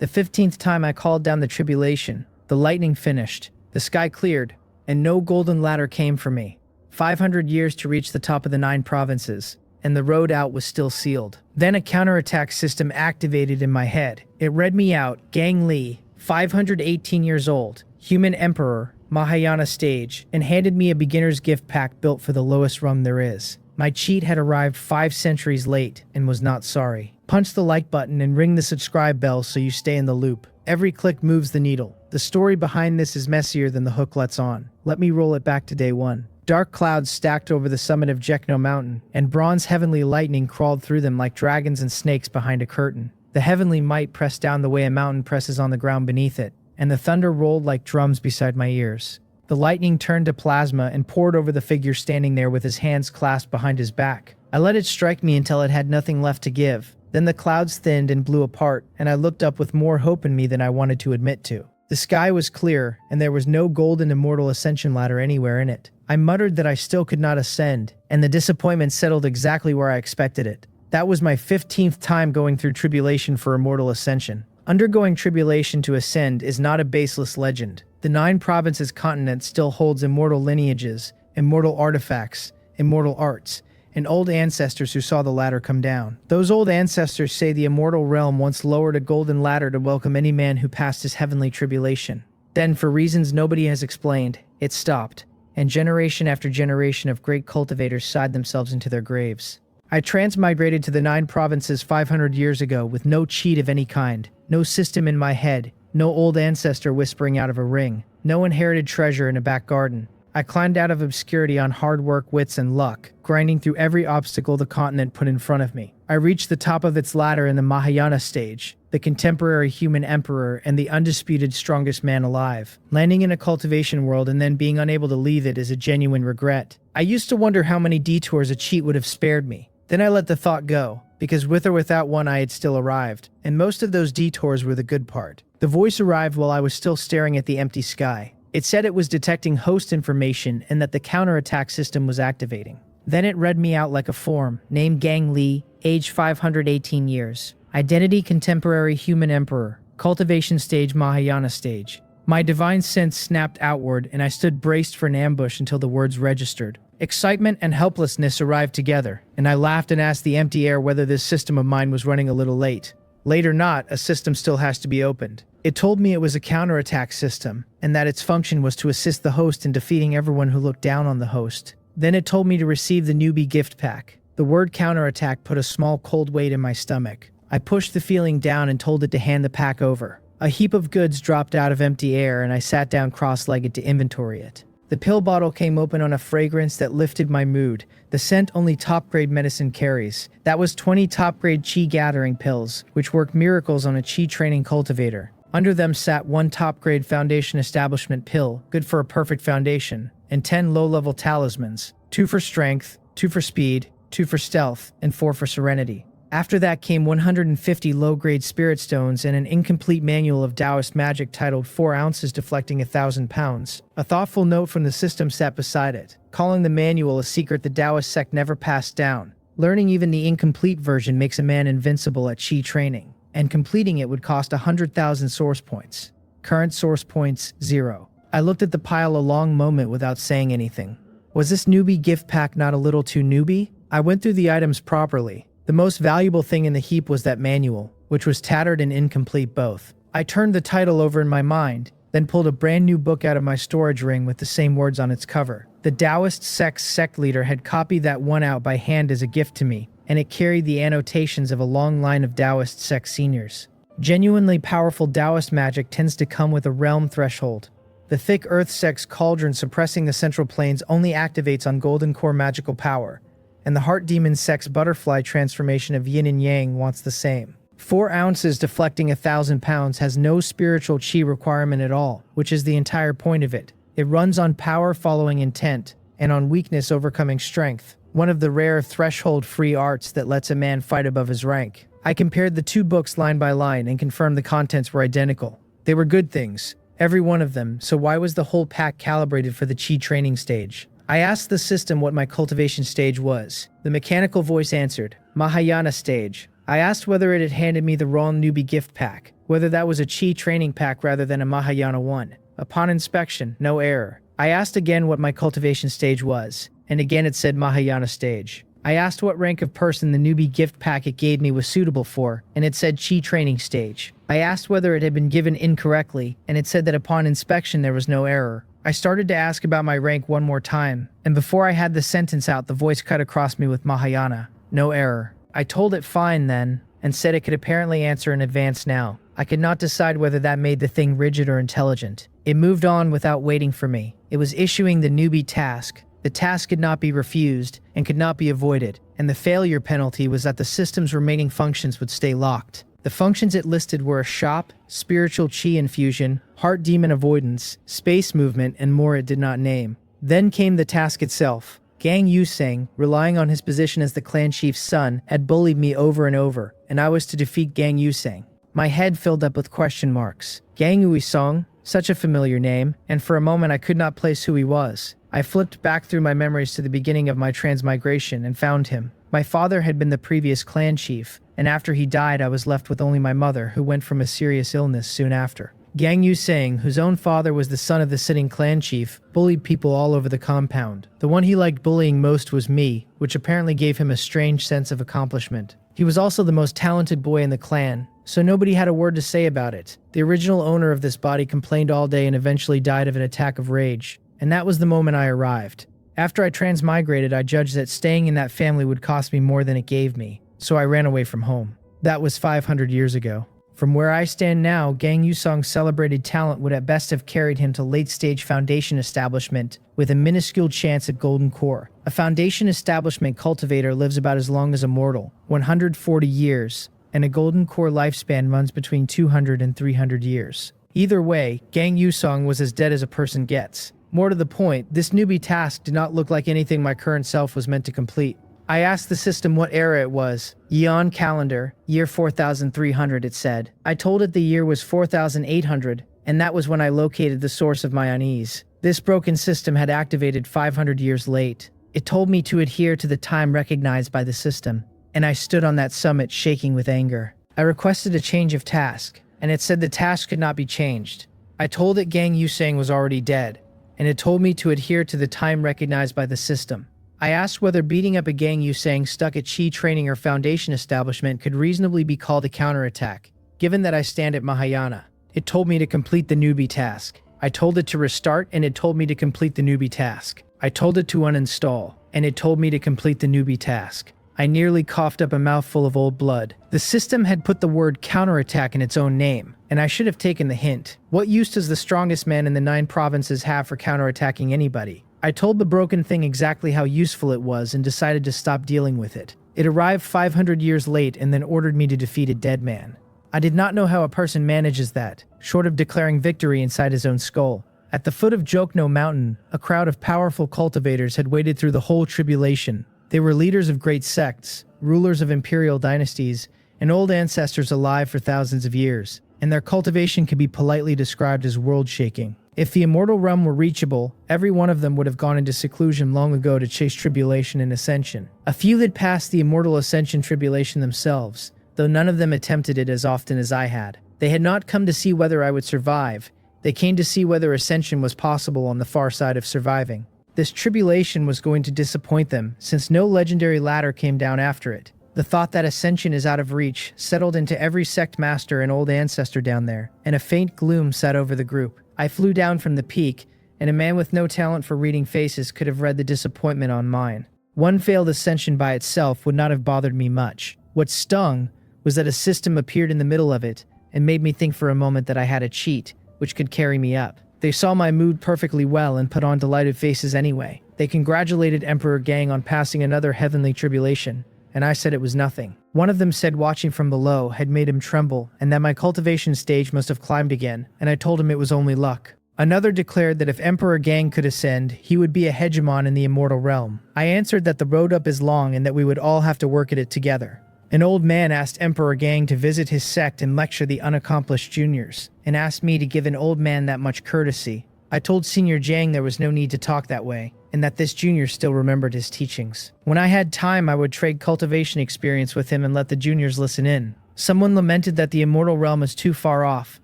The 15th time I called down the tribulation, the lightning finished, the sky cleared, and no golden ladder came for me. 500 years to reach the top of the 9 provinces, and the road out was still sealed. Then a counterattack system activated in my head. It read me out, Gang Li, 518 years old, human emperor, Mahayana stage, and handed me a beginner's gift pack built for the lowest rung there is. My cheat had arrived 5 centuries late and was not sorry. Punch the like button and ring the subscribe bell so you stay in the loop. Every click moves the needle. The story behind this is messier than the hook lets on. Let me roll it back to day 1. Dark clouds stacked over the summit of Jekno Mountain, and bronze heavenly lightning crawled through them like dragons and snakes behind a curtain. The heavenly might pressed down the way a mountain presses on the ground beneath it, and the thunder rolled like drums beside my ears. The lightning turned to plasma and poured over the figure standing there with his hands clasped behind his back. I let it strike me until it had nothing left to give. Then the clouds thinned and blew apart, and I looked up with more hope in me than I wanted to admit to. The sky was clear, and there was no golden immortal ascension ladder anywhere in it. I muttered that I still could not ascend, and the disappointment settled exactly where I expected it. That was my 15th time going through tribulation for immortal ascension. Undergoing tribulation to ascend is not a baseless legend. The 9 provinces continent still holds immortal lineages, immortal artifacts, immortal arts, and old ancestors who saw the ladder come down. Those old ancestors say the immortal realm once lowered a golden ladder to welcome any man who passed his heavenly tribulation. Then, for reasons nobody has explained, it stopped, and generation after generation of great cultivators sighed themselves into their graves. I transmigrated to the 9 provinces 500 years ago with no cheat of any kind, no system in my head, no old ancestor whispering out of a ring, no inherited treasure in a back garden. I climbed out of obscurity on hard work, wits, and luck, grinding through every obstacle the continent put in front of me. I reached the top of its ladder in the Mahayana stage, the contemporary human emperor and the undisputed strongest man alive. Landing in a cultivation world and then being unable to leave it is a genuine regret. I used to wonder how many detours a cheat would have spared me. Then I let the thought go, because with or without one I had still arrived, and most of those detours were the good part. The voice arrived while I was still staring at the empty sky. It said it was detecting host information and that the counterattack system was activating. Then it read me out like a form. Name Gang Li, age 518 years. Identity contemporary human emperor. Cultivation stage Mahayana stage. My divine sense snapped outward and I stood braced for an ambush until the words registered. Excitement and helplessness arrived together, and I laughed and asked the empty air whether this system of mine was running a little late. Late or not, a system still has to be opened. It told me it was a counterattack system, and that its function was to assist the host in defeating everyone who looked down on the host. Then it told me to receive the newbie gift pack. The word counterattack put a small cold weight in my stomach. I pushed the feeling down and told it to hand the pack over. A heap of goods dropped out of empty air, and I sat down cross-legged to inventory it. The pill bottle came open on a fragrance that lifted my mood, the scent only top-grade medicine carries. That was 20 top-grade chi gathering pills, which worked miracles on a chi training cultivator. Under them sat 1 top-grade foundation establishment pill, good for a perfect foundation, and 10 low-level talismans, 2 for strength, 2 for speed, 2 for stealth, and 4 for serenity. After that came 150 low-grade spirit stones and an incomplete manual of Taoist magic titled 4 ounces deflecting 1,000 pounds. A thoughtful note from the system sat beside it, calling the manual a secret the Taoist sect never passed down. Learning even the incomplete version makes a man invincible at chi training, and completing it would cost 100,000 source points. Current source points, 0. I looked at the pile a long moment without saying anything. Was this newbie gift pack not a little too newbie? I went through the items properly. The most valuable thing in the heap was that manual, which was tattered and incomplete both. I turned the title over in my mind, then pulled a brand new book out of my storage ring with the same words on its cover. The Taoist sect's sect leader had copied that one out by hand as a gift to me, and it carried the annotations of a long line of Taoist sect seniors. Genuinely powerful Taoist magic tends to come with a realm threshold. The thick earth sect's cauldron suppressing the central planes only activates on golden core magical power, and the heart demon sect's butterfly transformation of yin and yang wants the same. 4 ounces deflecting 1,000 pounds has no spiritual chi requirement at all, which is the entire point of it. It runs on power following intent, and on weakness overcoming strength, one of the rare threshold-free arts that lets a man fight above his rank. I compared the 2 books line by line and confirmed the contents were identical. They were good things, every one of them, so why was the whole pack calibrated for the chi training stage? I asked the system what my cultivation stage was. The mechanical voice answered, Mahayana stage. I asked whether it had handed me the wrong newbie gift pack, whether that was a chi training pack rather than a Mahayana one. Upon inspection, no error. I asked again what my cultivation stage was, and again it said Mahayana stage. I asked what rank of person the newbie gift pack it gave me was suitable for, and it said chi training stage. I asked whether it had been given incorrectly, and it said that upon inspection there was no error. I started to ask about my rank one more time, and before I had the sentence out, the voice cut across me with Mahayana. No error. I told it fine then, and said it could apparently answer in advance now. I could not decide whether that made the thing rigid or intelligent. It moved on without waiting for me. It was issuing the newbie task. The task could not be refused and could not be avoided, and the failure penalty was that the system's remaining functions would stay locked. The functions it listed were a shop, spiritual chi infusion, heart demon avoidance, space movement, and more it did not name. Then came the task itself. Gang Yusang, relying on his position as the clan chief's son, had bullied me over and over, and I was to defeat Gang Yusang. My head filled up with question marks. Gang Yusang, such a familiar name, and for a moment I could not place who he was. I flipped back through my memories to the beginning of my transmigration and found him. My father had been the previous clan chief, and after he died I was left with only my mother, who went from a serious illness soon after. Gang Yusang, whose own father was the son of the sitting clan chief, bullied people all over the compound. The one he liked bullying most was me, which apparently gave him a strange sense of accomplishment. He was also the most talented boy in the clan, so nobody had a word to say about it. The original owner of this body complained all day and eventually died of an attack of rage, and that was the moment I arrived. After I transmigrated, I judged that staying in that family would cost me more than it gave me, so I ran away from home. That was 500 years ago. From where I stand now, Gang Yusang's celebrated talent would at best have carried him to late-stage foundation establishment with a minuscule chance at golden core. A foundation establishment cultivator lives about as long as a mortal, 140 years, and a golden core lifespan runs between 200 and 300 years. Either way, Gang Yusang was as dead as a person gets. More to the point, this newbie task did not look like anything my current self was meant to complete. I asked the system what era it was. Yeon calendar, year 4300, it said. I told it the year was 4800, and that was when I located the source of my unease. This broken system had activated 500 years late. It told me to adhere to the time recognized by the system, and I stood on that summit shaking with anger. I requested a change of task, and it said the task could not be changed. I told it Gang Yusang was already dead, and it told me to adhere to the time recognized by the system. I asked whether beating up a Gang Yusang stuck at chi training or foundation establishment could reasonably be called a counterattack, given that I stand at Mahayana. It told me to complete the newbie task. I told it to restart, and it told me to complete the newbie task. I told it to uninstall, and it told me to complete the newbie task. I nearly coughed up a mouthful of old blood. The system had put the word counterattack in its own name, and I should have taken the hint. What use does the strongest man in the 9 provinces have for counterattacking anybody? I told the broken thing exactly how useful it was and decided to stop dealing with it. It arrived 500 years late and then ordered me to defeat a dead man. I did not know how a person manages that, short of declaring victory inside his own skull. At the foot of Jokno Mountain, a crowd of powerful cultivators had waded through the whole tribulation. They were leaders of great sects, rulers of imperial dynasties, and old ancestors alive for thousands of years, and their cultivation could be politely described as world-shaking. If the immortal realm were reachable, every one of them would have gone into seclusion long ago to chase tribulation and ascension. A few had passed the immortal ascension tribulation themselves, though none of them attempted it as often as I had. They had not come to see whether I would survive. They came to see whether ascension was possible on the far side of surviving. This tribulation was going to disappoint them, since no legendary ladder came down after it. The thought that ascension is out of reach settled into every sect master and old ancestor down there, and a faint gloom sat over the group. I flew down from the peak, and a man with no talent for reading faces could have read the disappointment on mine. One failed ascension by itself would not have bothered me much. What stung was that a system appeared in the middle of it and made me think for a moment that I had a cheat, which could carry me up. They saw my mood perfectly well and put on delighted faces anyway. They congratulated Emperor Gang on passing another heavenly tribulation, and I said it was nothing. One of them said watching from below had made him tremble, and that my cultivation stage must have climbed again, and I told him it was only luck. Another declared that if Emperor Gang could ascend, he would be a hegemon in the immortal realm. I answered that the road up is long and that we would all have to work at it together. An old man asked Emperor Gang to visit his sect and lecture the unaccomplished juniors, and asked me to give an old man that much courtesy. I told Senior Jang there was no need to talk that way, and that this junior still remembered his teachings. When I had time, I would trade cultivation experience with him and let the juniors listen in. Someone lamented that the immortal realm is too far off,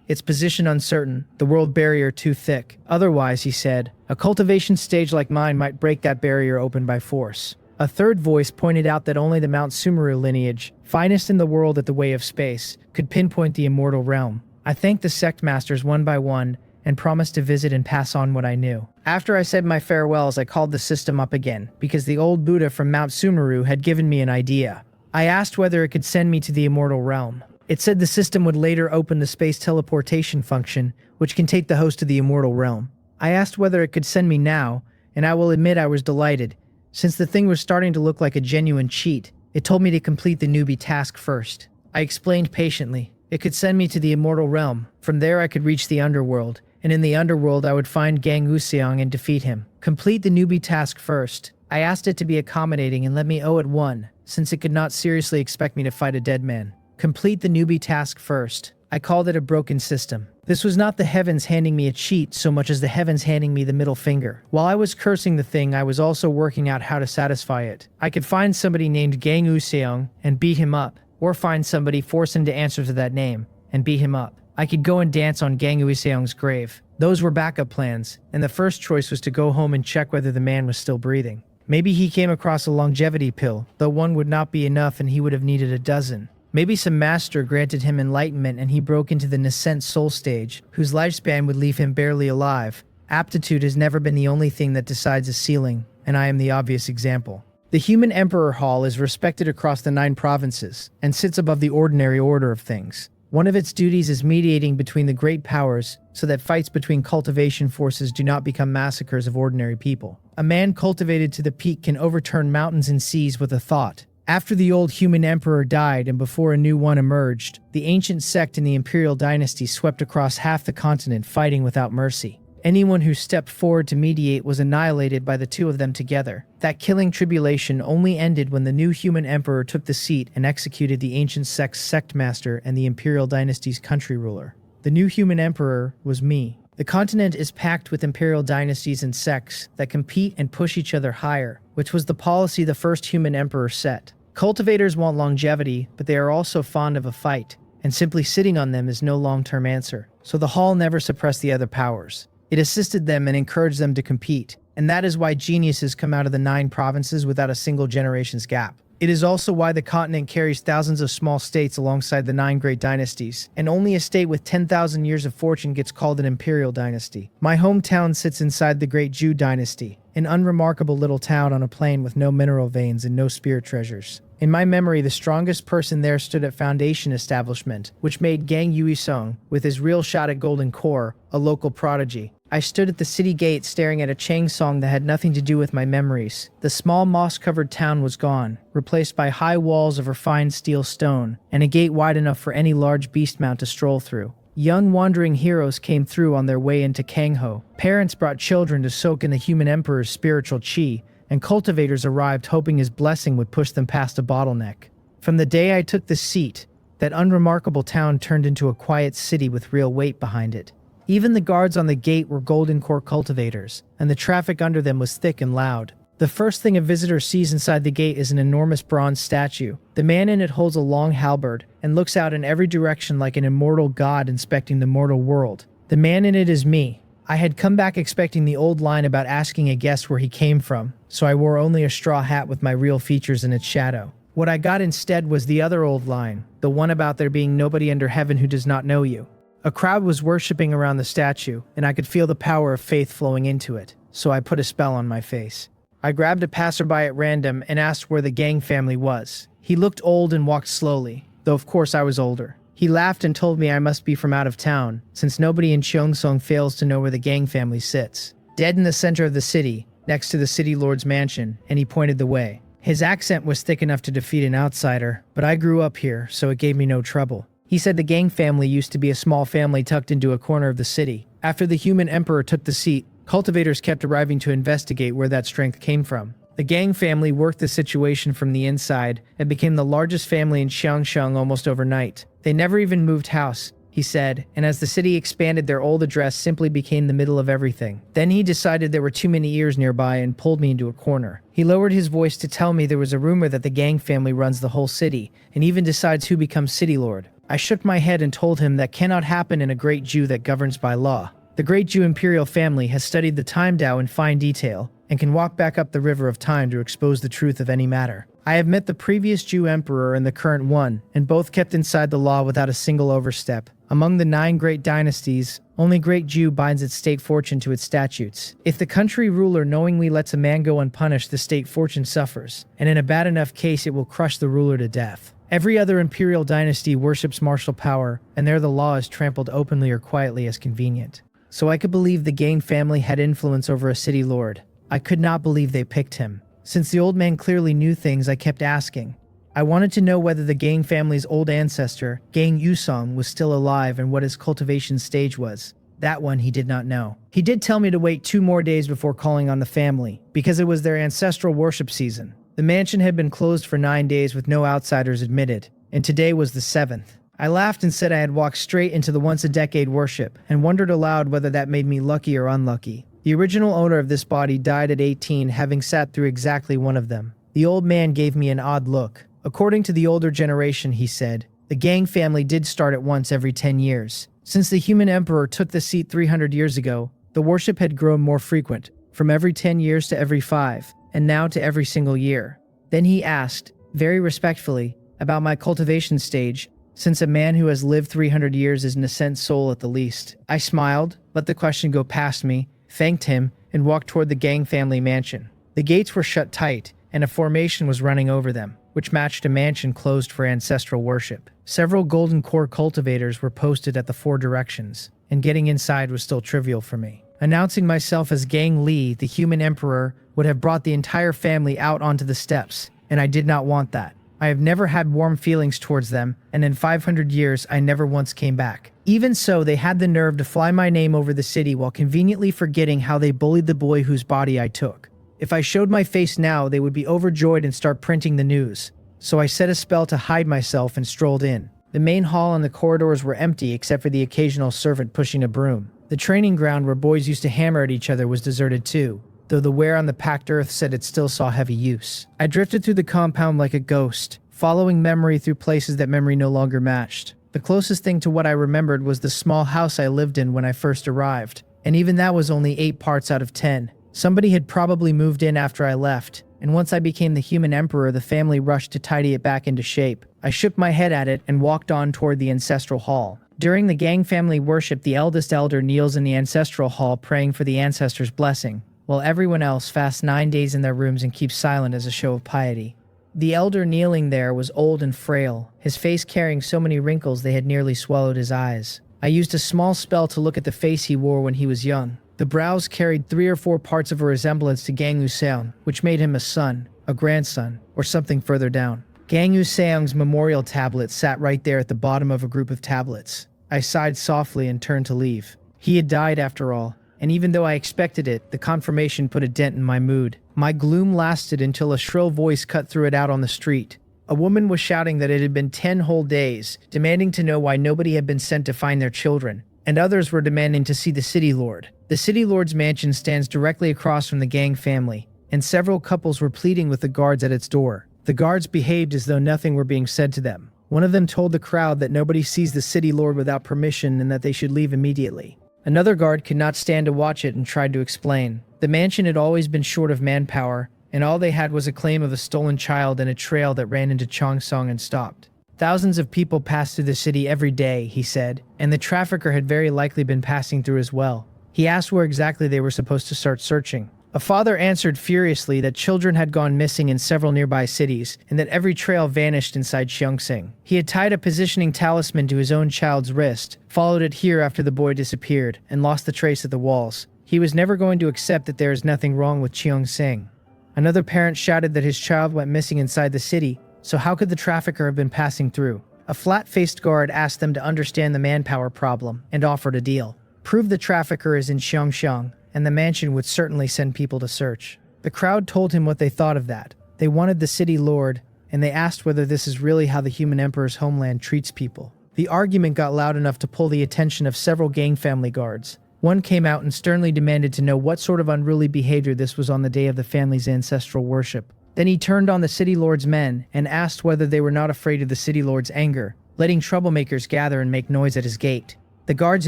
its position uncertain, the world barrier too thick. Otherwise, he said, a cultivation stage like mine might break that barrier open by force. A third voice pointed out that only the Mount Sumeru lineage, finest in the world at the way of space, could pinpoint the immortal realm. I thanked the sect masters one by one and promised to visit and pass on what I knew. After I said my farewells, I called the system up again, because the old Buddha from Mount Sumeru had given me an idea. I asked whether it could send me to the immortal realm. It said the system would later open the space teleportation function, which can take the host to the immortal realm. I asked whether it could send me now, and I will admit I was delighted. Since the thing was starting to look like a genuine cheat, it told me to complete the newbie task first. I explained patiently. It could send me to the immortal realm. From there I could reach the underworld, and in the underworld I would find Gang Useong and defeat him. Complete the newbie task first. I asked it to be accommodating and let me owe it one, since it could not seriously expect me to fight a dead man. Complete the newbie task first. I called it a broken system. This was not the heavens handing me a cheat so much as the heavens handing me the middle finger. While I was cursing the thing, I was also working out how to satisfy it. I could find somebody named Gang Useong and beat him up, or find somebody, force him to answer to that name, and beat him up. I could go and dance on Gang Useong's grave. Those were backup plans, and the first choice was to go home and check whether the man was still breathing. Maybe he came across a longevity pill, though one would not be enough and he would have needed a dozen. Maybe some master granted him enlightenment and he broke into the nascent soul stage, whose lifespan would leave him barely alive. Aptitude has never been the only thing that decides a ceiling, and I am the obvious example. The human emperor hall is respected across the 9 provinces, and sits above the ordinary order of things. One of its duties is mediating between the great powers, so that fights between cultivation forces do not become massacres of ordinary people. A man cultivated to the peak can overturn mountains and seas with a thought. After the old human emperor died and before a new one emerged, the ancient sect in the imperial dynasty swept across half the continent fighting without mercy. Anyone who stepped forward to mediate was annihilated by the two of them together. That killing tribulation only ended when the new human emperor took the seat and executed the ancient sect's sect master and the imperial dynasty's country ruler. The new human emperor was me. The continent is packed with imperial dynasties and sects that compete and push each other higher, which was the policy the first human emperor set. Cultivators want longevity, but they are also fond of a fight, and simply sitting on them is no long-term answer. So the hall never suppressed the other powers. It assisted them and encouraged them to compete, and that is why geniuses come out of the 9 provinces without a single generation's gap. It is also why the continent carries thousands of small states alongside the 9 great dynasties, and only a state with 10,000 years of fortune gets called an imperial dynasty. My hometown sits inside the great Zhou dynasty, an unremarkable little town on a plain with no mineral veins and no spirit treasures. In my memory, the strongest person there stood at Foundation Establishment, which made Gang Yuisong, with his real shot at Golden Core, a local prodigy. I stood at the city gate staring at a changsong that had nothing to do with my memories. The small moss-covered town was gone, replaced by high walls of refined steel stone, and a gate wide enough for any large beast mount to stroll through. Young wandering heroes came through on their way into Kangho. Parents brought children to soak in the human emperor's spiritual chi, and cultivators arrived hoping his blessing would push them past a bottleneck. From the day I took the seat, that unremarkable town turned into a quiet city with real weight behind it. Even the guards on the gate were Golden Core cultivators, and the traffic under them was thick and loud. The first thing a visitor sees inside the gate is an enormous bronze statue. The man in it holds a long halberd and looks out in every direction like an immortal god inspecting the mortal world. The man in it is me. I had come back expecting the old line about asking a guest where he came from, so I wore only a straw hat with my real features in its shadow. What I got instead was the other old line, the one about there being nobody under heaven who does not know you. A crowd was worshipping around the statue, and I could feel the power of faith flowing into it, so I put a spell on my face. I grabbed a passerby at random and asked where the Gang family was. He looked old and walked slowly, though of course I was older. He laughed and told me I must be from out of town, since nobody in Cheongsong fails to know where the Gang family sits. Dead in the center of the city, next to the city lord's mansion, and he pointed the way. His accent was thick enough to defeat an outsider, but I grew up here, so it gave me no trouble. He said the Gang family used to be a small family tucked into a corner of the city. After the human emperor took the seat, cultivators kept arriving to investigate where that strength came from. The Gang family worked the situation from the inside and became the largest family in Xiangsheng almost overnight. They never even moved house, he said, and as the city expanded, their old address simply became the middle of everything. Then he decided there were too many ears nearby and pulled me into a corner. He lowered his voice to tell me there was a rumor that the gang family runs the whole city, and even decides who becomes city lord. I shook my head and told him that cannot happen in a great Jew that governs by law. The great Jew imperial family has studied the time Tao in fine detail, and can walk back up the river of time to expose the truth of any matter. I have met the previous Jew emperor and the current one, and both kept inside the law without a single overstep. Among the 9 great dynasties, only great Jew binds its state fortune to its statutes. If the country ruler knowingly lets a man go unpunished, the state fortune suffers, and in a bad enough case it will crush the ruler to death. Every other imperial dynasty worships martial power, and there the law is trampled openly or quietly as convenient. So I could believe the gang family had influence over a city lord. I could not believe they picked him. Since the old man clearly knew things, I kept asking. I wanted to know whether the gang family's old ancestor, Gang Yusong, was still alive and what his cultivation stage was. That one he did not know. He did tell me to wait 2 more days before calling on the family, because it was their ancestral worship season. The mansion had been closed for 9 days with no outsiders admitted, and today was the 7th. I laughed and said I had walked straight into the once-a-decade worship, and wondered aloud whether that made me lucky or unlucky. The original owner of this body died at 18, having sat through exactly one of them. The old man gave me an odd look. According to the older generation, he said, the gang family did start at once every 10 years. Since the human emperor took the seat 300 years ago, the worship had grown more frequent, from every 10 years to every 5, and now to every single year. Then he asked, very respectfully, about my cultivation stage, since a man who has lived 300 years is an ascent soul at the least. I smiled, let the question go past me, thanked him, and walked toward the gang family mansion. The gates were shut tight, and a formation was running over them, which matched a mansion closed for ancestral worship. Several golden core cultivators were posted at the 4 directions, and getting inside was still trivial for me. Announcing myself as Gang Li, the human emperor, would have brought the entire family out onto the steps, and I did not want that. I have never had warm feelings towards them, and in 500 years I never once came back. Even so, they had the nerve to fly my name over the city while conveniently forgetting how they bullied the boy whose body I took. If I showed my face now, they would be overjoyed and start printing the news. So I set a spell to hide myself and strolled in. The main hall and the corridors were empty except for the occasional servant pushing a broom. The training ground where boys used to hammer at each other was deserted too, though the wear on the packed earth said it still saw heavy use. I drifted through the compound like a ghost, following memory through places that memory no longer matched. The closest thing to what I remembered was the small house I lived in when I first arrived, and even that was only 8 parts out of 10. Somebody had probably moved in after I left, and once I became the human emperor, the family rushed to tidy it back into shape. I shook my head at it and walked on toward the ancestral hall. During the gang family worship, the eldest elder kneels in the ancestral hall praying for the ancestors' blessing, while everyone else fasts 9 days in their rooms and keeps silent as a show of piety. The elder kneeling there was old and frail, his face carrying so many wrinkles they had nearly swallowed his eyes. I used a small spell to look at the face he wore when he was young. The brows carried 3 or 4 parts of a resemblance to Gang Useong, which made him a son, a grandson, or something further down. Gang Useong's memorial tablet sat right there at the bottom of a group of tablets. I sighed softly and turned to leave. He had died after all, and even though I expected it, the confirmation put a dent in my mood. My gloom lasted until a shrill voice cut through it out on the street. A woman was shouting that it had been 10 whole days, demanding to know why nobody had been sent to find their children, and others were demanding to see the city lord. The city lord's mansion stands directly across from the gang family, and several couples were pleading with the guards at its door. The guards behaved as though nothing were being said to them. One of them told the crowd that nobody sees the city lord without permission and that they should leave immediately. Another guard could not stand to watch it and tried to explain. The mansion had always been short of manpower, and all they had was a claim of a stolen child and a trail that ran into Chongsong and stopped. Thousands of people pass through the city every day, he said, and the trafficker had very likely been passing through as well. He asked where exactly they were supposed to start searching. A father answered furiously that children had gone missing in several nearby cities, and that every trail vanished inside Cheongsing. He had tied a positioning talisman to his own child's wrist, followed it here after the boy disappeared, and lost the trace at the walls. He was never going to accept that there is nothing wrong with Cheongsing. Another parent shouted that his child went missing inside the city, so how could the trafficker have been passing through? A flat-faced guard asked them to understand the manpower problem, and offered a deal. Prove the trafficker is in Cheongsing, and the mansion would certainly send people to search. The crowd told him what they thought of that. They wanted the city lord, and they asked whether this is really how the human emperor's homeland treats people. The argument got loud enough to pull the attention of several gang family guards. One came out and sternly demanded to know what sort of unruly behavior this was on the day of the family's ancestral worship. Then he turned on the city lord's men and asked whether they were not afraid of the city lord's anger, letting troublemakers gather and make noise at his gate. The guards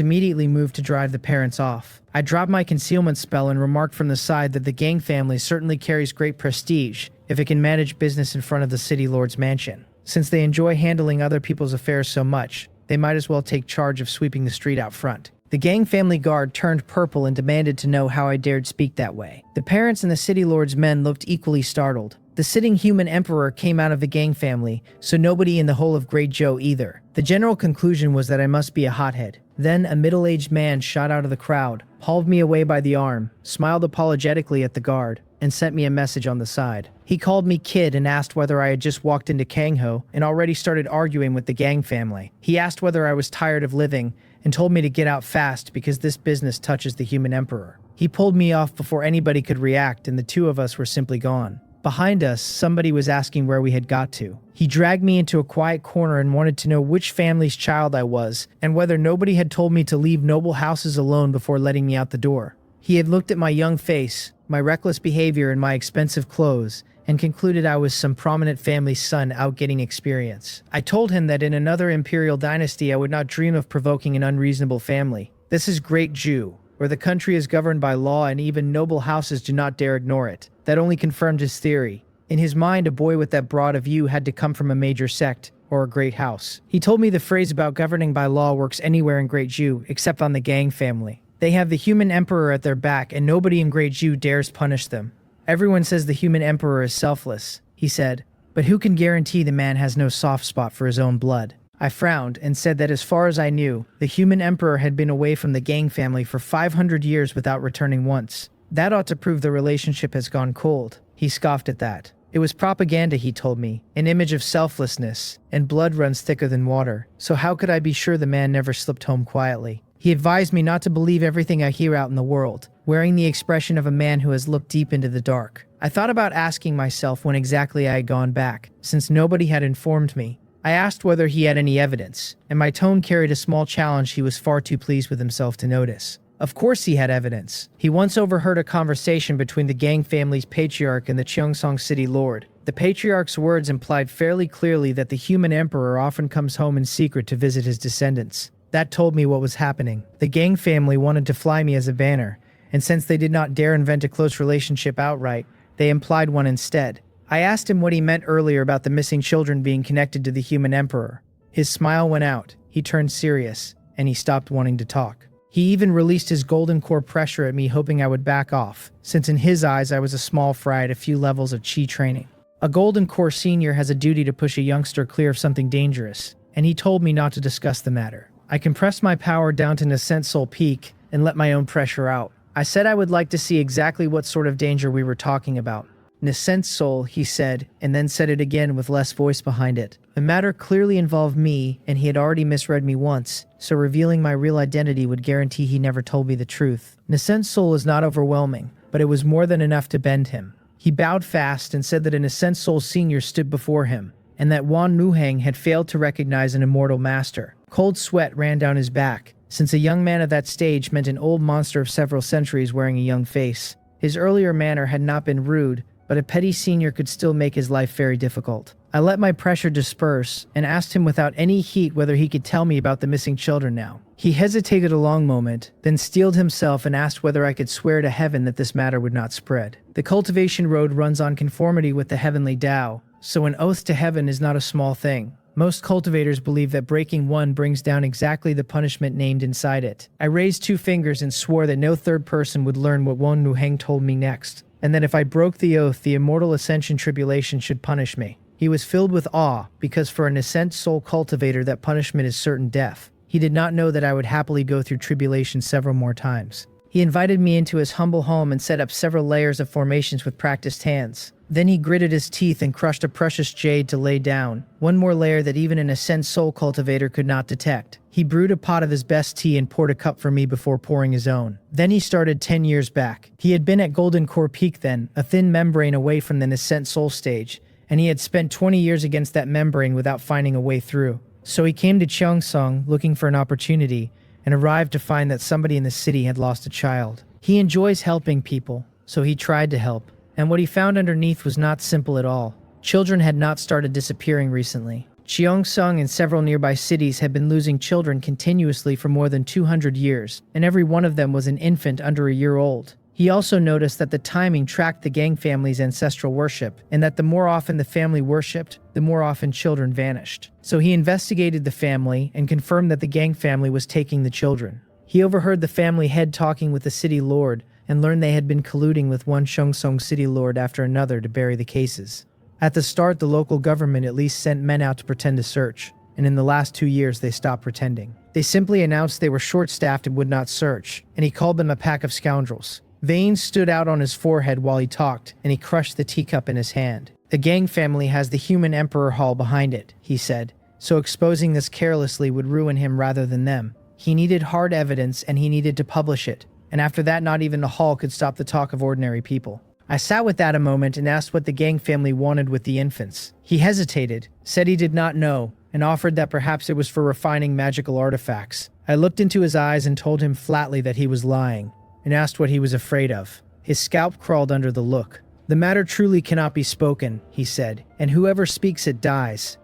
immediately moved to drive the parents off. I dropped my concealment spell and remarked from the side that the gang family certainly carries great prestige if it can manage business in front of the city lord's mansion. Since they enjoy handling other people's affairs so much, they might as well take charge of sweeping the street out front. The gang family guard turned purple and demanded to know how I dared speak that way. The parents and the city lord's men looked equally startled. The sitting human emperor came out of the gang family, so nobody in the whole of Great Joe either. The general conclusion was that I must be a hothead. Then a middle-aged man shot out of the crowd, hauled me away by the arm, smiled apologetically at the guard, and sent me a message on the side. He called me kid and asked whether I had just walked into Kangho and already started arguing with the gang family. He asked whether I was tired of living and told me to get out fast because this business touches the human emperor. He pulled me off before anybody could react and the two of us were simply gone. Behind us, somebody was asking where we had got to. He dragged me into a quiet corner and wanted to know which family's child I was and whether nobody had told me to leave noble houses alone before letting me out the door. He had looked at my young face, my reckless behavior, and my expensive clothes, and concluded I was some prominent family's son out getting experience. I told him that in another imperial dynasty I would not dream of provoking an unreasonable family. This is Great Jew, where the country is governed by law and even noble houses do not dare ignore it. That only confirmed his theory. In his mind, a boy with that broad a view had to come from a major sect or a great house. He told me the phrase about governing by law works anywhere in Great Jew except on the gang family. They have the human emperor at their back and nobody in Great Jew dares punish them. Everyone says the human emperor is selfless, he said, but who can guarantee the man has no soft spot for his own blood? I frowned and said that as far as I knew, the human emperor had been away from the gang family for 500 years without returning once. That ought to prove the relationship has gone cold. He scoffed at that. It was propaganda, he told me, an image of selflessness, and blood runs thicker than water. So how could I be sure the man never slipped home quietly? He advised me not to believe everything I hear out in the world, wearing the expression of a man who has looked deep into the dark. I thought about asking myself when exactly I had gone back, since nobody had informed me. I asked whether he had any evidence, and my tone carried a small challenge he was far too pleased with himself to notice. Of course he had evidence. He once overheard a conversation between the gang family's patriarch and the Cheongsong city lord. The patriarch's words implied fairly clearly that the human emperor often comes home in secret to visit his descendants. That told me what was happening. The gang family wanted to fly me as a banner, and since they did not dare invent a close relationship outright, they implied one instead. I asked him what he meant earlier about the missing children being connected to the human emperor. His smile went out, he turned serious, and he stopped wanting to talk. He even released his golden core pressure at me, hoping I would back off, since in his eyes I was a small fry at a few levels of chi training. A golden core senior has a duty to push a youngster clear of something dangerous, and he told me not to discuss the matter. I compressed my power down to Nascent Soul Peak and let my own pressure out. I said I would like to see exactly what sort of danger we were talking about. Nascent Soul, he said, and then said it again with less voice behind it. The matter clearly involved me, and he had already misread me once, so revealing my real identity would guarantee he never told me the truth. Nascent Soul is not overwhelming, but it was more than enough to bend him. He bowed fast and said that an Nascent Soul senior stood before him, and that Wan Muheng had failed to recognize an immortal master. Cold sweat ran down his back, since a young man of that stage meant an old monster of several centuries wearing a young face. His earlier manner had not been rude, but a petty senior could still make his life very difficult. I let my pressure disperse and asked him without any heat whether he could tell me about the missing children now. He hesitated a long moment, then steeled himself and asked whether I could swear to heaven that this matter would not spread. The cultivation road runs on conformity with the heavenly Tao, so an oath to heaven is not a small thing. Most cultivators believe that breaking one brings down exactly the punishment named inside it. I raised 2 fingers and swore that no third person would learn what Wan Muheng told me next, and that if I broke the oath, the immortal ascension tribulation should punish me. He was filled with awe, because for an ascent soul cultivator that punishment is certain death. He did not know that I would happily go through tribulation several more times. He invited me into his humble home and set up several layers of formations with practiced hands. Then he gritted his teeth and crushed a precious jade to lay down, one more layer that even an ascent soul cultivator could not detect. He brewed a pot of his best tea and poured a cup for me before pouring his own. Then he started 10 years back. He had been at Golden Core Peak then, a thin membrane away from the Ascent Soul stage, and he had spent 20 years against that membrane without finding a way through. So he came to Cheongsong looking for an opportunity and arrived to find that somebody in the city had lost a child. He enjoys helping people, so he tried to help. And what he found underneath was not simple at all. Children had not started disappearing recently. Cheongsong and several nearby cities had been losing children continuously for more than 200 years, and every one of them was an infant under a year old. He also noticed that the timing tracked the gang family's ancestral worship, and that the more often the family worshipped, the more often children vanished. So he investigated the family and confirmed that the gang family was taking the children. He overheard the family head talking with the city lord and learned they had been colluding with one Cheongsong city lord after another to bury the cases. At the start, the local government at least sent men out to pretend to search, and in the last 2 years they stopped pretending. They simply announced they were short-staffed and would not search, and he called them a pack of scoundrels. Veins stood out on his forehead while he talked, and he crushed the teacup in his hand. The gang family has the human emperor hall behind it, he said, so exposing this carelessly would ruin him rather than them. He needed hard evidence and he needed to publish it, and after that not even the hall could stop the talk of ordinary people. I sat with that a moment and asked what the gang family wanted with the infants. He hesitated, said he did not know, and offered that perhaps it was for refining magical artifacts. I looked into his eyes and told him flatly that he was lying, and asked what he was afraid of. His scalp crawled under the look. The matter truly cannot be spoken, he said, and whoever speaks it dies.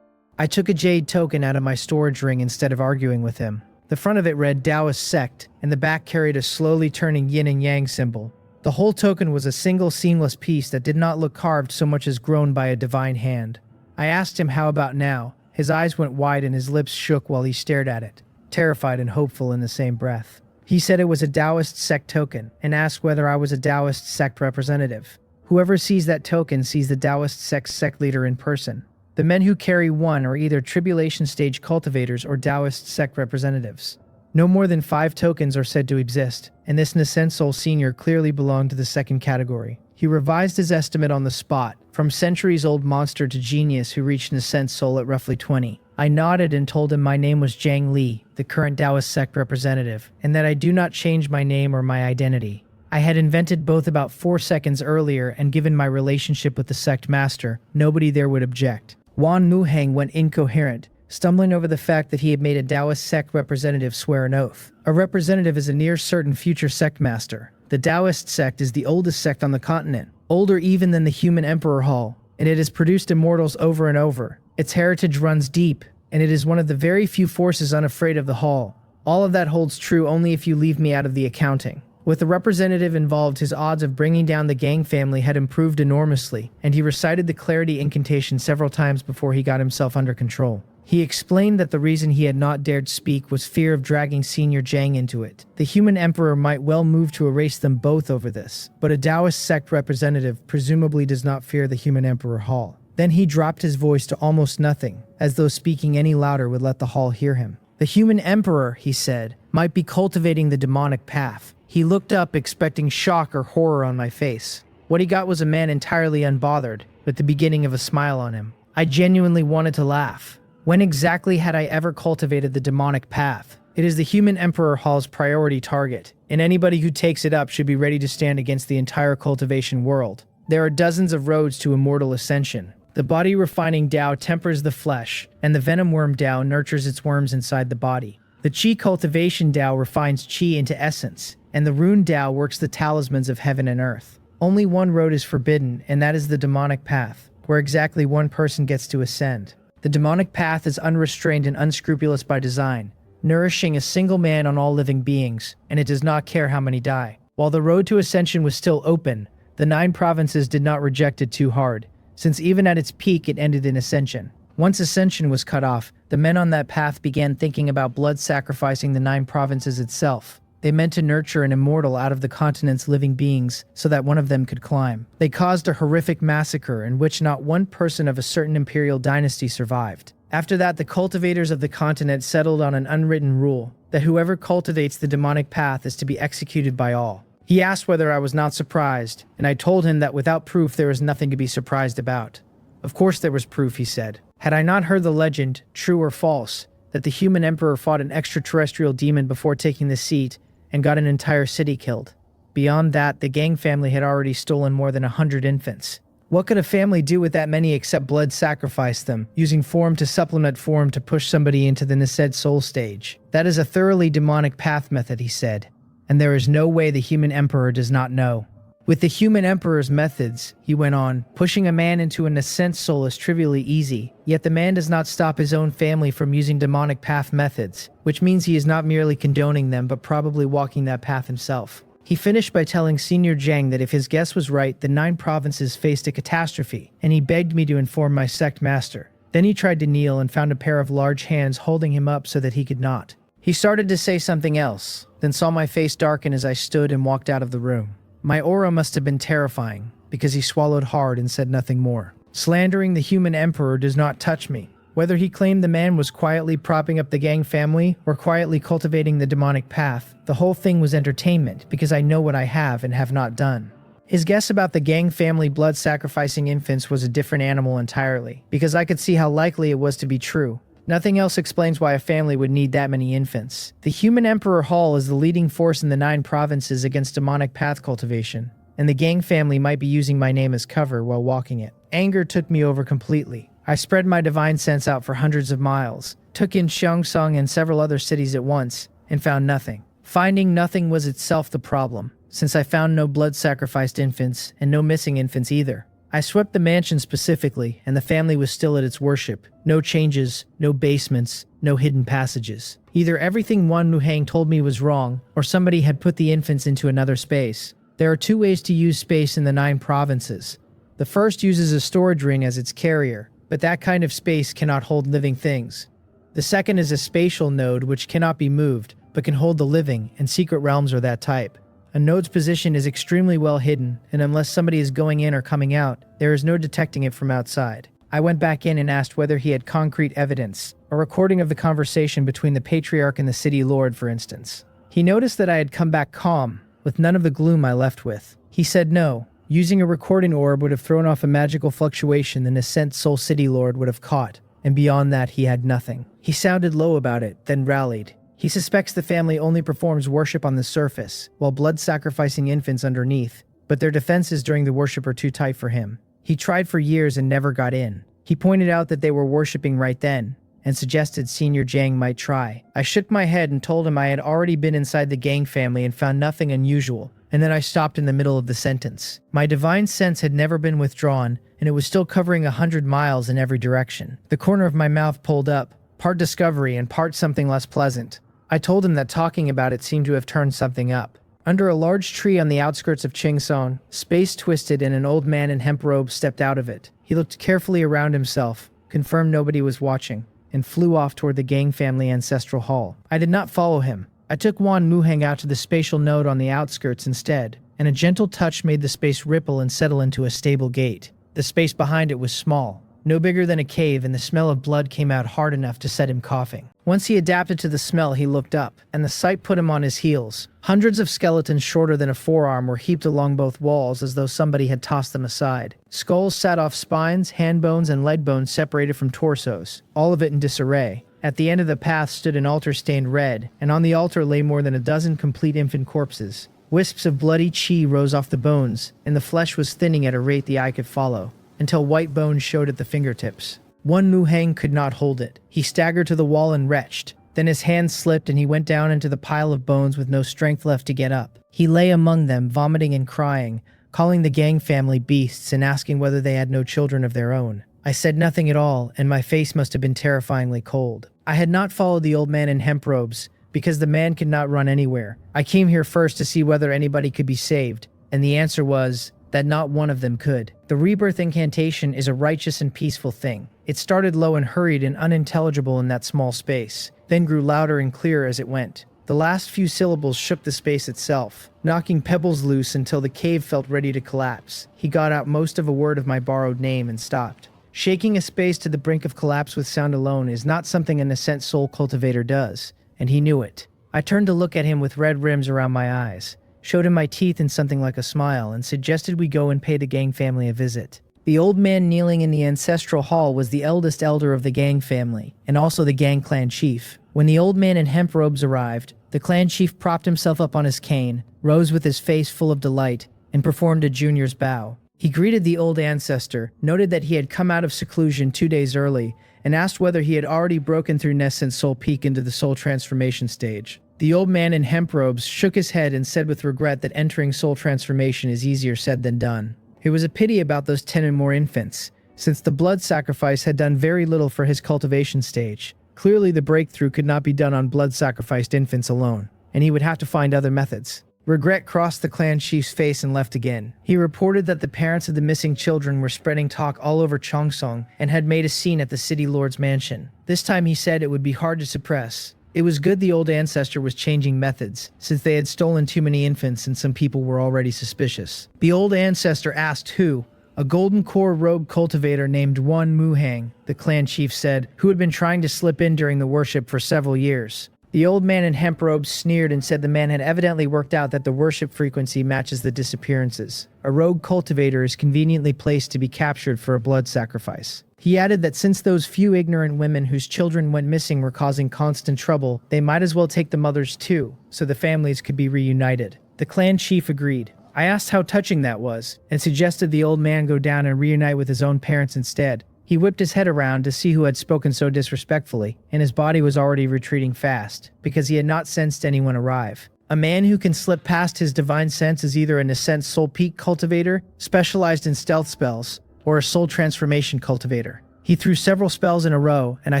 I took a jade token out of my storage ring instead of arguing with him. The front of it read Taoist sect, and the back carried a slowly turning yin and yang symbol. The whole token was a single seamless piece that did not look carved so much as grown by a divine hand. I asked him how about now. His eyes went wide and his lips shook while he stared at it, terrified and hopeful in the same breath. He said it was a Taoist sect token, and asked whether I was a Taoist sect representative. Whoever sees that token sees the Taoist sect leader in person. The men who carry one are either tribulation stage cultivators or Taoist sect representatives. No more than 5 tokens are said to exist, and this Nascensol Senior clearly belonged to the second category. He revised his estimate on the spot, from centuries-old monster to genius who reached Nascensol at roughly 20. I nodded and told him my name was Zhang Li, the current Taoist sect representative, and that I do not change my name or my identity. I had invented both about 4 seconds earlier, and given my relationship with the sect master, nobody there would object. Wan Muhang went incoherent, stumbling over the fact that he had made a Taoist sect representative swear an oath. A representative is a near certain future sect master. The Taoist sect is the oldest sect on the continent, older even than the human emperor hall, and it has produced immortals over and over. Its heritage runs deep, and it is one of the very few forces unafraid of the hall. All of that holds true only if you leave me out of the accounting. With the representative involved, his odds of bringing down the gang family had improved enormously, and he recited the clarity incantation several times before he got himself under control. He explained that the reason he had not dared speak was fear of dragging Senior Zhang into it. The human emperor might well move to erase them both over this, but a Taoist sect representative presumably does not fear the human emperor hall. Then he dropped his voice to almost nothing, as though speaking any louder would let the hall hear him. The human emperor, he said, might be cultivating the demonic path. He looked up, expecting shock or horror on my face. What he got was a man entirely unbothered, with the beginning of a smile on him. I genuinely wanted to laugh. When exactly had I ever cultivated the demonic path? It is the human emperor hall's priority target, and anybody who takes it up should be ready to stand against the entire cultivation world. There are dozens of roads to immortal ascension. The body refining Tao tempers the flesh, and the venom worm Tao nurtures its worms inside the body. The Qi cultivation Tao refines Qi into essence, and the rune Tao works the talismans of heaven and earth. Only one road is forbidden, and that is the demonic path, where exactly one person gets to ascend. The demonic path is unrestrained and unscrupulous by design, nourishing a single man on all living beings, and it does not care how many die. While the road to ascension was still open, the 9 provinces did not reject it too hard, since even at its peak it ended in ascension. Once ascension was cut off, the men on that path began thinking about blood sacrificing the 9 provinces itself. They meant to nurture an immortal out of the continent's living beings so that one of them could climb. They caused a horrific massacre in which not one person of a certain imperial dynasty survived. After that, the cultivators of the continent settled on an unwritten rule that whoever cultivates the demonic path is to be executed by all. He asked whether I was not surprised, and I told him that without proof there was nothing to be surprised about. Of course there was proof, he said. Had I not heard the legend, true or false, that the human emperor fought an extraterrestrial demon before taking the seat and got an entire city killed? Beyond that, the gang family had already stolen more than 100 infants. What could a family do with that many except blood sacrifice them, using form to supplement form to push somebody into the Nised soul stage? That is a thoroughly demonic path method, he said, and there is no way the human emperor does not know. With the human emperor's methods, he went on, pushing a man into an ascent soul is trivially easy, yet the man does not stop his own family from using demonic path methods, which means he is not merely condoning them but probably walking that path himself. He finished by telling Senior Zhang that if his guess was right, the 9 provinces faced a catastrophe, and he begged me to inform my sect master. Then he tried to kneel and found a pair of large hands holding him up so that he could not. He started to say something else, then saw my face darken as I stood and walked out of the room. My aura must have been terrifying, because he swallowed hard and said nothing more. Slandering the human emperor does not touch me. Whether he claimed the man was quietly propping up the Gang family or quietly cultivating the demonic path, the whole thing was entertainment because I know what I have and have not done. His guess about the Gang family blood sacrificing infants was a different animal entirely, because I could see how likely it was to be true. Nothing else explains why a family would need that many infants. The human Emperor Hall is the leading force in the 9 provinces against demonic path cultivation, and the Gang family might be using my name as cover while walking it. Anger took me over completely. I spread my divine sense out for hundreds of miles, took in Xiangsong and several other cities at once, and found nothing. Finding nothing was itself the problem, since I found no blood-sacrificed infants and no missing infants either. I swept the mansion specifically, and the family was still at its worship. No changes, no basements, no hidden passages. Either everything Wan Muhang told me was wrong, or somebody had put the infants into another space. There are 2 ways to use space in the 9 provinces. The first uses a storage ring as its carrier, but that kind of space cannot hold living things. The second is a spatial node which cannot be moved, but can hold the living, and secret realms are that type. A node's position is extremely well hidden, and unless somebody is going in or coming out, there is no detecting it from outside. I went back in and asked whether he had concrete evidence, a recording of the conversation between the Patriarch and the City Lord, for instance. He noticed that I had come back calm, with none of the gloom I left with. He said no. Using a recording orb would have thrown off a magical fluctuation the Nascent Soul City Lord would have caught, and beyond that he had nothing. He sounded low about it, then rallied. He suspects the family only performs worship on the surface, while blood-sacrificing infants underneath, but their defenses during the worship are too tight for him. He tried for years and never got in. He pointed out that they were worshipping right then, and suggested Senior Zhang might try. I shook my head and told him I had already been inside the Gang family and found nothing unusual, and then I stopped in the middle of the sentence. My divine sense had never been withdrawn, and it was still covering 100 miles in every direction. The corner of my mouth pulled up, part discovery and part something less pleasant. I told him that talking about it seemed to have turned something up. Under a large tree on the outskirts of Chingsong, space twisted and an old man in hemp robes stepped out of it. He looked carefully around himself, confirmed nobody was watching, and flew off toward the Gang family ancestral hall. I did not follow him. I took Wan Muhang out to the spatial node on the outskirts instead, and a gentle touch made the space ripple and settle into a stable gate. The space behind it was small, no bigger than a cave, and the smell of blood came out hard enough to set him coughing. Once he adapted to the smell, he looked up, and the sight put him on his heels. Hundreds of skeletons shorter than a forearm were heaped along both walls as though somebody had tossed them aside. Skulls sat off spines, hand bones, and leg bones separated from torsos, all of it in disarray. At the end of the path stood an altar stained red, and on the altar lay more than a dozen complete infant corpses. Wisps of bloody chi rose off the bones, and the flesh was thinning at a rate the eye could follow, until white bones showed at the fingertips. Wan Muhang could not hold it. He staggered to the wall and retched. Then his hands slipped and he went down into the pile of bones with no strength left to get up. He lay among them, vomiting and crying, calling the Gang family beasts and asking whether they had no children of their own. I said nothing at all, and my face must have been terrifyingly cold. I had not followed the old man in hemp robes, because the man could not run anywhere. I came here first to see whether anybody could be saved, and the answer was that not one of them could. The rebirth incantation is a righteous and peaceful thing. It started low and hurried and unintelligible in that small space, then grew louder and clearer as it went. The last few syllables shook the space itself, knocking pebbles loose until the cave felt ready to collapse. He got out most of a word of my borrowed name and stopped. Shaking a space to the brink of collapse with sound alone is not something an ascent soul cultivator does, and he knew it. I turned to look at him with red rims around my eyes, showed him my teeth in something like a smile, and suggested we go and pay the Gang family a visit. The old man kneeling in the ancestral hall was the eldest elder of the Gang family, and also the Gang clan chief. When the old man in hemp robes arrived, the clan chief propped himself up on his cane, rose with his face full of delight, and performed a junior's bow. He greeted the old ancestor, noted that he had come out of seclusion 2 days early, and asked whether he had already broken through Nescent Soul Peak into the soul transformation stage. The old man in hemp robes shook his head and said with regret that entering soul transformation is easier said than done. It was a pity about those 10 and more infants, since the blood sacrifice had done very little for his cultivation stage. Clearly the breakthrough could not be done on blood-sacrificed infants alone, and he would have to find other methods. Regret crossed the clan chief's face and left again. He reported that the parents of the missing children were spreading talk all over Cheongsong and had made a scene at the city lord's mansion. This time he said it would be hard to suppress. It was good the old ancestor was changing methods, since they had stolen too many infants and some people were already suspicious. The old ancestor asked who. A golden core rogue cultivator named Wan Muhang, the clan chief said, who had been trying to slip in during the worship for several years. The old man in hemp robes sneered and said the man had evidently worked out that the worship frequency matches the disappearances. A rogue cultivator is conveniently placed to be captured for a blood sacrifice. He added that since those few ignorant women whose children went missing were causing constant trouble, they might as well take the mothers too, so the families could be reunited. The clan chief agreed. I asked how touching that was, and suggested the old man go down and reunite with his own parents instead. He whipped his head around to see who had spoken so disrespectfully, and his body was already retreating fast, because he had not sensed anyone arrive. A man who can slip past his divine sense is either an Ascent Soul Peak cultivator, specialized in stealth spells, or a soul transformation cultivator. He threw several spells in a row, and I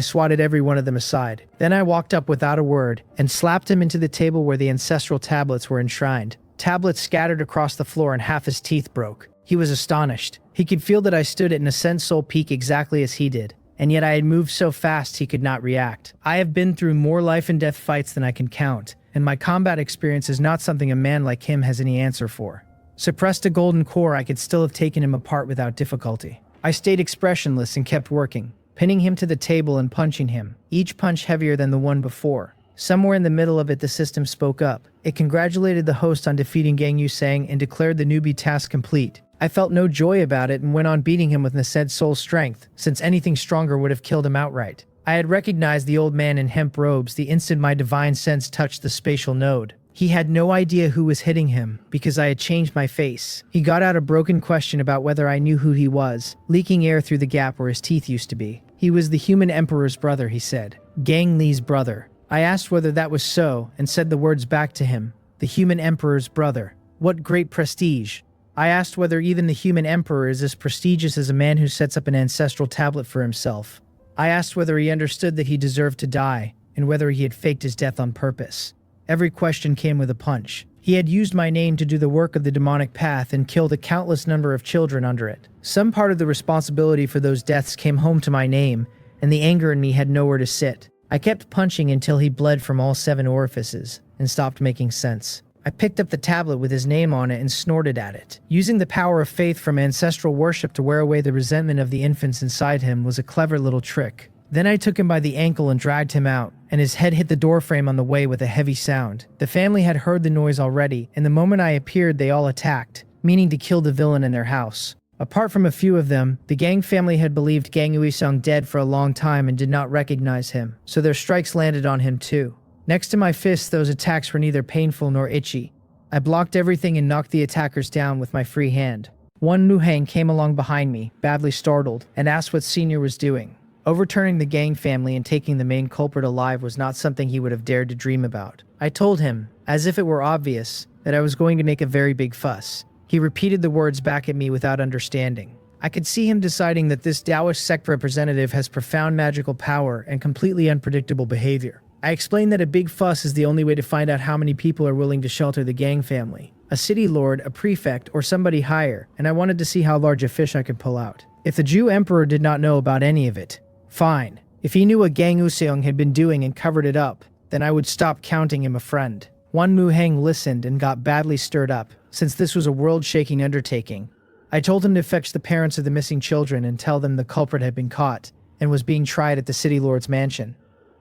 swatted every one of them aside. Then I walked up without a word, and slapped him into the table where the ancestral tablets were enshrined. Tablets scattered across the floor and half his teeth broke. He was astonished. He could feel that I stood at an Ascent Soul Peak exactly as he did, and yet I had moved so fast he could not react. I have been through more life and death fights than I can count, and my combat experience is not something a man like him has any answer for. Suppressed a golden core, I could still have taken him apart without difficulty. I stayed expressionless and kept working, pinning him to the table and punching him, each punch heavier than the one before. Somewhere in the middle of it, the system spoke up. It congratulated the host on defeating Gang Yusang and declared the newbie task complete. I felt no joy about it and went on beating him with Nased soul strength, since anything stronger would have killed him outright. I had recognized the old man in hemp robes the instant my divine sense touched the spatial node. He had no idea who was hitting him, because I had changed my face. He got out a broken question about whether I knew who he was, leaking air through the gap where his teeth used to be. He was the human emperor's brother, he said. Gang Li's brother. I asked whether that was so, and said the words back to him. The human emperor's brother. What great prestige. I asked whether even the human emperor is as prestigious as a man who sets up an ancestral tablet for himself. I asked whether he understood that he deserved to die, and whether he had faked his death on purpose. Every question came with a punch. He had used my name to do the work of the demonic path and killed a countless number of children under it. Some part of the responsibility for those deaths came home to my name, and the anger in me had nowhere to sit. I kept punching until he bled from all 7 orifices, and stopped making sense. I picked up the tablet with his name on it and snorted at it. Using the power of faith from ancestral worship to wear away the resentment of the infants inside him was a clever little trick. Then I took him by the ankle and dragged him out, and his head hit the doorframe on the way with a heavy sound. The family had heard the noise already, and the moment I appeared they all attacked, meaning to kill the villain in their house. Apart from a few of them, the Gang family had believed Gang Uisong dead for a long time and did not recognize him, so their strikes landed on him too. Next to my fists, those attacks were neither painful nor itchy. I blocked everything and knocked the attackers down with my free hand. One Nuhang came along behind me, badly startled, and asked what Senior was doing. Overturning the Gang family and taking the main culprit alive was not something he would have dared to dream about. I told him, as if it were obvious, that I was going to make a very big fuss. He repeated the words back at me without understanding. I could see him deciding that this Taoist sect representative has profound magical power and completely unpredictable behavior. I explained that a big fuss is the only way to find out how many people are willing to shelter the Gang family. A city lord, a prefect, or somebody higher, and I wanted to see how large a fish I could pull out. If the Jew emperor did not know about any of it, fine. If he knew what Gang Useong had been doing and covered it up, then I would stop counting him a friend. Wan Muhang listened and got badly stirred up, since this was a world-shaking undertaking. I told him to fetch the parents of the missing children and tell them the culprit had been caught and was being tried at the city lord's mansion.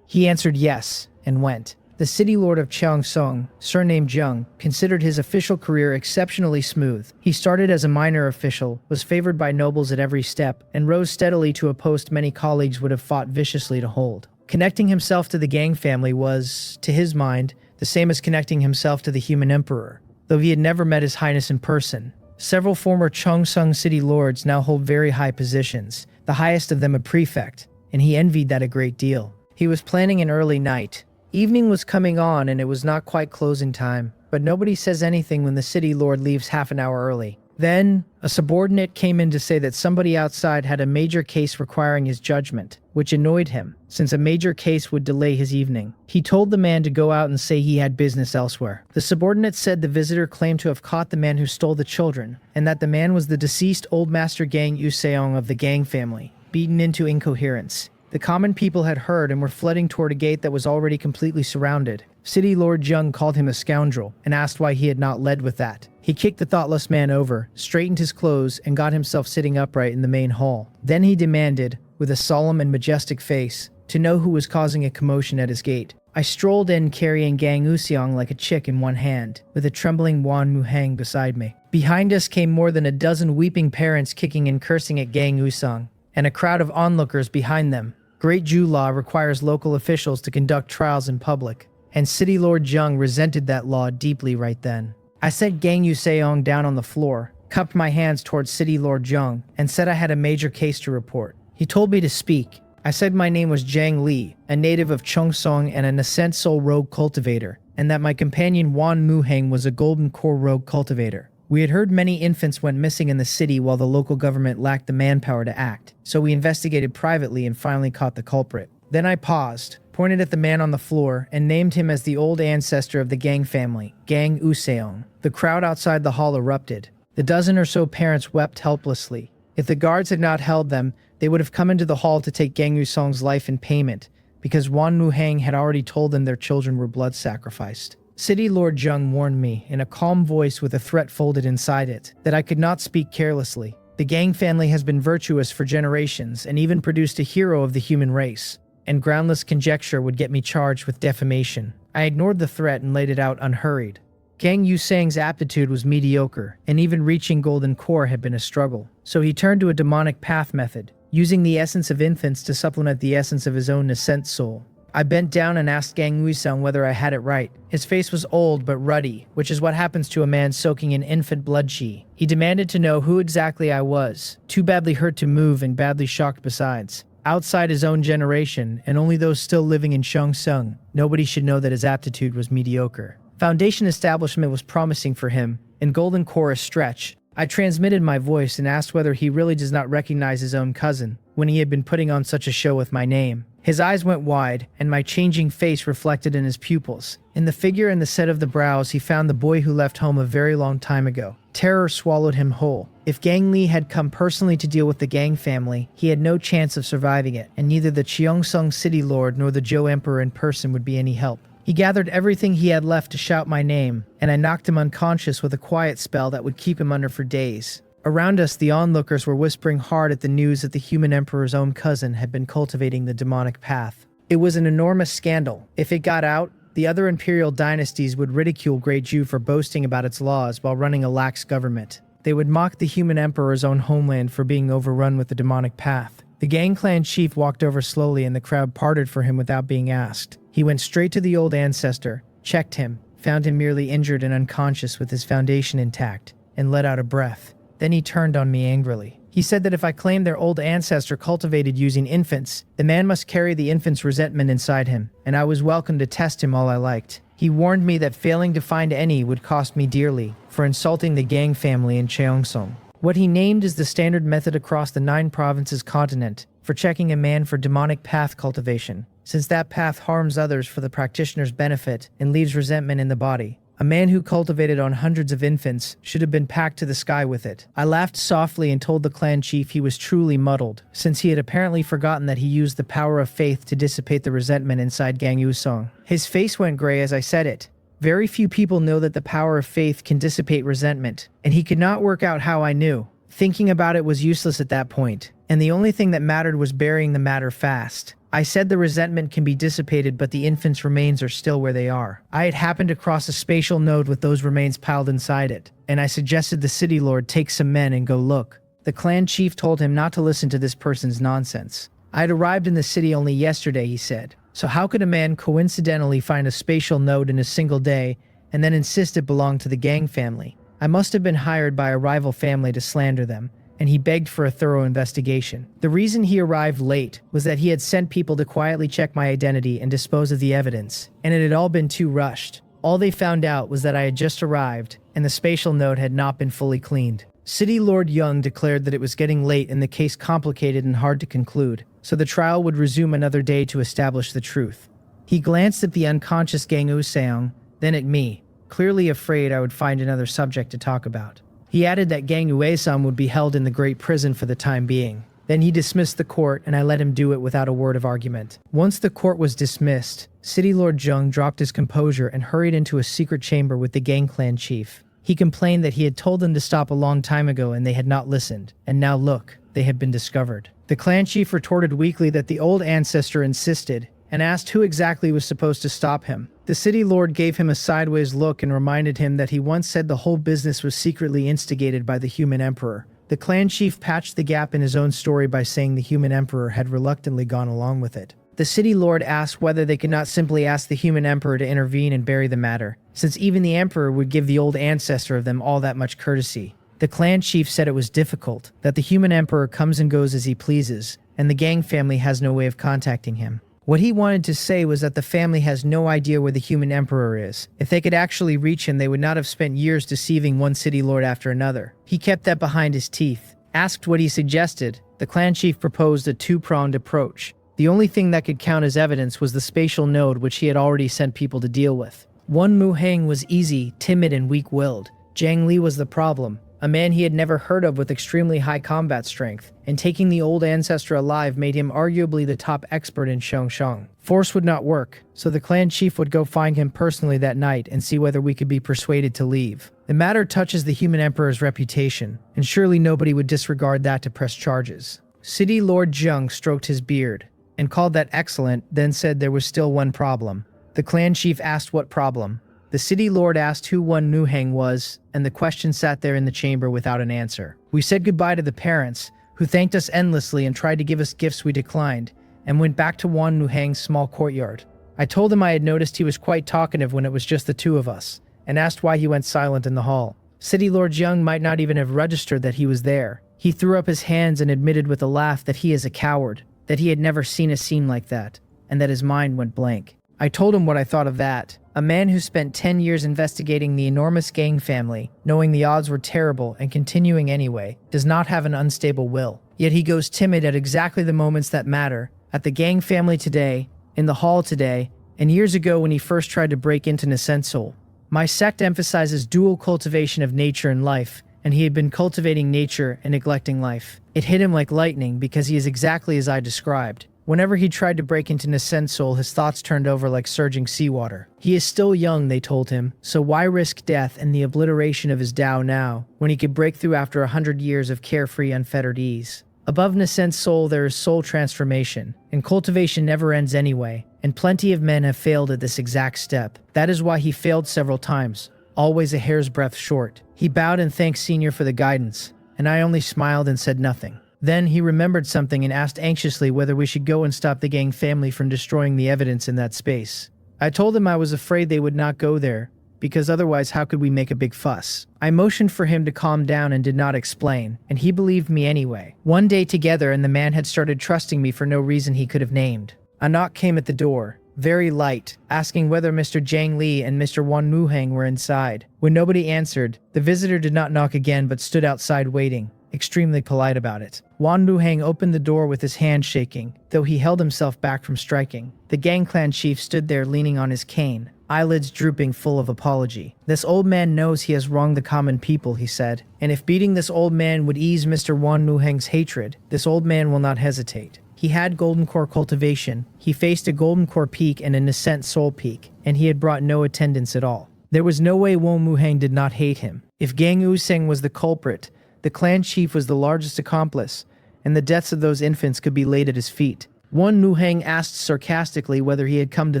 He answered yes, and went. The city lord of Cheongsong, surnamed Zheng, considered his official career exceptionally smooth. He started as a minor official, was favored by nobles at every step, and rose steadily to a post many colleagues would have fought viciously to hold. Connecting himself to the Gang family was, to his mind, the same as connecting himself to the human emperor, though he had never met His Highness in person. Several former Cheongsong city lords now hold very high positions, the highest of them a prefect, and he envied that a great deal. He was planning an early night. Evening was coming on and it was not quite closing time, but nobody says anything when the city lord leaves half an hour early. Then, a subordinate came in to say that somebody outside had a major case requiring his judgment, which annoyed him, since a major case would delay his evening. He told the man to go out and say he had business elsewhere. The subordinate said the visitor claimed to have caught the man who stole the children, and that the man was the deceased old master Gang Useong of the Gang family, beaten into incoherence. The common people had heard and were flooding toward a gate that was already completely surrounded. City Lord Jung called him a scoundrel and asked why he had not led with that. He kicked the thoughtless man over, straightened his clothes, and got himself sitting upright in the main hall. Then he demanded, with a solemn and majestic face, to know who was causing a commotion at his gate. I strolled in carrying Gang Useong like a chick in one hand, with a trembling Wan Muhang beside me. Behind us came more than a dozen weeping parents kicking and cursing at Gang Useong, and a crowd of onlookers behind them. Great Jew law requires local officials to conduct trials in public, and City Lord Jung resented that law deeply right then. I set Gang Useong down on the floor, cupped my hands towards City Lord Jung, and said I had a major case to report. He told me to speak. I said my name was Jang Li, a native of Cheongsong and an Ascent Soul rogue cultivator, and that my companion Wan Muhang was a Golden Core rogue cultivator. We had heard many infants went missing in the city while the local government lacked the manpower to act, so we investigated privately and finally caught the culprit. Then I paused, pointed at the man on the floor, and named him as the old ancestor of the Gang family, Gang Useong. The crowd outside the hall erupted. The dozen or so parents wept helplessly. If the guards had not held them, they would have come into the hall to take Gang Useong's life in payment, because Wan Muhang had already told them their children were blood sacrificed. City Lord Jung warned me, in a calm voice with a threat folded inside it, that I could not speak carelessly. The Gang family has been virtuous for generations and even produced a hero of the human race, and groundless conjecture would get me charged with defamation. I ignored the threat and laid it out unhurried. Gang Useong's aptitude was mediocre, and even reaching Golden Core had been a struggle, so he turned to a demonic path method, using the essence of infants to supplement the essence of his own nascent soul. I bent down and asked Gang Useong whether I had it right. His face was old but ruddy, which is what happens to a man soaking in infant blood chi. He demanded to know who exactly I was, too badly hurt to move and badly shocked besides. Outside his own generation, and only those still living in Cheongsong, nobody should know that his aptitude was mediocre. Foundation establishment was promising for him, and Golden Core a stretch. I transmitted my voice and asked whether he really does not recognize his own cousin, when he had been putting on such a show with my name. His eyes went wide, and my changing face reflected in his pupils. In the figure and the set of the brows, he found the boy who left home a very long time ago. Terror swallowed him whole. If Gang Li had come personally to deal with the Gang family, he had no chance of surviving it, and neither the Cheongsong City Lord nor the Zhou Emperor in person would be any help. He gathered everything he had left to shout my name, and I knocked him unconscious with a quiet spell that would keep him under for days. Around us, the onlookers were whispering hard at the news that the human emperor's own cousin had been cultivating the demonic path. It was an enormous scandal. If it got out, the other imperial dynasties would ridicule Great Jew for boasting about its laws while running a lax government. They would mock the human emperor's own homeland for being overrun with the demonic path. The Gang clan chief walked over slowly and the crowd parted for him without being asked. He went straight to the old ancestor, checked him, found him merely injured and unconscious with his foundation intact, and let out a breath. Then he turned on me angrily. He said that if I claimed their old ancestor cultivated using infants, the man must carry the infant's resentment inside him, and I was welcome to test him all I liked. He warned me that failing to find any would cost me dearly for insulting the Gang family in Cheongsong. What he named is the standard method across the 9 provinces continent for checking a man for demonic path cultivation, since that path harms others for the practitioner's benefit and leaves resentment in the body. A man who cultivated on hundreds of infants should have been packed to the sky with it. I laughed softly and told the clan chief he was truly muddled, since he had apparently forgotten that he used the power of faith to dissipate the resentment inside Gang Useong. His face went gray as I said it. Very few people know that the power of faith can dissipate resentment, and he could not work out how I knew. Thinking about it was useless at that point, and the only thing that mattered was burying the matter fast. I said the resentment can be dissipated, but the infant's remains are still where they are. I had happened to cross a spatial node with those remains piled inside it, and I suggested the city lord take some men and go look. The clan chief told him not to listen to this person's nonsense. I had arrived in the city only yesterday, he said. So how could a man coincidentally find a spatial node in a single day and then insist it belonged to the Gang family? I must have been hired by a rival family to slander them, and he begged for a thorough investigation. The reason he arrived late was that he had sent people to quietly check my identity and dispose of the evidence, and it had all been too rushed. All they found out was that I had just arrived, and the spatial node had not been fully cleaned. City Lord Young declared that it was getting late and the case complicated and hard to conclude, so the trial would resume another day to establish the truth. He glanced at the unconscious Gang Useong, then at me, clearly afraid I would find another subject to talk about. He added that Gang Uesam would be held in the Great Prison for the time being. Then he dismissed the court, and I let him do it without a word of argument. Once the court was dismissed, City Lord Jung dropped his composure and hurried into a secret chamber with the gang clan chief. He complained that he had told them to stop a long time ago and they had not listened, and now look, they had been discovered. The clan chief retorted weakly that the old ancestor insisted, and asked who exactly was supposed to stop him. The city lord gave him a sideways look and reminded him that he once said the whole business was secretly instigated by the human emperor. The clan chief patched the gap in his own story by saying the human emperor had reluctantly gone along with it. The city lord asked whether they could not simply ask the human emperor to intervene and bury the matter, since even the emperor would give the old ancestor of them all that much courtesy. The clan chief said it was difficult, that the human emperor comes and goes as he pleases, and the gang family has no way of contacting him. What he wanted to say was that the family has no idea where the human emperor is. If they could actually reach him, they would not have spent years deceiving one city lord after another. He kept that behind his teeth. Asked what he suggested, the clan chief proposed a two-pronged approach. The only thing that could count as evidence was the spatial node, which he had already sent people to deal with. One Mu Hang was easy, timid, and weak-willed. Zhang Li was the problem, a man he had never heard of with extremely high combat strength, and taking the old ancestor alive made him arguably the top expert in Shangshang. Force would not work, so the clan chief would go find him personally that night and see whether we could be persuaded to leave. The matter touches the human emperor's reputation, and surely nobody would disregard that to press charges. City Lord Zheng stroked his beard, and called that excellent, then said there was still one problem. The clan chief asked what problem. The city lord asked who one Nu Hang was, and the question sat there in the chamber without an answer. We said goodbye to the parents, who thanked us endlessly and tried to give us gifts we declined, and went back to Wan Nu Hang's small courtyard. I told him I had noticed he was quite talkative when it was just the two of us, and asked why he went silent in the hall. City Lord Young might not even have registered that he was there. He threw up his hands and admitted with a laugh that he is a coward, that he had never seen a scene like that, and that his mind went blank. I told him what I thought of that. A man who spent 10 years investigating the enormous gang family, knowing the odds were terrible and continuing anyway, does not have an unstable will. Yet he goes timid at exactly the moments that matter, at the gang family today, in the hall today, and years ago when he first tried to break into Nesensol. My sect emphasizes dual cultivation of nature and life, and he had been cultivating nature and neglecting life. It hit him like lightning because he is exactly as I described. Whenever he tried to break into Nesensol, his thoughts turned over like surging seawater. He is still young, they told him, so why risk death and the obliteration of his Tao now, when he could break through after 100 years of carefree, unfettered ease? Above Nesensol there is soul transformation, and cultivation never ends anyway, and plenty of men have failed at this exact step. That is why he failed several times, always a hair's breadth short. He bowed and thanked Senior for the guidance, and I only smiled and said nothing. Then he remembered something and asked anxiously whether we should go and stop the gang family from destroying the evidence in that space. I told him I was afraid they would not go there, because otherwise how could we make a big fuss? I motioned for him to calm down and did not explain, and he believed me anyway. One day together and the man had started trusting me for no reason he could have named. A knock came at the door, very light, asking whether Mr. Zhang Li and Mr. Wan Muhang were inside. When nobody answered, the visitor did not knock again but stood outside waiting, extremely polite about it. Wan Muhang opened the door with his hand shaking, though he held himself back from striking. The gang clan chief stood there leaning on his cane, eyelids drooping full of apology. This old man knows he has wronged the common people, he said, and if beating this old man would ease Mr. Wan Muhang's hatred, this old man will not hesitate. He had golden core cultivation, he faced a golden core peak and a nascent soul peak, and he had brought no attendants at all. There was no way Wan Muhang did not hate him. If Gang Useng was the culprit, the clan chief was the largest accomplice, and the deaths of those infants could be laid at his feet. One Muhang asked sarcastically whether he had come to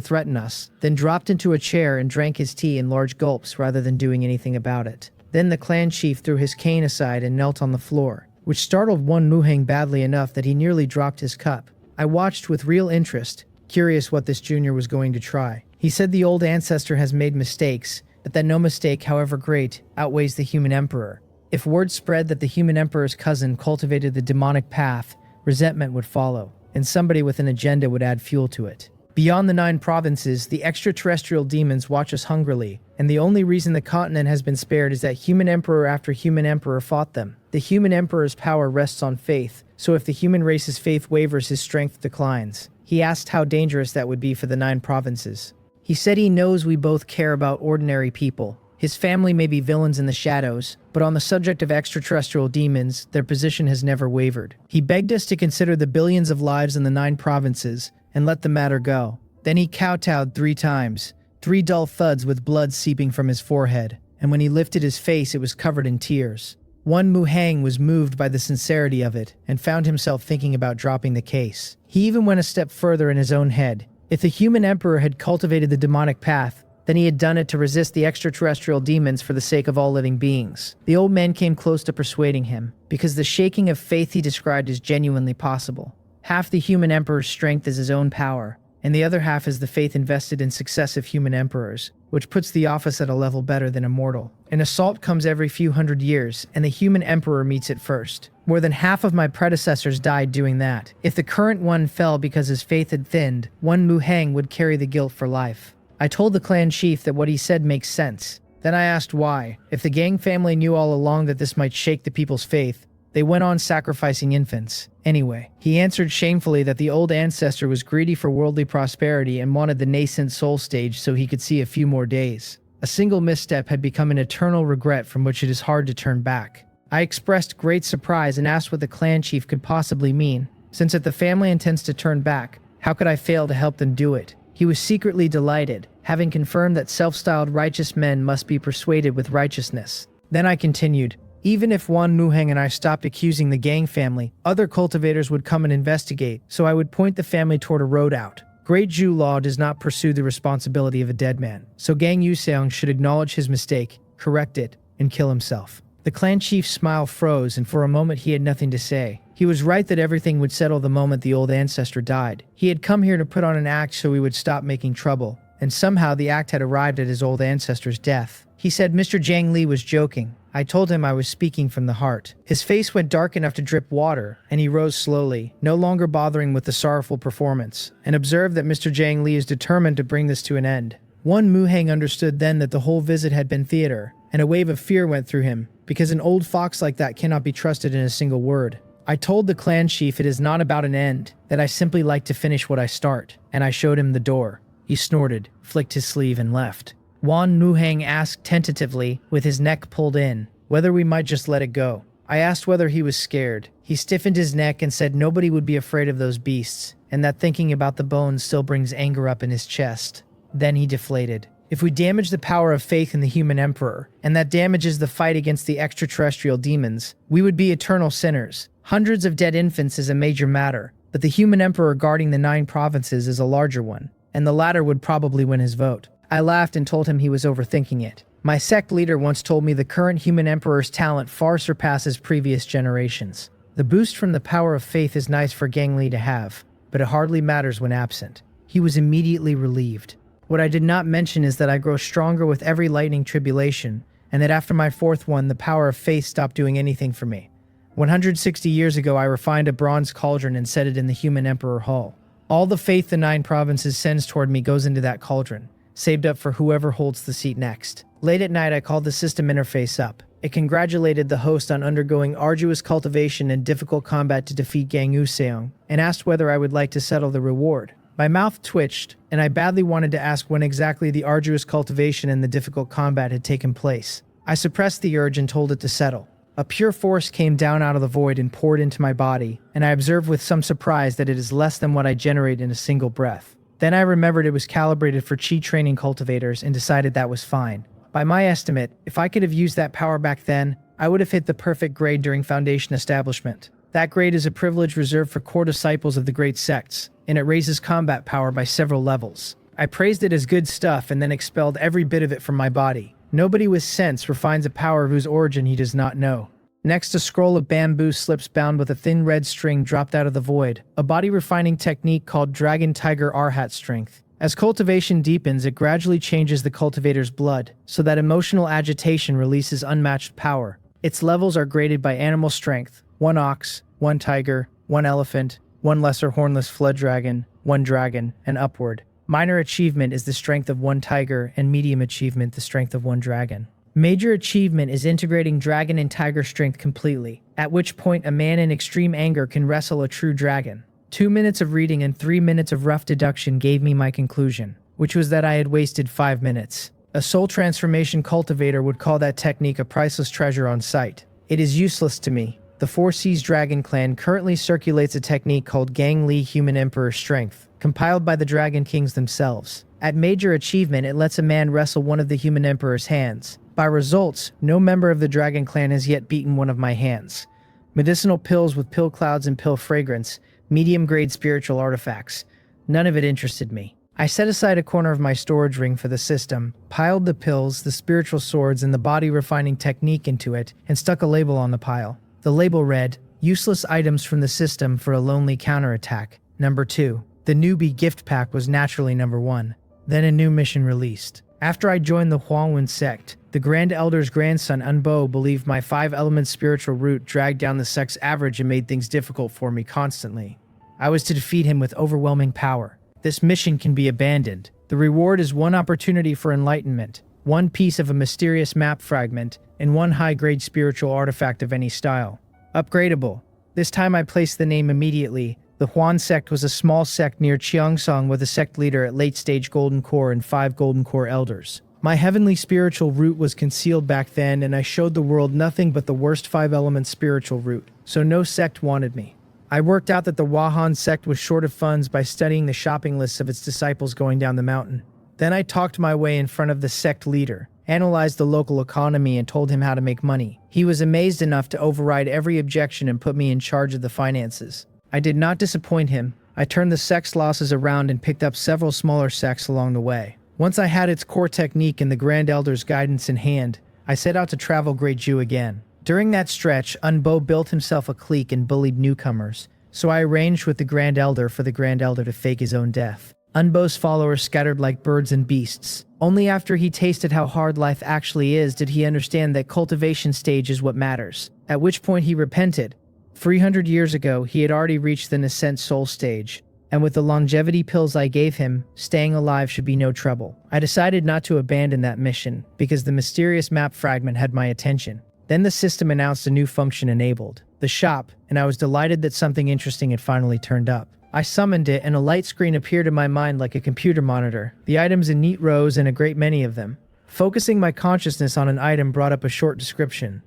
threaten us, then dropped into a chair and drank his tea in large gulps rather than doing anything about it. Then the clan chief threw his cane aside and knelt on the floor, which startled one Muhang badly enough that he nearly dropped his cup. I watched with real interest, curious what this junior was going to try. He said the old ancestor has made mistakes, but that no mistake, however great, outweighs the human emperor. If word spread that the human emperor's cousin cultivated the demonic path, resentment would follow, and somebody with an agenda would add fuel to it. Beyond the 9 provinces, the extraterrestrial demons watch us hungrily, and the only reason the continent has been spared is that human emperor after human emperor fought them. The human emperor's power rests on faith, so if the human race's faith wavers, his strength declines. He asked how dangerous that would be for the 9 provinces. He said he knows we both care about ordinary people. His family may be villains in the shadows, but on the subject of extraterrestrial demons, their position has never wavered. He begged us to consider the billions of lives in the 9 provinces and let the matter go. Then he kowtowed 3 times, 3 dull thuds with blood seeping from his forehead, and when he lifted his face it was covered in tears. One Muhang was moved by the sincerity of it and found himself thinking about dropping the case. He even went a step further in his own head. If the human emperor had cultivated the demonic path, then he had done it to resist the extraterrestrial demons for the sake of all living beings. The old man came close to persuading him, because the shaking of faith he described is genuinely possible. Half the human emperor's strength is his own power, and the other half is the faith invested in successive human emperors, which puts the office at a level better than immortal. An assault comes every few hundred years, and the human emperor meets it first. More than half of my predecessors died doing that. If the current one fell because his faith had thinned, one Muhang would carry the guilt for life. I told the clan chief that what he said makes sense. Then I asked why. If the gang family knew all along that this might shake the people's faith, they went on sacrificing infants. Anyway, he answered shamefully that the old ancestor was greedy for worldly prosperity and wanted the nascent soul stage so he could see a few more days. A single misstep had become an eternal regret from which it is hard to turn back. I expressed great surprise and asked what the clan chief could possibly mean. Since if the family intends to turn back, how could I fail to help them do it? He was secretly delighted, having confirmed that self-styled righteous men must be persuaded with righteousness. Then I continued, even if Wan Muhang and I stopped accusing the gang family, other cultivators would come and investigate, so I would point the family toward a road out. Great Jew law does not pursue the responsibility of a dead man, so Gang Yuseong should acknowledge his mistake, correct it, and kill himself. The clan chief's smile froze, and for a moment he had nothing to say. He was right that everything would settle the moment the old ancestor died. He had come here to put on an act so we would stop making trouble, and somehow the act had arrived at his old ancestor's death. He said Mr. Jiang Li was joking. I told him I was speaking from the heart. His face went dark enough to drip water, and he rose slowly, no longer bothering with the sorrowful performance, and observed that Mr. Jiang Li is determined to bring this to an end. One Muhang understood then that the whole visit had been theater, and a wave of fear went through him, because an old fox like that cannot be trusted in a single word. I told the clan chief it is not about an end, that I simply like to finish what I start, and I showed him the door. He snorted, flicked his sleeve, and left. Wan Muhang asked tentatively, with his neck pulled in, whether we might just let it go. I asked whether he was scared. He stiffened his neck and said nobody would be afraid of those beasts, and that thinking about the bones still brings anger up in his chest. Then he deflated. If we damage the power of faith in the human emperor, and that damages the fight against the extraterrestrial demons, we would be eternal sinners. Hundreds of dead infants is a major matter, but the human emperor guarding the 9 provinces is a larger one, and the latter would probably win his vote. I laughed and told him he was overthinking it. My sect leader once told me the current human emperor's talent far surpasses previous generations. The boost from the power of faith is nice for Gang Li to have, but it hardly matters when absent. He was immediately relieved. What I did not mention is that I grow stronger with every lightning tribulation, and that after my 4th one, the power of faith stopped doing anything for me. 160 years ago, I refined a bronze cauldron and set it in the human emperor hall. All the faith the 9 provinces sends toward me goes into that cauldron, saved up for whoever holds the seat next. Late at night, I called the system interface up. It congratulated the host on undergoing arduous cultivation and difficult combat to defeat Gang Yuseong, and asked whether I would like to settle the reward. My mouth twitched, and I badly wanted to ask when exactly the arduous cultivation and the difficult combat had taken place. I suppressed the urge and told it to settle. A pure force came down out of the void and poured into my body, and I observed with some surprise that it is less than what I generate in a single breath. Then I remembered it was calibrated for chi training cultivators and decided that was fine. By my estimate, if I could have used that power back then, I would have hit the perfect grade during Foundation establishment. That grade is a privilege reserved for core disciples of the great sects, and it raises combat power by several levels. I praised it as good stuff and then expelled every bit of it from my body. Nobody with sense refines a power whose origin he does not know. Next, a scroll of bamboo slips bound with a thin red string dropped out of the void, a body-refining technique called Dragon Tiger Arhat Strength. As cultivation deepens, it gradually changes the cultivator's blood, so that emotional agitation releases unmatched power. Its levels are graded by animal strength: 1 ox, 1 tiger, 1 elephant, 1 lesser hornless flood dragon, 1 dragon, and upward. Minor achievement is the strength of 1 tiger, and medium achievement the strength of 1 dragon. Major achievement is integrating dragon and tiger strength completely, at which point a man in extreme anger can wrestle a true dragon. 2 minutes of reading and 3 minutes of rough deduction gave me my conclusion, which was that I had wasted 5 minutes. A soul transformation cultivator would call that technique a priceless treasure on sight. It is useless to me. The 4 Seas Dragon Clan currently circulates a technique called Gang Li Human Emperor Strength, compiled by the Dragon Kings themselves. At major achievement, it lets a man wrestle one of the Human Emperor's hands. By results, no member of the Dragon Clan has yet beaten one of my hands. Medicinal pills with pill clouds and pill fragrance, medium-grade spiritual artifacts. None of it interested me. I set aside a corner of my storage ring for the system, piled the pills, the spiritual swords, and the body-refining technique into it, and stuck a label on the pile. The label read, "Useless items from the system for a lonely counterattack." Number 2. The newbie gift pack was naturally number 1. Then a new mission released. After I joined the Huangwen sect, the Grand Elder's grandson Unbo believed my 5-element spiritual root dragged down the sect's average and made things difficult for me constantly. I was to defeat him with overwhelming power. This mission can be abandoned. The reward is 1 opportunity for enlightenment, 1 piece of a mysterious map fragment, and 1 high-grade spiritual artifact of any style. Upgradable. This time I placed the name immediately. The Huan sect was a small sect near Cheongsong with a sect leader at late-stage Golden Core and 5 Golden Core elders. My heavenly spiritual root was concealed back then, and I showed the world nothing but the worst 5-element spiritual root, so no sect wanted me. I worked out that the Wahan sect was short of funds by studying the shopping lists of its disciples going down the mountain. Then I talked my way in front of the sect leader, analyzed the local economy, and told him how to make money. He was amazed enough to override every objection and put me in charge of the finances. I did not disappoint him. I turned the sect's losses around and picked up several smaller sects along the way. Once I had its core technique and the Grand Elder's guidance in hand, I set out to travel Great Jew again. During that stretch, Unbo built himself a clique and bullied newcomers, so I arranged with the Grand Elder for the Grand Elder to fake his own death. Unbo's followers scattered like birds and beasts. Only after he tasted how hard life actually is did he understand that cultivation stage is what matters, at which point he repented. 300 years ago, he had already reached the nascent soul stage, and with the longevity pills I gave him, staying alive should be no trouble. I decided not to abandon that mission, because the mysterious map fragment had my attention. Then the system announced a new function enabled, the shop, and I was delighted that something interesting had finally turned up. I summoned it, and a light screen appeared in my mind like a computer monitor, the items in neat rows and a great many of them. Focusing my consciousness on an item brought up a short description.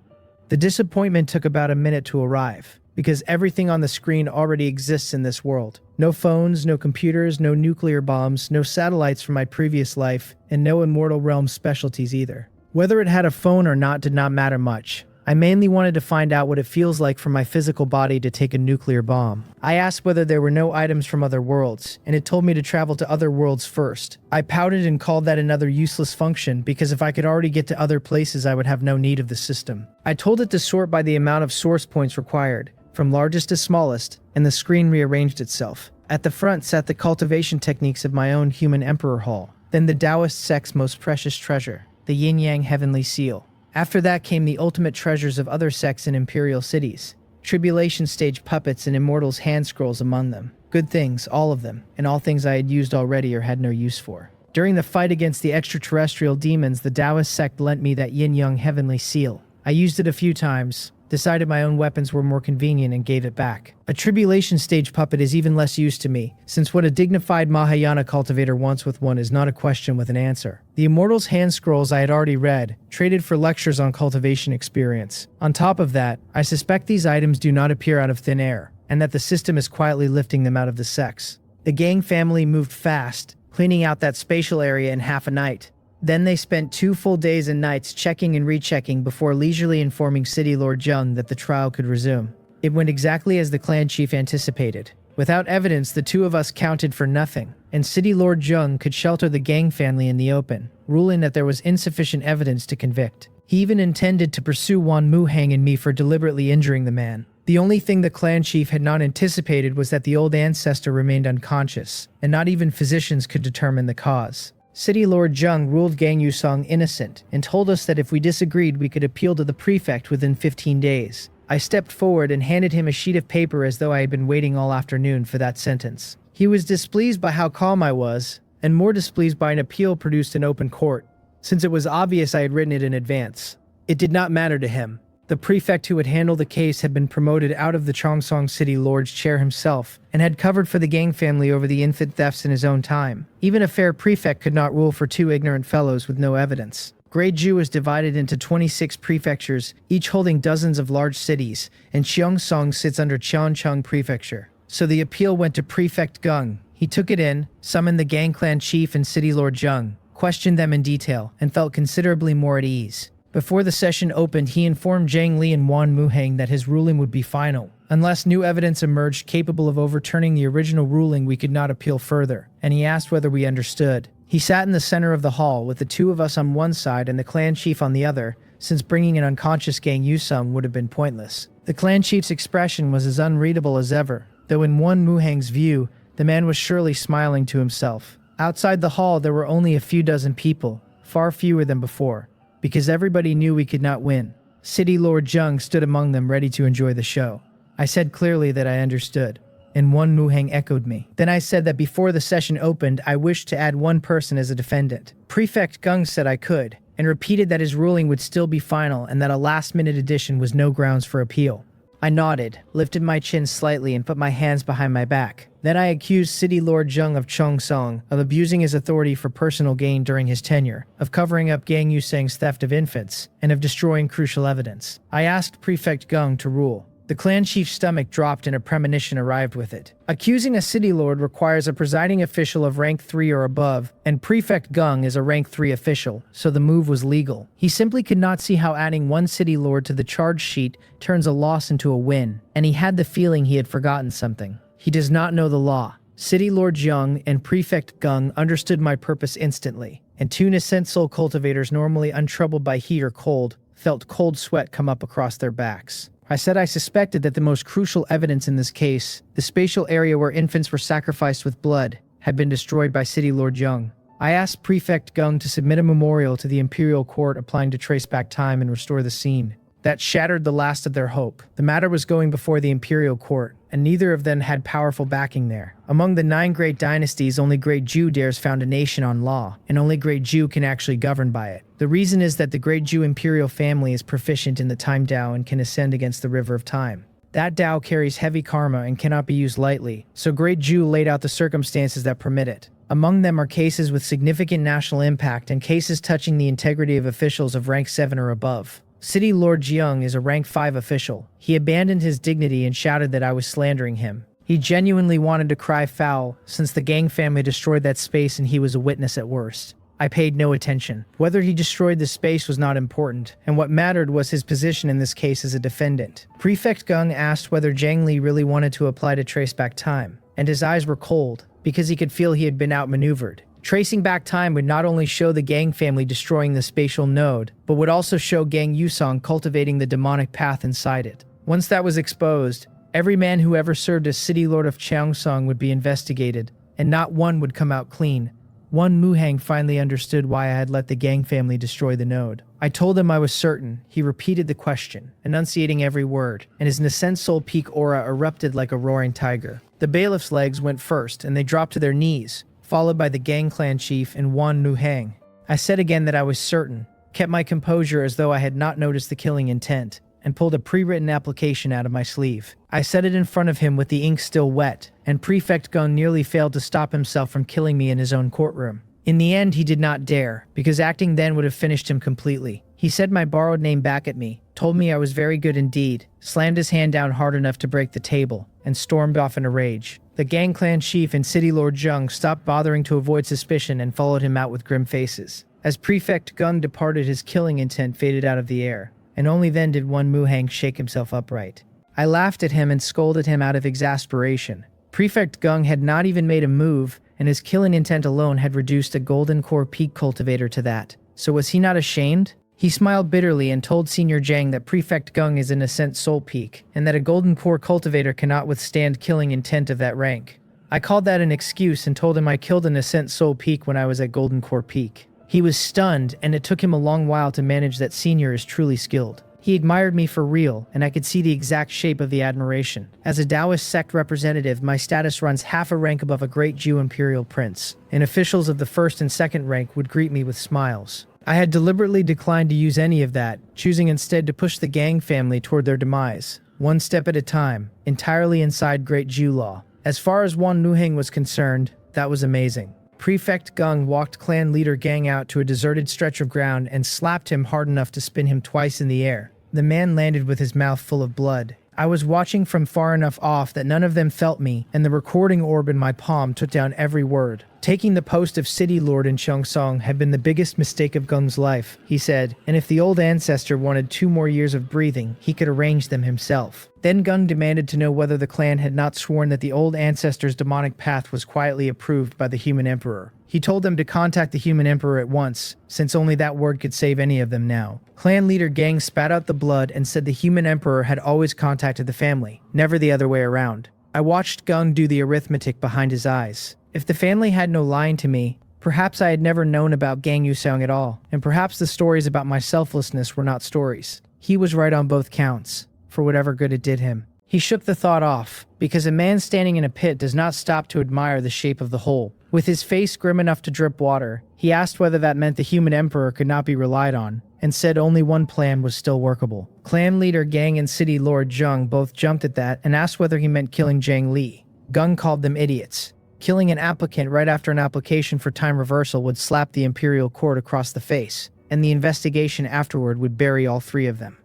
The disappointment took about a minute to arrive, because everything on the screen already exists in this world. No phones, no computers, no nuclear bombs, no satellites from my previous life, and no Immortal Realm specialties either. Whether it had a phone or not did not matter much. I mainly wanted to find out what it feels like for my physical body to take a nuclear bomb. I asked whether there were no items from other worlds, and it told me to travel to other worlds first. I pouted and called that another useless function, because if I could already get to other places I would have no need of the system. I told it to sort by the amount of source points required, from largest to smallest, and the screen rearranged itself. At the front sat the cultivation techniques of my own human emperor hall, then the Taoist sect's most precious treasure, the yin-yang heavenly seal. After that came the ultimate treasures of other sects in imperial cities, tribulation stage puppets and immortals' hand scrolls among them. Good things, all of them, and all things I had used already or had no use for. During the fight against the extraterrestrial demons, the Taoist sect lent me that yin-yang heavenly seal. I used it a few times, decided my own weapons were more convenient, and gave it back. A tribulation stage puppet is even less use to me, since what a dignified Mahayana cultivator wants with one is not a question with an answer. The Immortals' hand scrolls I had already read, traded for lectures on cultivation experience. On top of that, I suspect these items do not appear out of thin air, and that the system is quietly lifting them out of the sects. The gang family moved fast, cleaning out that spatial area in half a night. Then they spent 2 full days and nights checking and rechecking before leisurely informing City Lord Jung that the trial could resume. It went exactly as the clan chief anticipated. Without evidence, the 2 of us counted for nothing, and City Lord Jung could shelter the gang family in the open, ruling that there was insufficient evidence to convict. He even intended to pursue Wan Muhang and me for deliberately injuring the man. The only thing the clan chief had not anticipated was that the old ancestor remained unconscious, and not even physicians could determine the cause. City Lord Jung ruled Gang Yusong innocent and told us that if we disagreed we could appeal to the prefect within 15 days. I stepped forward and handed him a sheet of paper as though I had been waiting all afternoon for that sentence. He was displeased by how calm I was, and more displeased by an appeal produced in open court, since it was obvious I had written it in advance. It did not matter to him. The prefect who had handled the case had been promoted out of the Cheongsong City Lord's chair himself, and had covered for the Gang family over the infant thefts in his own time. Even a fair prefect could not rule for two ignorant fellows with no evidence. Gwangju was divided into 26 prefectures, each holding dozens of large cities, and Cheongsong sits under Cheoncheong Prefecture. So the appeal went to Prefect Gung. He took it in, summoned the Gang clan chief and City Lord Jung, questioned them in detail, and felt considerably more at ease. Before the session opened, he informed Zhang Li and Wan Muheng that his ruling would be final. Unless new evidence emerged capable of overturning the original ruling, we could not appeal further, and he asked whether we understood. He sat in the center of the hall, with the two of us on one side and the clan chief on the other, since bringing an unconscious Gang Yusung would have been pointless. The clan chief's expression was as unreadable as ever, though in Wan Muheng's view, the man was surely smiling to himself. Outside the hall, there were only a few dozen people, far fewer than before, because everybody knew we could not win. City Lord Jung stood among them ready to enjoy the show. I said clearly that I understood, and Wan Muheng echoed me. Then I said that before the session opened, I wished to add one person as a defendant. Prefect Gung said I could, and repeated that his ruling would still be final and that a last-minute addition was no grounds for appeal. I nodded, lifted my chin slightly, and put my hands behind my back. Then I accused City Lord Jung of Cheongsong of abusing his authority for personal gain during his tenure, of covering up Gang Yuseng's theft of infants, and of destroying crucial evidence. I asked Prefect Gung to rule. The clan chief's stomach dropped and a premonition arrived with it. Accusing a city lord requires a presiding official of rank 3 or above, and Prefect Gung is a rank 3 official, so the move was legal. He simply could not see how adding one city lord to the charge sheet turns a loss into a win, and he had the feeling he had forgotten something. He does not know the law. City Lord Jung and Prefect Gung understood my purpose instantly, and two nascent soul cultivators normally untroubled by heat or cold felt cold sweat come up across their backs. I said I suspected that the most crucial evidence in this case, the spatial area where infants were sacrificed with blood, had been destroyed by City Lord Jung. I asked Prefect Gung to submit a memorial to the Imperial Court applying to trace back time and restore the scene. That shattered the last of their hope. The matter was going before the Imperial Court, and neither of them had powerful backing there. Among the 9 great dynasties, only Great Jew dares found a nation on law, and only Great Jew can actually govern by it. The reason is that the Great Jew imperial family is proficient in the Time Dao and can ascend against the River of Time. That Dao carries heavy karma and cannot be used lightly, so Great Jew laid out the circumstances that permit it. Among them are cases with significant national impact and cases touching the integrity of officials of rank 7 or above. City Lord Jiang is a rank 5 official. He abandoned his dignity and shouted that I was slandering him. He genuinely wanted to cry foul, since the Gang family destroyed that space and he was a witness at worst. I paid no attention. Whether he destroyed the space was not important, and what mattered was his position in this case as a defendant. Prefect Gung asked whether Zhang Li really wanted to apply to trace back time, and his eyes were cold, because he could feel he had been outmaneuvered. Tracing back time would not only show the Gang family destroying the spatial node, but would also show Gang Yusong cultivating the demonic path inside it. Once that was exposed, every man who ever served as City Lord of Cheongsong would be investigated, and not one would come out clean. Wan Muheng finally understood why I had let the Gang family destroy the node. I told him I was certain. He repeated the question, enunciating every word, and his nascent soul peak aura erupted like a roaring tiger. The bailiff's legs went first, and they dropped to their knees, followed by the Gang clan chief and Wan Muheng. I said again that I was certain, kept my composure as though I had not noticed the killing intent, and pulled a pre-written application out of my sleeve. I set it in front of him with the ink still wet, and Prefect Gung nearly failed to stop himself from killing me in his own courtroom. In the end, he did not dare, because acting then would have finished him completely. He said my borrowed name back at me, told me I was very good indeed, slammed his hand down hard enough to break the table, and stormed off in a rage. The Gang clan chief and City Lord Jung stopped bothering to avoid suspicion and followed him out with grim faces. As Prefect Gung departed, his killing intent faded out of the air, and only then did Wan Muheng shake himself upright. I laughed at him and scolded him out of exasperation. Prefect Gung had not even made a move, and his killing intent alone had reduced a golden core peak cultivator to that. So was he not ashamed? He smiled bitterly and told Senior Jiang that Prefect Gung is an Ascent Soul Peak, and that a Golden Core cultivator cannot withstand killing intent of that rank. I called that an excuse and told him I killed an Ascent Soul Peak when I was at Golden Core Peak. He was stunned, and it took him a long while to manage that Senior is truly skilled. He admired me for real, and I could see the exact shape of the admiration. As a Taoist sect representative, my status runs half a rank above a great Jew imperial prince, and officials of the first and second rank would greet me with smiles. I had deliberately declined to use any of that, choosing instead to push the Gang family toward their demise, one step at a time, entirely inside great Jew law. As far as Wan Nuheng was concerned, that was amazing. Prefect Gung walked clan leader Gang out to a deserted stretch of ground and slapped him hard enough to spin him twice in the air. The man landed with his mouth full of blood. I was watching from far enough off that none of them felt me, and the recording orb in my palm took down every word. Taking the post of city lord in Cheongsong had been the biggest mistake of Gung's life, he said, and if the old ancestor wanted 2 more years of breathing, he could arrange them himself. Then Gung demanded to know whether the clan had not sworn that the old ancestor's demonic path was quietly approved by the human emperor. He told them to contact the human emperor at once, since only that word could save any of them now. Clan leader Gang spat out the blood and said the human emperor had always contacted the family, never the other way around. I watched Gung do the arithmetic behind his eyes. If the family had no lying to me, perhaps I had never known about Gang Yusong at all, and perhaps the stories about my selflessness were not stories. He was right on both counts, for whatever good it did him. He shook the thought off, because a man standing in a pit does not stop to admire the shape of the hole. With his face grim enough to drip water, he asked whether that meant the human emperor could not be relied on, and said only one plan was still workable. Clan leader Gang and city lord Zheng both jumped at that and asked whether he meant killing Zhang Li. Gung called them idiots. Killing an applicant right after an application for time reversal would slap the imperial court across the face, and the investigation afterward would bury all 3 of them.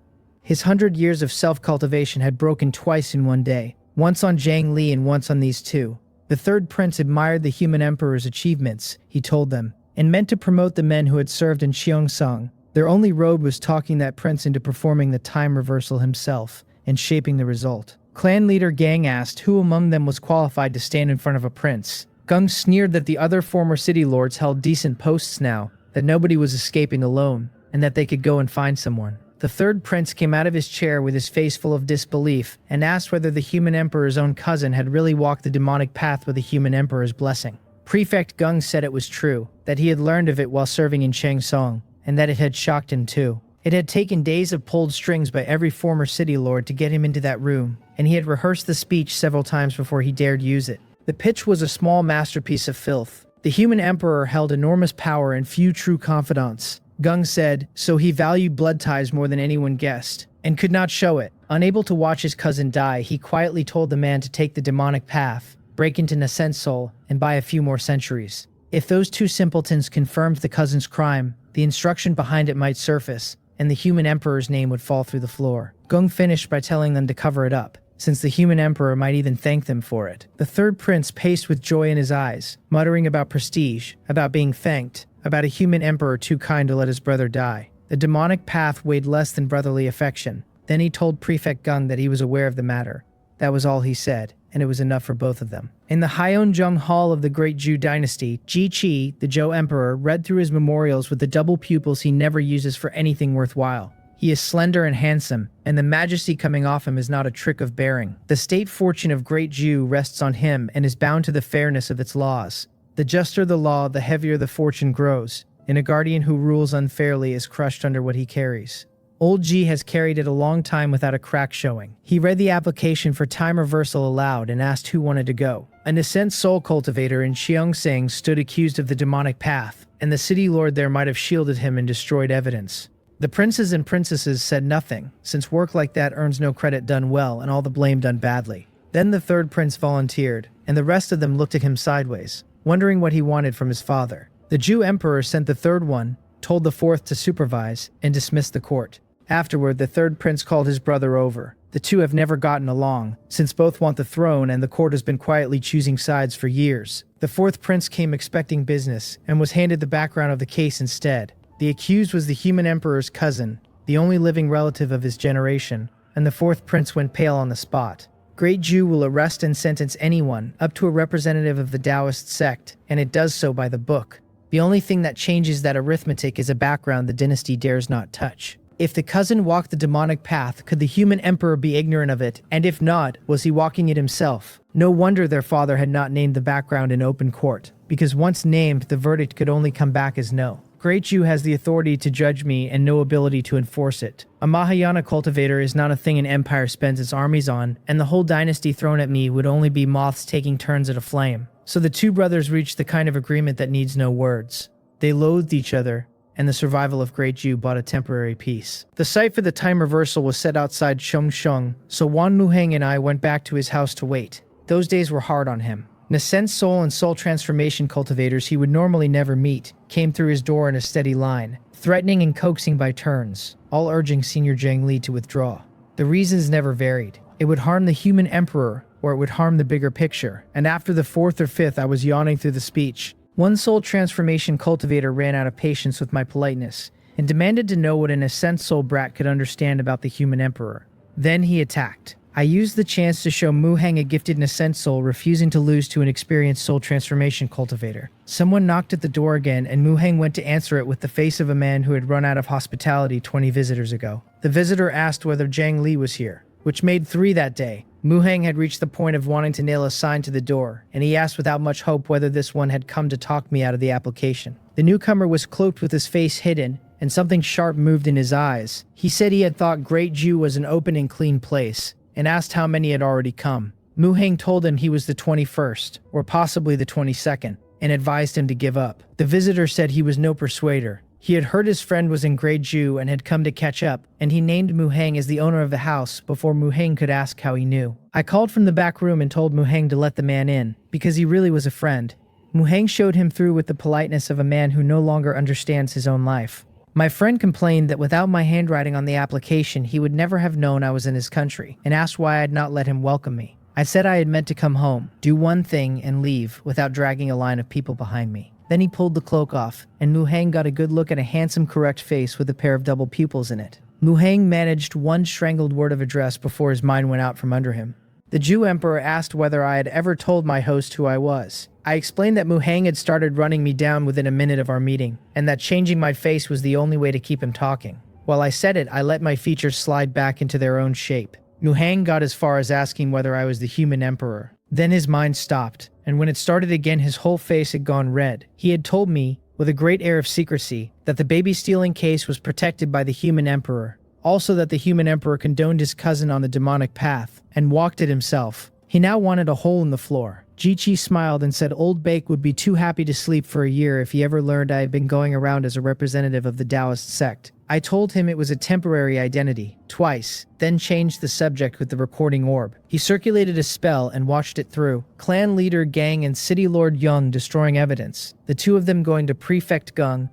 His 100 years of self-cultivation had broken twice in one day, once on Zhang Li and once on these 2. The 3rd prince admired the human emperor's achievements, he told them, and meant to promote the men who had served in Cheongsong. Their only road was talking that prince into performing the time reversal himself and shaping the result. Clan leader Gang asked who among them was qualified to stand in front of a prince. Gung sneered that the other former city lords held decent posts now, that nobody was escaping alone, and that they could go and find someone. The 3rd prince came out of his chair with his face full of disbelief and asked whether the human emperor's own cousin had really walked the demonic path with the human emperor's blessing. Prefect Gung said it was true, that he had learned of it while serving in Cheongsong, and that it had shocked him too. It had taken days of pulled strings by every former city lord to get him into that room, and he had rehearsed the speech several times before he dared use it. The pitch was a small masterpiece of filth. The human emperor held enormous power and few true confidants. Gung said, so he valued blood ties more than anyone guessed, and could not show it. Unable to watch his cousin die, he quietly told the man to take the demonic path, break into Nascent Soul, and buy a few more centuries. If those 2 simpletons confirmed the cousin's crime, the instruction behind it might surface, and the human emperor's name would fall through the floor. Gung finished by telling them to cover it up, since the human emperor might even thank them for it. The 3rd prince paced with joy in his eyes, muttering about prestige, about being thanked, about a human emperor too kind to let his brother die. The demonic path weighed less than brotherly affection. Then he told Prefect Gung that he was aware of the matter. That was all he said, and it was enough for both of them. In the Hyeonjong Hall of the Great Zhou Dynasty, Ji Qi, the Zhou Emperor, read through his memorials with the double pupils he never uses for anything worthwhile. He is slender and handsome, and the majesty coming off him is not a trick of bearing. The state fortune of Great Zhou rests on him and is bound to the fairness of its laws. The juster the law, the heavier the fortune grows, and a guardian who rules unfairly is crushed under what he carries. Old G has carried it a long time without a crack showing. He read the application for time reversal aloud and asked who wanted to go. An Ascent Soul cultivator in Cheongsang stood accused of the demonic path, and the city lord there might have shielded him and destroyed evidence. The princes and princesses said nothing, since work like that earns no credit done well and all the blame done badly. Then the 3rd prince volunteered, and the rest of them looked at him sideways, wondering what he wanted from his father. The Jew emperor sent the 3rd one, told the 4th to supervise, and dismissed the court. Afterward, the 3rd prince called his brother over. The 2 have never gotten along, since both want the throne and the court has been quietly choosing sides for years. The 4th prince came expecting business, and was handed the background of the case instead. The accused was the human emperor's cousin, the only living relative of his generation, and the 4th prince went pale on the spot. Great Jew will arrest and sentence anyone, up to a representative of the Taoist sect, and it does so by the book. The only thing that changes that arithmetic is a background the dynasty dares not touch. If the cousin walked the demonic path, could the human emperor be ignorant of it? And if not, was he walking it himself? No wonder their father had not named the background in open court, because once named, the verdict could only come back as no. Great Jew has the authority to judge me and no ability to enforce it. A Mahayana cultivator is not a thing an empire spends its armies on, and the whole dynasty thrown at me would only be moths taking turns at a flame. So the two brothers reached the kind of agreement that needs no words. They loathed each other, and the survival of Great Jew bought a temporary peace. The site for the time reversal was set outside Chongsheng, so Wan Muheng and I went back to his house to wait. Those days were hard on him. Nascent soul and soul transformation cultivators he would normally never meet came through his door in a steady line, threatening and coaxing by turns, all urging Senior Zhang Li to withdraw. The reasons never varied. It would harm the human emperor, or it would harm the bigger picture, and after the fourth or fifth I was yawning through the speech. One soul transformation cultivator ran out of patience with my politeness and demanded to know what an ascent soul brat could understand about the human emperor. Then he attacked. I used the chance to show Muheng a gifted ascent soul refusing to lose to an experienced soul transformation cultivator. Someone knocked at the door again and Muheng went to answer it with the face of a man who had run out of hospitality 20 visitors ago. The visitor asked whether Zhang Li was here, which made 3 that day. Muheng had reached the point of wanting to nail a sign to the door, and he asked without much hope whether this one had come to talk me out of the application. The newcomer was cloaked with his face hidden, and something sharp moved in his eyes. He said he had thought Great Jew was an open and clean place, and asked how many had already come. Muheng told him he was the 21st, or possibly the 22nd, and advised him to give up. The visitor said he was no persuader. He had heard his friend was in Great Jew and had come to catch up, and he named Muheng as the owner of the house before Muheng could ask how he knew. I called from the back room and told Muheng to let the man in, because he really was a friend. Muheng showed him through with the politeness of a man who no longer understands his own life. My friend complained that without my handwriting on the application, he would never have known I was in his country, and asked why I had not let him welcome me. I said I had meant to come home, do one thing, and leave without dragging a line of people behind me. Then he pulled the cloak off, and Muheng got a good look at a handsome correct face with a pair of double pupils in it. Muheng managed one strangled word of address before his mind went out from under him. The Jew Emperor asked whether I had ever told my host who I was. I explained that Muheng had started running me down within a minute of our meeting, and that changing my face was the only way to keep him talking. While I said it, I let my features slide back into their own shape. Muheng got as far as asking whether I was the human emperor. Then his mind stopped, and when it started again his whole face had gone red. He had told me, with a great air of secrecy, that the baby-stealing case was protected by the human emperor. Also that the human emperor condoned his cousin on the demonic path, and walked it himself. He now wanted a hole in the floor. Jiqi smiled and said Old Bake would be too happy to sleep for a year if he ever learned I had been going around as a representative of the Taoist sect. I told him it was a temporary identity, twice, then changed the subject with the recording orb. He circulated a spell and watched it through. Clan leader Gang and City Lord Young destroying evidence, the two of them going to Prefect Gung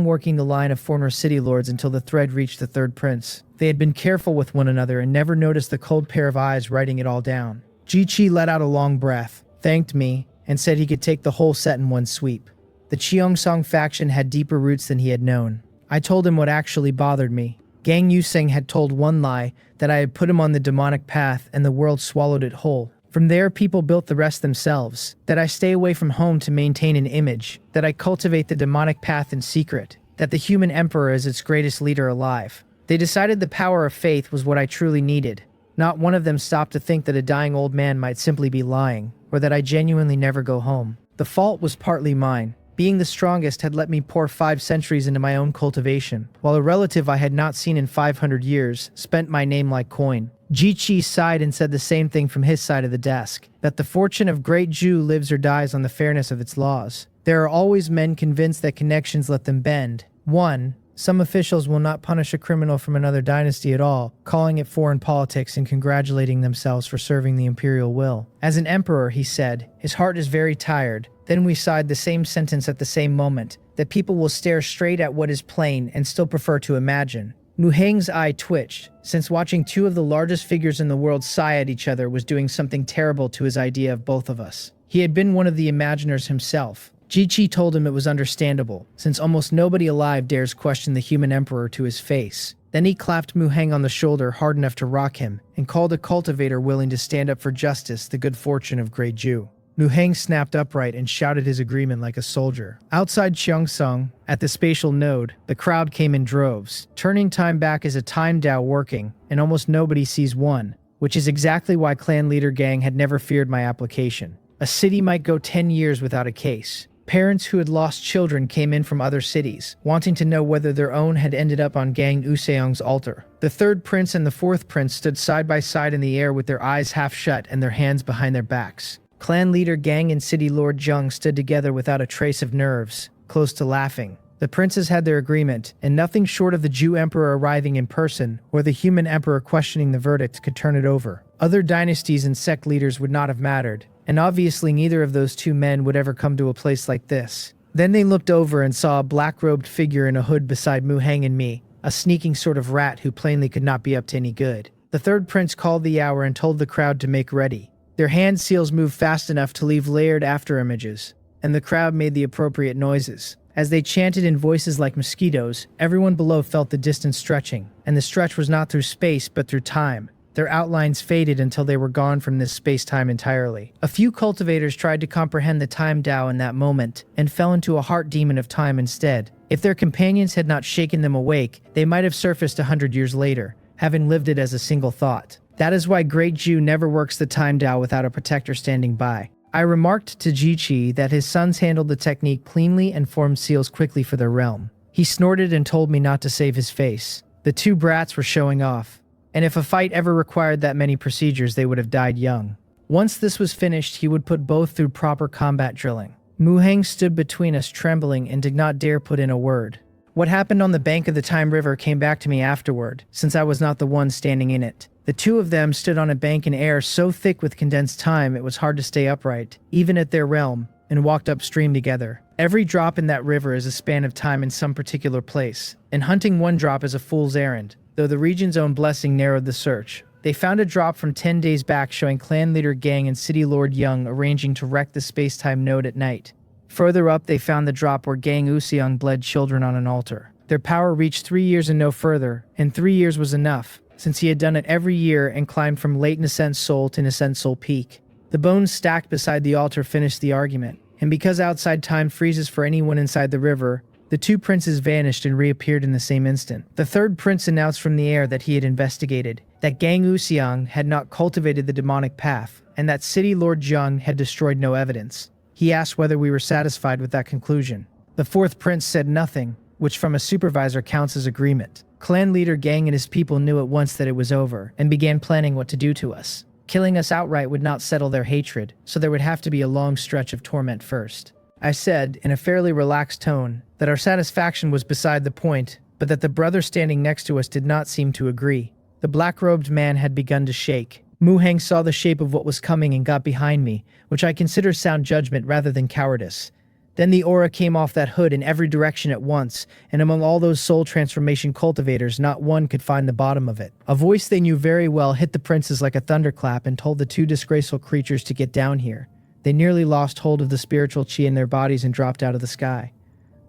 working the line of former city lords until the thread reached the third prince. They had been careful with one another and never noticed the cold pair of eyes writing it all down. Jiqi let out a long breath, thanked me, and said he could take the whole set in one sweep. The Cheongsong faction had deeper roots than he had known. I told him what actually bothered me. Gang Yuseng had told one lie, that I had put him on the demonic path and the world swallowed it whole. From there, people built the rest themselves. That I stay away from home to maintain an image. That I cultivate the demonic path in secret. That the human emperor is its greatest leader alive. They decided the power of faith was what I truly needed. Not one of them stopped to think that a dying old man might simply be lying, or that I genuinely never go home. The fault was partly mine. Being the strongest had let me pour 5 centuries into my own cultivation, while a relative I had not seen in 500 years spent my name like coin. Jiqi sighed and said the same thing from his side of the desk, that the fortune of Great Jew lives or dies on the fairness of its laws. There are always men convinced that connections let them bend. 1. Some officials will not punish a criminal from another dynasty at all, calling it foreign politics and congratulating themselves for serving the imperial will. As an emperor, he said, his heart is very tired. Then we sighed the same sentence at the same moment, that people will stare straight at what is plain and still prefer to imagine. Muheng's eye twitched, since watching 2 of the largest figures in the world sigh at each other was doing something terrible to his idea of both of us. He had been one of the imaginers himself. Jiqi told him it was understandable, since almost nobody alive dares question the human emperor to his face. Then he clapped Muheng on the shoulder hard enough to rock him, and called a cultivator willing to stand up for justice the good fortune of Great Jew. Muhang snapped upright and shouted his agreement like a soldier. Outside Cheongsung, at the spatial node, the crowd came in droves. Turning time back is a time Dao working, and almost nobody sees one, which is exactly why clan leader Gang had never feared my application. A city might go 10 years without a case. Parents who had lost children came in from other cities, wanting to know whether their own had ended up on Gang Useong's altar. The third prince and the fourth prince stood side by side in the air with their eyes half shut and their hands behind their backs. Clan leader Gang and city lord Jung stood together without a trace of nerves, close to laughing. The princes had their agreement, and nothing short of the Jew emperor arriving in person or the human emperor questioning the verdict could turn it over. Other dynasties and sect leaders would not have mattered, and obviously neither of those two men would ever come to a place like this. Then they looked over and saw a black-robed figure in a hood beside Muhang and me, a sneaking sort of rat who plainly could not be up to any good. The third prince called the hour and told the crowd to make ready. Their hand seals moved fast enough to leave layered afterimages, and the crowd made the appropriate noises. As they chanted in voices like mosquitoes, everyone below felt the distance stretching, and the stretch was not through space but through time. Their outlines faded until they were gone from this space-time entirely. A few cultivators tried to comprehend the time Dao in that moment, and fell into a heart demon of time instead. If their companions had not shaken them awake, they might have surfaced 100 years later, having lived it as a single thought. That is why Great Jew never works the time Dao without a protector standing by. I remarked to Jiqi that his sons handled the technique cleanly and formed seals quickly for their realm. He snorted and told me not to save his face. The two brats were showing off, and if a fight ever required that many procedures, they would have died young. Once this was finished, he would put both through proper combat drilling. Muhang stood between us trembling and did not dare put in a word. What happened on the bank of the Time River came back to me afterward, since I was not the one standing in it. The two of them stood on a bank in air so thick with condensed time it was hard to stay upright, even at their realm, and walked upstream together. Every drop in that river is a span of time in some particular place, and hunting one drop is a fool's errand, though the region's own blessing narrowed the search. They found a drop from 10 days back showing clan leader Gang and city lord Young arranging to wreck the space-time node at night. Further up, they found the drop where Gang Useong bled children on an altar. Their power reached 3 years and no further, and 3 years was enough, since he had done it every year and climbed from late Nascent Soul to Nascent Soul Peak. The bones stacked beside the altar finished the argument, and because outside time freezes for anyone inside the river, the two princes vanished and reappeared in the same instant. The third prince announced from the air that he had investigated, that Gang Useong had not cultivated the demonic path, and that City Lord Jung had destroyed no evidence. He asked whether we were satisfied with that conclusion. The fourth prince said nothing, which from a supervisor counts as agreement. Clan leader Gang and his people knew at once that it was over, and began planning what to do to us. Killing us outright would not settle their hatred, so there would have to be a long stretch of torment first. I said, in a fairly relaxed tone, that our satisfaction was beside the point, but that the brother standing next to us did not seem to agree. The black-robed man had begun to shake. Muhang saw the shape of what was coming and got behind me, which I consider sound judgment rather than cowardice. Then the aura came off that hood in every direction at once, and among all those soul transformation cultivators, not one could find the bottom of it. A voice they knew very well hit the princes like a thunderclap and told the two disgraceful creatures to get down here. They nearly lost hold of the spiritual chi in their bodies and dropped out of the sky.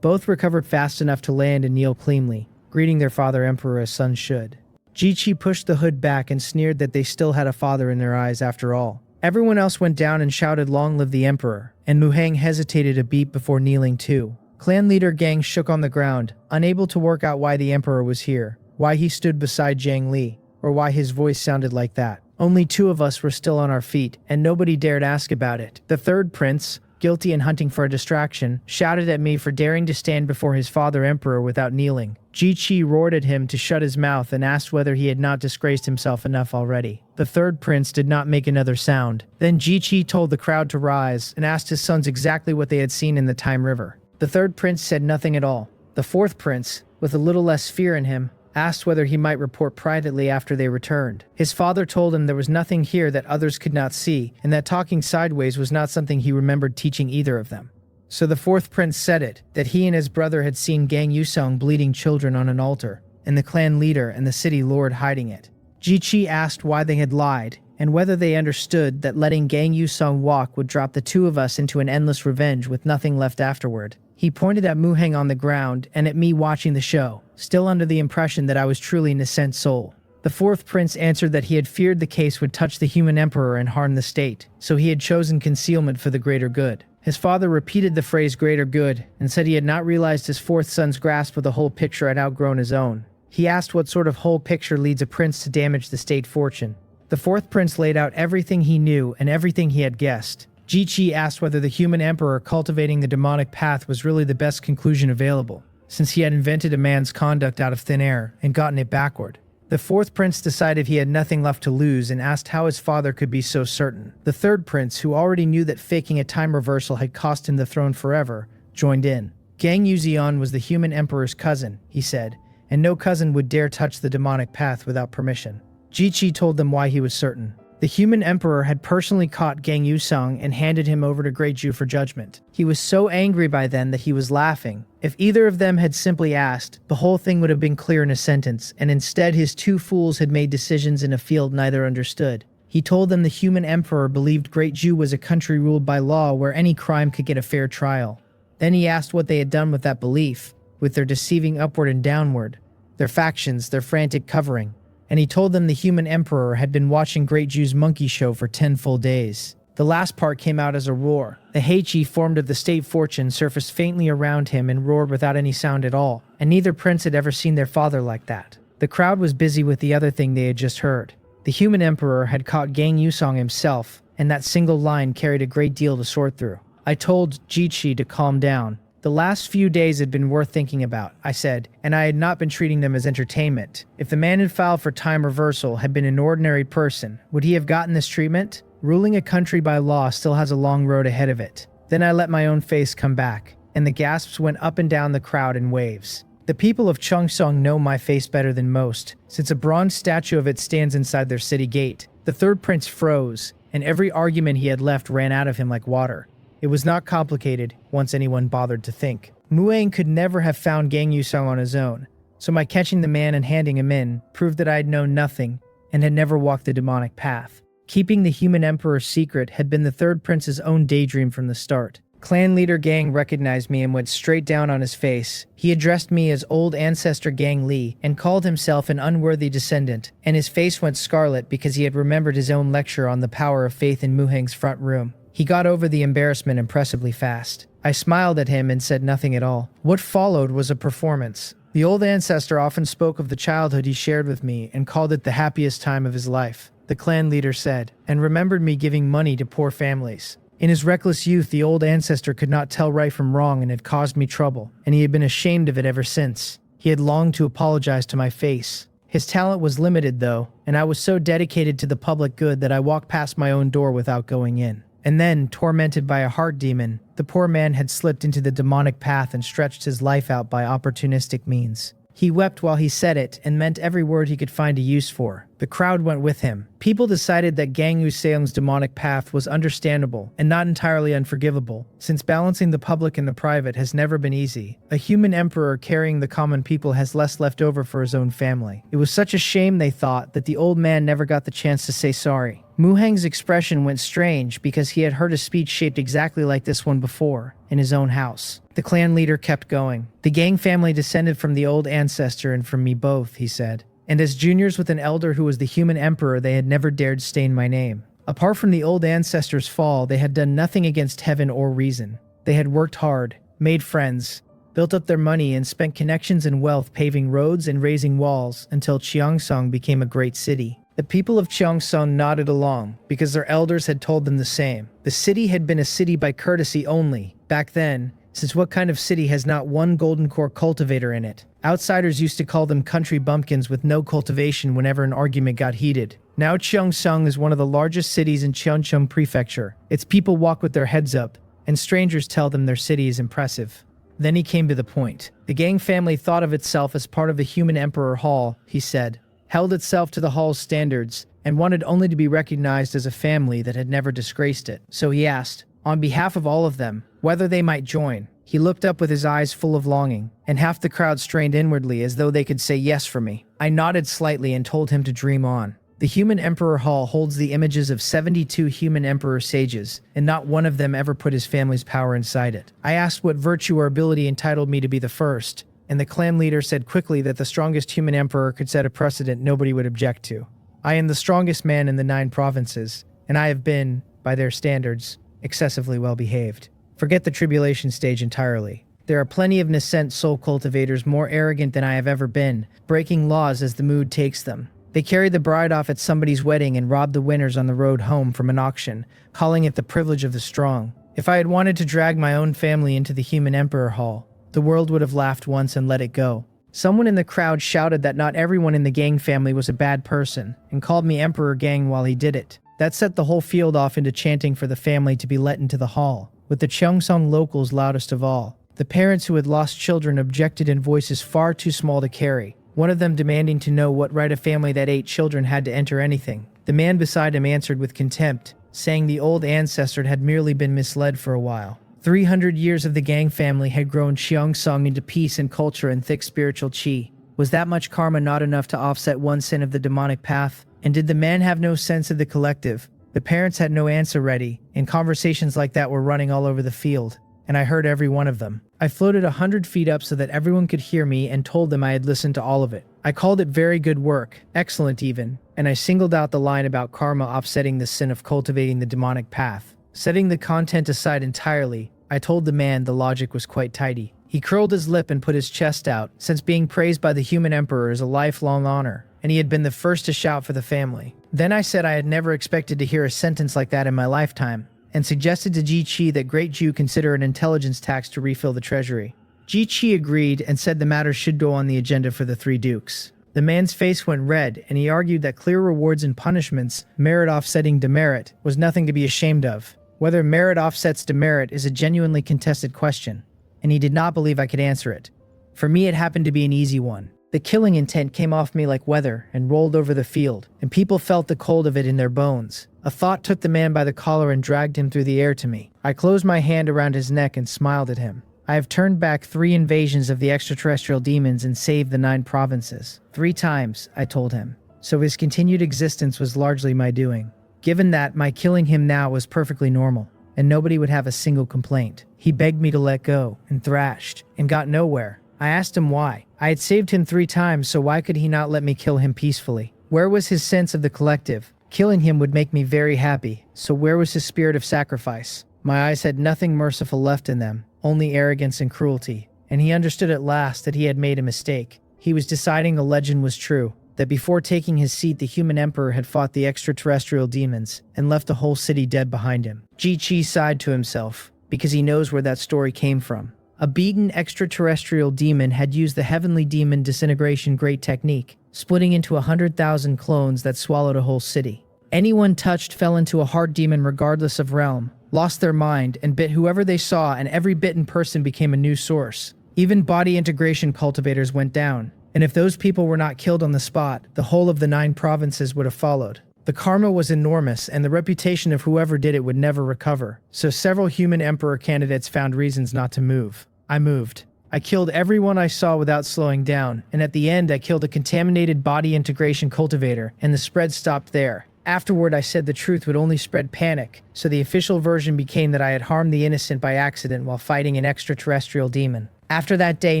Both recovered fast enough to land and kneel cleanly, greeting their father emperor as sons should. Jiqi pushed the hood back and sneered that they still had a father in their eyes after all. Everyone else went down and shouted "Long live the emperor," and Muhang hesitated a beat before kneeling too. Clan leader Gang shook on the ground, unable to work out why the emperor was here, why he stood beside Jiang Li, or why his voice sounded like that. Only two of us were still on our feet, and nobody dared ask about it. The third prince, guilty and hunting for a distraction, shouted at me for daring to stand before his father emperor without kneeling. Jiqi roared at him to shut his mouth and asked whether he had not disgraced himself enough already. The third prince did not make another sound. Then Jiqi told the crowd to rise and asked his sons exactly what they had seen in the Time River. The third prince said nothing at all. The fourth prince, with a little less fear in him, asked whether he might report privately after they returned. His father told him there was nothing here that others could not see, and that talking sideways was not something he remembered teaching either of them. So the fourth prince said it, that he and his brother had seen Gang Yusong bleeding children on an altar, and the clan leader and the city lord hiding it. Jiqi asked why they had lied, and whether they understood that letting Gang Yusong walk would drop the two of us into an endless revenge with nothing left afterward. He pointed at Muhang on the ground and at me watching the show, still under the impression that I was truly Nascent Soul. The fourth prince answered that he had feared the case would touch the human emperor and harm the state, so he had chosen concealment for the greater good. His father repeated the phrase greater good and said he had not realized his fourth son's grasp of the whole picture had outgrown his own. He asked what sort of whole picture leads a prince to damage the state fortune. The fourth prince laid out everything he knew and everything he had guessed. Jichi asked whether the human emperor cultivating the demonic path was really the best conclusion available, since he had invented a man's conduct out of thin air and gotten it backward. The fourth prince decided he had nothing left to lose and asked how his father could be so certain. The third prince, who already knew that faking a time reversal had cost him the throne forever, joined in. Gang Yuzion was the human emperor's cousin, he said, and no cousin would dare touch the demonic path without permission. Jichi told them why he was certain. The human emperor had personally caught Gang Yusong and handed him over to Great Ju for judgment. He was so angry by then that he was laughing. If either of them had simply asked, the whole thing would have been clear in a sentence, and instead his two fools had made decisions in a field neither understood. He told them the human emperor believed Great Ju was a country ruled by law where any crime could get a fair trial. Then he asked what they had done with that belief, with their deceiving upward and downward, their factions, their frantic covering. And he told them the human emperor had been watching Great Ju's monkey show for 10 full days. The last part came out as a roar. The heichi formed of the state fortune surfaced faintly around him and roared without any sound at all, and neither prince had ever seen their father like that. The crowd was busy with the other thing they had just heard. The human emperor had caught Gang Yusong himself, and that single line carried a great deal to sort through. I told Jichi to calm down. The last few days had been worth thinking about, I said, and I had not been treating them as entertainment. If the man who filed for time reversal had been an ordinary person, would he have gotten this treatment? Ruling a country by law still has a long road ahead of it. Then I let my own face come back, and the gasps went up and down the crowd in waves. The people of Cheongsong know my face better than most, since a bronze statue of it stands inside their city gate. The third prince froze, and every argument he had left ran out of him like water. It was not complicated, once anyone bothered to think. Muang could never have found Gang Yusong on his own, so my catching the man and handing him in proved that I had known nothing and had never walked the demonic path. Keeping the human emperor's secret had been the third prince's own daydream from the start. Clan leader Gang recognized me and went straight down on his face. He addressed me as old ancestor Gang Li and called himself an unworthy descendant, and his face went scarlet because he had remembered his own lecture on the power of faith in Muhang's front room. He got over the embarrassment impressively fast. I smiled at him and said nothing at all. What followed was a performance. The old ancestor often spoke of the childhood he shared with me and called it the happiest time of his life, the clan leader said, and remembered me giving money to poor families. In his reckless youth, the old ancestor could not tell right from wrong and had caused me trouble, and he had been ashamed of it ever since. He had longed to apologize to my face. His talent was limited, though, and I was so dedicated to the public good that I walked past my own door without going in. And then, tormented by a heart demon, the poor man had slipped into the demonic path and stretched his life out by opportunistic means. He wept while he said it and meant every word he could find a use for. The crowd went with him. People decided that Gang Yuseong's demonic path was understandable and not entirely unforgivable, since balancing the public and the private has never been easy. A human emperor carrying the common people has less left over for his own family. It was such a shame, they thought, that the old man never got the chance to say sorry. Muhang's expression went strange because he had heard a speech shaped exactly like this one before, in his own house. The clan leader kept going. The Gang family descended from the old ancestor and from me both, he said. And as juniors with an elder who was the human emperor, they had never dared stain my name. Apart from the old ancestor's fall, they had done nothing against heaven or reason. They had worked hard, made friends, built up their money, and spent connections and wealth paving roads and raising walls until Cheongsong became a great city. The people of Cheongsong nodded along because their elders had told them the same. The city had been a city by courtesy only. Back then, since what kind of city has not one golden core cultivator in it? Outsiders used to call them country bumpkins with no cultivation whenever an argument got heated. Now Cheongsong is one of the largest cities in Cheoncheon Prefecture. Its people walk with their heads up, and strangers tell them their city is impressive. Then he came to the point. The Gang family thought of itself as part of the human emperor hall, he said, held itself to the hall's standards, and wanted only to be recognized as a family that had never disgraced it. So he asked, on behalf of all of them, whether they might join. He looked up with his eyes full of longing, and half the crowd strained inwardly as though they could say yes for me. I nodded slightly and told him to dream on. The Human Emperor Hall holds the images of 72 human emperor sages, and not one of them ever put his family's power inside it. I asked what virtue or ability entitled me to be the first, and the clan leader said quickly that the strongest human emperor could set a precedent nobody would object to. I am the strongest man in the 9 provinces, and I have been, by their standards, excessively well behaved. Forget the tribulation stage entirely. There are plenty of nascent soul cultivators more arrogant than I have ever been, breaking laws as the mood takes them. They carry the bride off at somebody's wedding and rob the winners on the road home from an auction, calling it the privilege of the strong. If I had wanted to drag my own family into the human emperor hall, the world would have laughed once and let it go. Someone in the crowd shouted that not everyone in the gang family was a bad person, and called me Emperor Gang while he did it. That set the whole field off into chanting for the family to be let into the hall, with the Cheongsong locals loudest of all. The parents who had lost children objected in voices far too small to carry, one of them demanding to know what right a family that 8 children had to enter anything. The man beside him answered with contempt, saying the old ancestor had merely been misled for a while. 300 years of the gang family had grown Cheongsong into peace and culture and thick spiritual chi. Was that much karma not enough to offset one sin of the demonic path? And did the man have no sense of the collective? The parents had no answer ready, and conversations like that were running all over the field, and I heard every one of them. I floated 100 feet up so that everyone could hear me and told them I had listened to all of it. I called it very good work, excellent even, and I singled out the line about karma offsetting the sin of cultivating the demonic path. Setting the content aside entirely, I told the man the logic was quite tidy. He curled his lip and put his chest out, since being praised by the human emperor is a lifelong honor, and he had been the first to shout for the family. Then I said I had never expected to hear a sentence like that in my lifetime, and suggested to Ji Chi that Great Jew consider an intelligence tax to refill the treasury. Ji Chi agreed and said the matter should go on the agenda for the 3 dukes. The man's face went red, and he argued that clear rewards and punishments, merit offsetting demerit, was nothing to be ashamed of. Whether merit offsets demerit is a genuinely contested question, and he did not believe I could answer it. For me, it happened to be an easy one. The killing intent came off me like weather and rolled over the field, and people felt the cold of it in their bones. A thought took the man by the collar and dragged him through the air to me. I closed my hand around his neck and smiled at him. I have turned back 3 invasions of the extraterrestrial demons and saved the 9 provinces. 3 times, I told him. So his continued existence was largely my doing. Given that, my killing him now was perfectly normal, and nobody would have a single complaint. He begged me to let go, and thrashed, and got nowhere. I asked him why. I had saved him 3 times, so why could he not let me kill him peacefully? Where was his sense of the collective? Killing him would make me very happy, so where was his spirit of sacrifice? My eyes had nothing merciful left in them, only arrogance and cruelty, and he understood at last that he had made a mistake. He was deciding the legend was true, that before taking his seat the human emperor had fought the extraterrestrial demons and left the whole city dead behind him. Ji Chi sighed to himself, because he knows where that story came from. A beaten extraterrestrial demon had used the heavenly demon disintegration great technique, splitting into 100,000 clones that swallowed a whole city. Anyone touched fell into a hard demon regardless of realm, lost their mind, and bit whoever they saw, and every bitten person became a new source. Even body integration cultivators went down, and if those people were not killed on the spot, the whole of the 9 provinces would have followed. The karma was enormous, and the reputation of whoever did it would never recover, so several human emperor candidates found reasons not to move. I moved. I killed everyone I saw without slowing down, and at the end I killed a contaminated body integration cultivator, and the spread stopped there. Afterward, I said the truth would only spread panic, so the official version became that I had harmed the innocent by accident while fighting an extraterrestrial demon. After that day,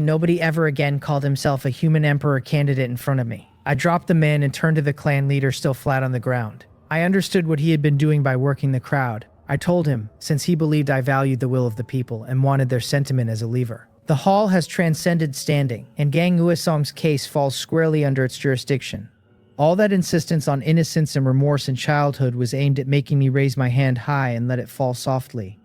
nobody ever again called himself a human emperor candidate in front of me. I dropped the man and turned to the clan leader still flat on the ground. I understood what he had been doing by working the crowd. I told him, since he believed I valued the will of the people and wanted their sentiment as a lever. The hall has transcended standing, and Gang Uesong's case falls squarely under its jurisdiction. All that insistence on innocence and remorse in childhood was aimed at making me raise my hand high and let it fall softly.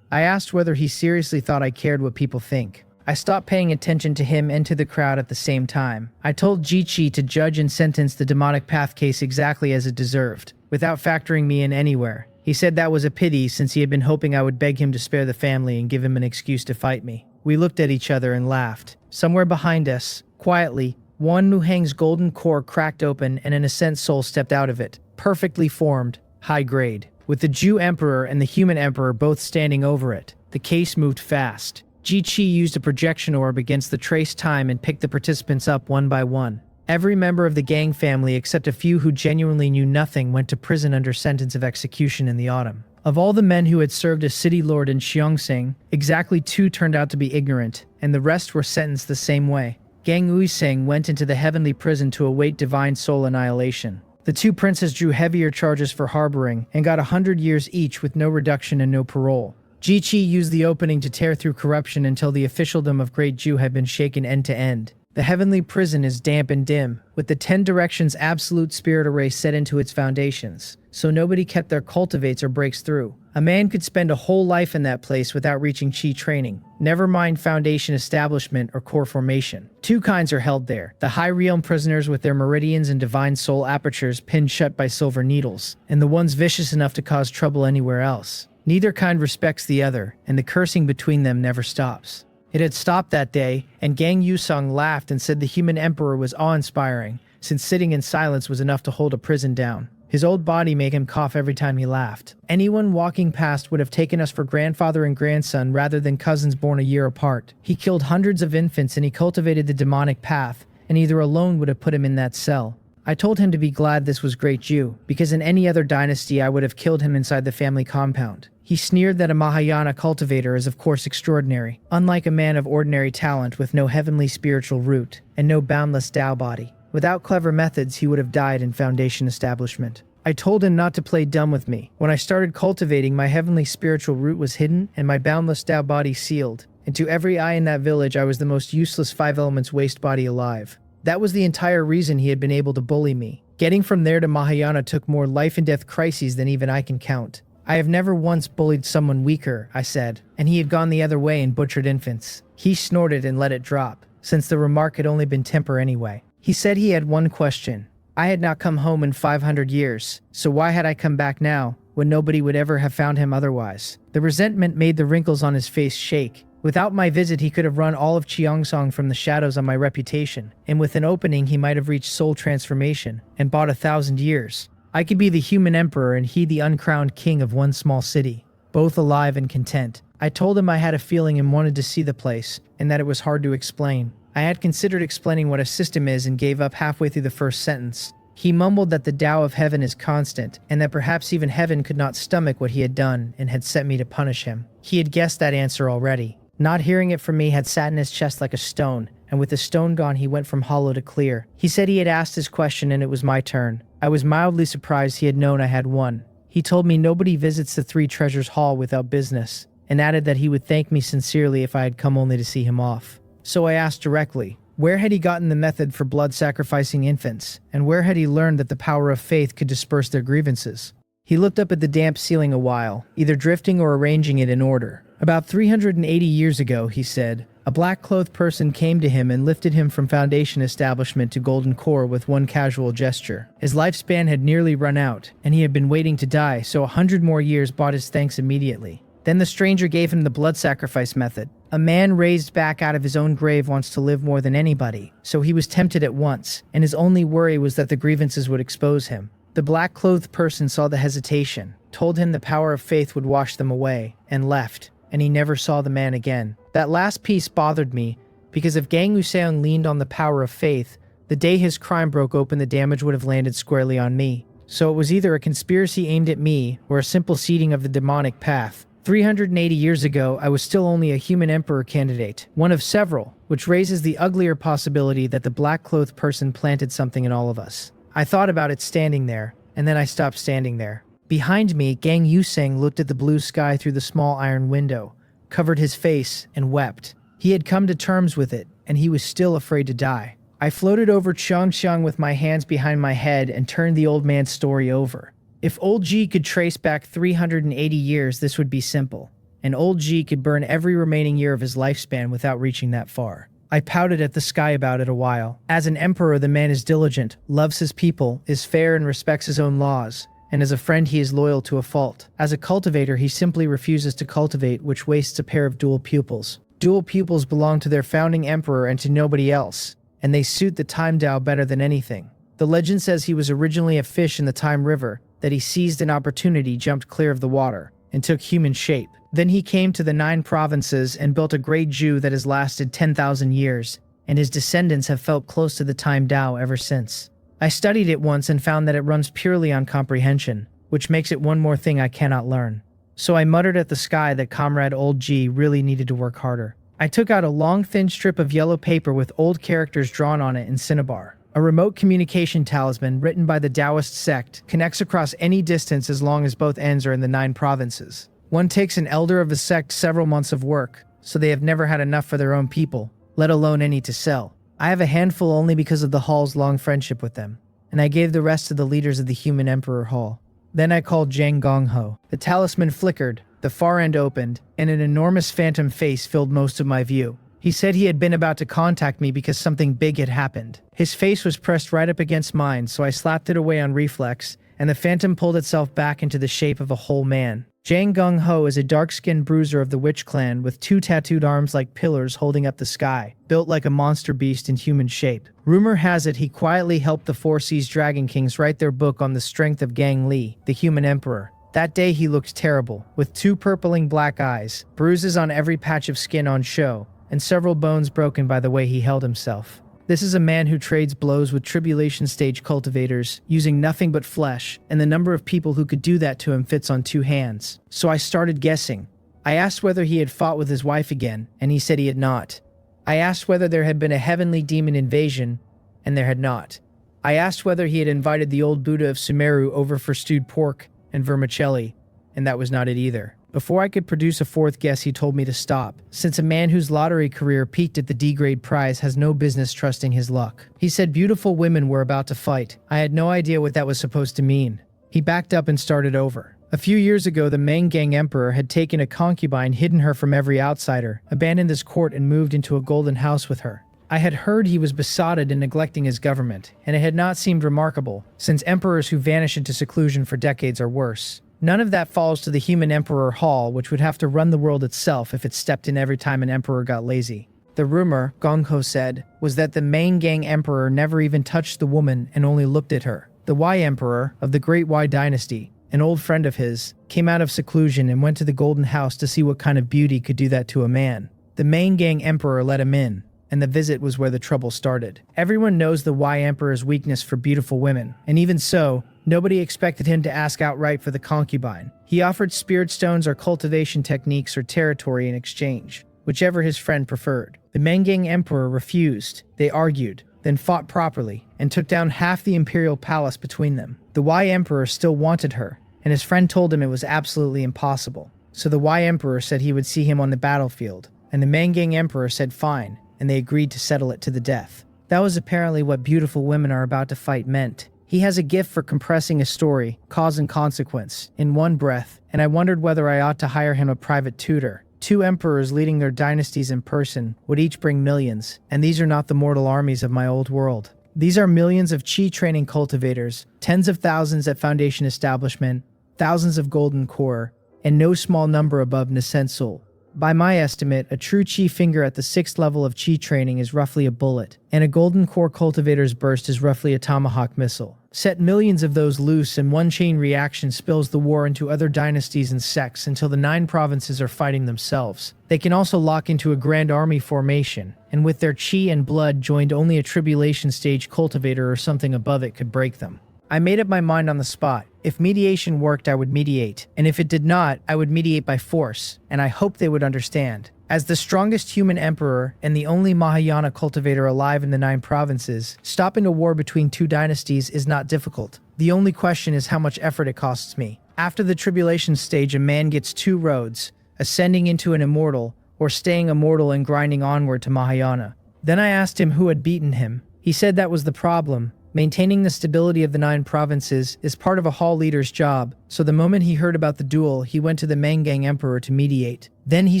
I asked whether he seriously thought I cared what people think. I stopped paying attention to him and to the crowd at the same time. I told Ji Chi to judge and sentence the demonic path case exactly as it deserved, without factoring me in anywhere. He said that was a pity since he had been hoping I would beg him to spare the family and give him an excuse to fight me. We looked at each other and laughed. Somewhere behind us, quietly, one Muhang's golden core cracked open and an ascent soul stepped out of it, perfectly formed, high grade. With the Jew emperor and the human emperor both standing over it, the case moved fast. Ji Chi used a projection orb against the trace time and picked the participants up one by one. Every member of the gang family except a few who genuinely knew nothing went to prison under sentence of execution in the autumn. Of all the men who had served as city lord in Cheongsing, exactly 2 turned out to be ignorant, and the rest were sentenced the same way. Gang Uiseng went into the heavenly prison to await divine soul annihilation. The two princes drew heavier charges for harboring and got 100 years each with no reduction and no parole. Jiqi used the opening to tear through corruption until the officialdom of Great Jew had been shaken end to end. The heavenly prison is damp and dim, with the 10 directions absolute spirit array set into its foundations, so nobody kept their cultivates or breaks through. A man could spend a whole life in that place without reaching chi training, never mind foundation establishment or core formation. Two kinds are held there: the high realm prisoners with their meridians and divine soul apertures pinned shut by silver needles, and the ones vicious enough to cause trouble anywhere else. Neither kind respects the other, and the cursing between them never stops. It had stopped that day, and Gang Yusung laughed and said the human emperor was awe-inspiring, since sitting in silence was enough to hold a prison down. His old body made him cough every time he laughed. Anyone walking past would have taken us for grandfather and grandson rather than cousins born a year apart. He killed hundreds of infants and he cultivated the demonic path, and either alone would have put him in that cell. I told him to be glad this was Great Jew, because in any other dynasty I would have killed him inside the family compound. He sneered that a Mahayana cultivator is of course extraordinary, unlike a man of ordinary talent with no heavenly spiritual root, and no boundless Tao body. Without clever methods, he would have died in foundation establishment. I told him not to play dumb with me. When I started cultivating, my heavenly spiritual root was hidden, and my boundless Tao body sealed, and to every eye in that village I was the most useless 5 elements waste body alive. That was the entire reason he had been able to bully me. Getting from there to Mahayana took more life and death crises than even I can count. I have never once bullied someone weaker, I said, and he had gone the other way and butchered infants. He snorted and let it drop, since the remark had only been temper anyway. He said he had one question. I had not come home in 500 years, so why had I come back now, when nobody would ever have found him otherwise? The resentment made the wrinkles on his face shake. Without my visit, he could have run all of Cheongsong from the shadows on my reputation, and with an opening he might have reached soul transformation, and bought 1,000 years. I could be the human emperor and he the uncrowned king of one small city, both alive and content. I told him I had a feeling and wanted to see the place, and that it was hard to explain. I had considered explaining what a system is and gave up halfway through the first sentence. He mumbled that the Tao of heaven is constant, and that perhaps even heaven could not stomach what he had done and had sent me to punish him. He had guessed that answer already. Not hearing it from me had sat in his chest like a stone, and with the stone gone he went from hollow to clear. He said he had asked his question and it was my turn. I was mildly surprised he had known I had one. He told me nobody visits the 3 Treasures Hall without business, and added that he would thank me sincerely if I had come only to see him off. So I asked directly, where had he gotten the method for blood sacrificing infants, and where had he learned that the power of faith could disperse their grievances? He looked up at the damp ceiling a while, either drifting or arranging it in order. About 380 years ago, he said, a black-clothed person came to him and lifted him from foundation establishment to golden core with one casual gesture. His lifespan had nearly run out, and he had been waiting to die, so 100 more years bought his thanks immediately. Then the stranger gave him the blood sacrifice method. A man raised back out of his own grave wants to live more than anybody, so he was tempted at once, and his only worry was that the grievances would expose him. The black-clothed person saw the hesitation, told him the power of faith would wash them away, and left, and he never saw the man again. That last piece bothered me, because if Gang Useong leaned on the power of faith, the day his crime broke open the damage would have landed squarely on me. So it was either a conspiracy aimed at me, or a simple seeding of the demonic path. 380 years ago, I was still only a human emperor candidate, one of several, which raises the uglier possibility that the black-clothed person planted something in all of us. I thought about it standing there, and then I stopped standing there. Behind me, Gang Yuseng looked at the blue sky through the small iron window, covered his face, and wept. He had come to terms with it, and he was still afraid to die. I floated over Cheongxiang with my hands behind my head and turned the old man's story over. If old G could trace back 380 years, this would be simple, and old G could burn every remaining year of his lifespan without reaching that far. I pouted at the sky about it a while. As an emperor, the man is diligent, loves his people, is fair and respects his own laws, and as a friend he is loyal to a fault. As a cultivator, he simply refuses to cultivate, which wastes a pair of dual pupils. Dual pupils belong to their founding emperor and to nobody else, and they suit the Time Tao better than anything. The legend says he was originally a fish in the Time River, that he seized an opportunity, jumped clear of the water, and took human shape. Then he came to the 9 provinces and built a great Jew that has lasted 10,000 years, and his descendants have felt close to the Time Tao ever since. I studied it once and found that it runs purely on comprehension, which makes it one more thing I cannot learn. So I muttered at the sky that Comrade Old G really needed to work harder. I took out a long thin strip of yellow paper with old characters drawn on it in cinnabar. A remote communication talisman written by the Taoist sect connects across any distance as long as both ends are in the 9 provinces. One takes an elder of the sect several months of work, so they have never had enough for their own people, let alone any to sell. I have a handful only because of the Hall's long friendship with them, and I gave the rest to the leaders of the Human Emperor Hall. Then I called Zhang Gongho. The talisman flickered, the far end opened, and an enormous phantom face filled most of my view. He said he had been about to contact me because something big had happened. His face was pressed right up against mine, so I slapped it away on reflex, and the phantom pulled itself back into the shape of a whole man. Zhang Gongho is a dark-skinned bruiser of the Witch Clan with 2 tattooed arms like pillars holding up the sky, built like a monster beast in human shape. Rumor has it he quietly helped the 4 Seas Dragon Kings write their book on the strength of Gang Li, the Human Emperor. That day he looked terrible, with 2 purpling black eyes, bruises on every patch of skin on show, and several bones broken by the way he held himself. This is a man who trades blows with tribulation stage cultivators, using nothing but flesh, and the number of people who could do that to him fits on 2 hands. So I started guessing. I asked whether he had fought with his wife again, and he said he had not. I asked whether there had been a heavenly demon invasion, and there had not. I asked whether he had invited the old Buddha of Sumeru over for stewed pork and vermicelli, and that was not it either. Before I could produce a 4th guess, he told me to stop, since a man whose lottery career peaked at the D-grade prize has no business trusting his luck. He said beautiful women were about to fight. I had no idea what that was supposed to mean. He backed up and started over. A few years ago, the Mangang Emperor had taken a concubine, hidden her from every outsider, abandoned this court, and moved into a golden house with her. I had heard he was besotted and neglecting his government, and it had not seemed remarkable, since emperors who vanish into seclusion for decades are worse. None of that falls to the Human Emperor Hall, which would have to run the world itself if it stepped in every time an emperor got lazy. The rumor, Gongho said, was that the Mangang Emperor never even touched the woman and only looked at her. The Y Emperor, of the Great Y Dynasty, an old friend of his, came out of seclusion and went to the Golden House to see what kind of beauty could do that to a man. The Mangang Emperor let him in, and the visit was where the trouble started. Everyone knows the Y Emperor's weakness for beautiful women, and even so, nobody expected him to ask outright for the concubine. He offered spirit stones or cultivation techniques or territory in exchange, whichever his friend preferred. The Mangang Emperor refused. They argued, then fought properly, and took down half the imperial palace between them. The Y Emperor still wanted her, and his friend told him it was absolutely impossible. So the Y Emperor said he would see him on the battlefield, and the Mangang Emperor said fine, and they agreed to settle it to the death. That was apparently what beautiful women are about to fight meant. He has a gift for compressing a story, cause and consequence, in one breath, and I wondered whether I ought to hire him a private tutor. 2 emperors leading their dynasties in person would each bring millions, and these are not the mortal armies of my old world. These are millions of chi training cultivators, tens of thousands at foundation establishment, thousands of golden core, and no small number above Nasensul. By my estimate, a true chi finger at the 6th level of chi training is roughly a bullet, and a golden core cultivator's burst is roughly a tomahawk missile. Set millions of those loose, and one chain reaction spills the war into other dynasties and sects until the 9 provinces are fighting themselves. They can also lock into a grand army formation, and with their chi and blood joined, only a tribulation stage cultivator or something above it could break them. I made up my mind on the spot. If mediation worked, I would mediate, and if it did not, I would mediate by force, and I hoped they would understand. As the strongest human emperor and the only Mahayana cultivator alive in the 9 provinces, stopping a war between 2 dynasties is not difficult. The only question is how much effort it costs me. After the tribulation stage, a man gets 2 roads, ascending into an immortal, or staying immortal and grinding onward to Mahayana. Then I asked him who had beaten him. He said that was the problem. Maintaining the stability of the 9 provinces is part of a hall leader's job, so the moment he heard about the duel, he went to the Mangang Emperor to mediate. Then he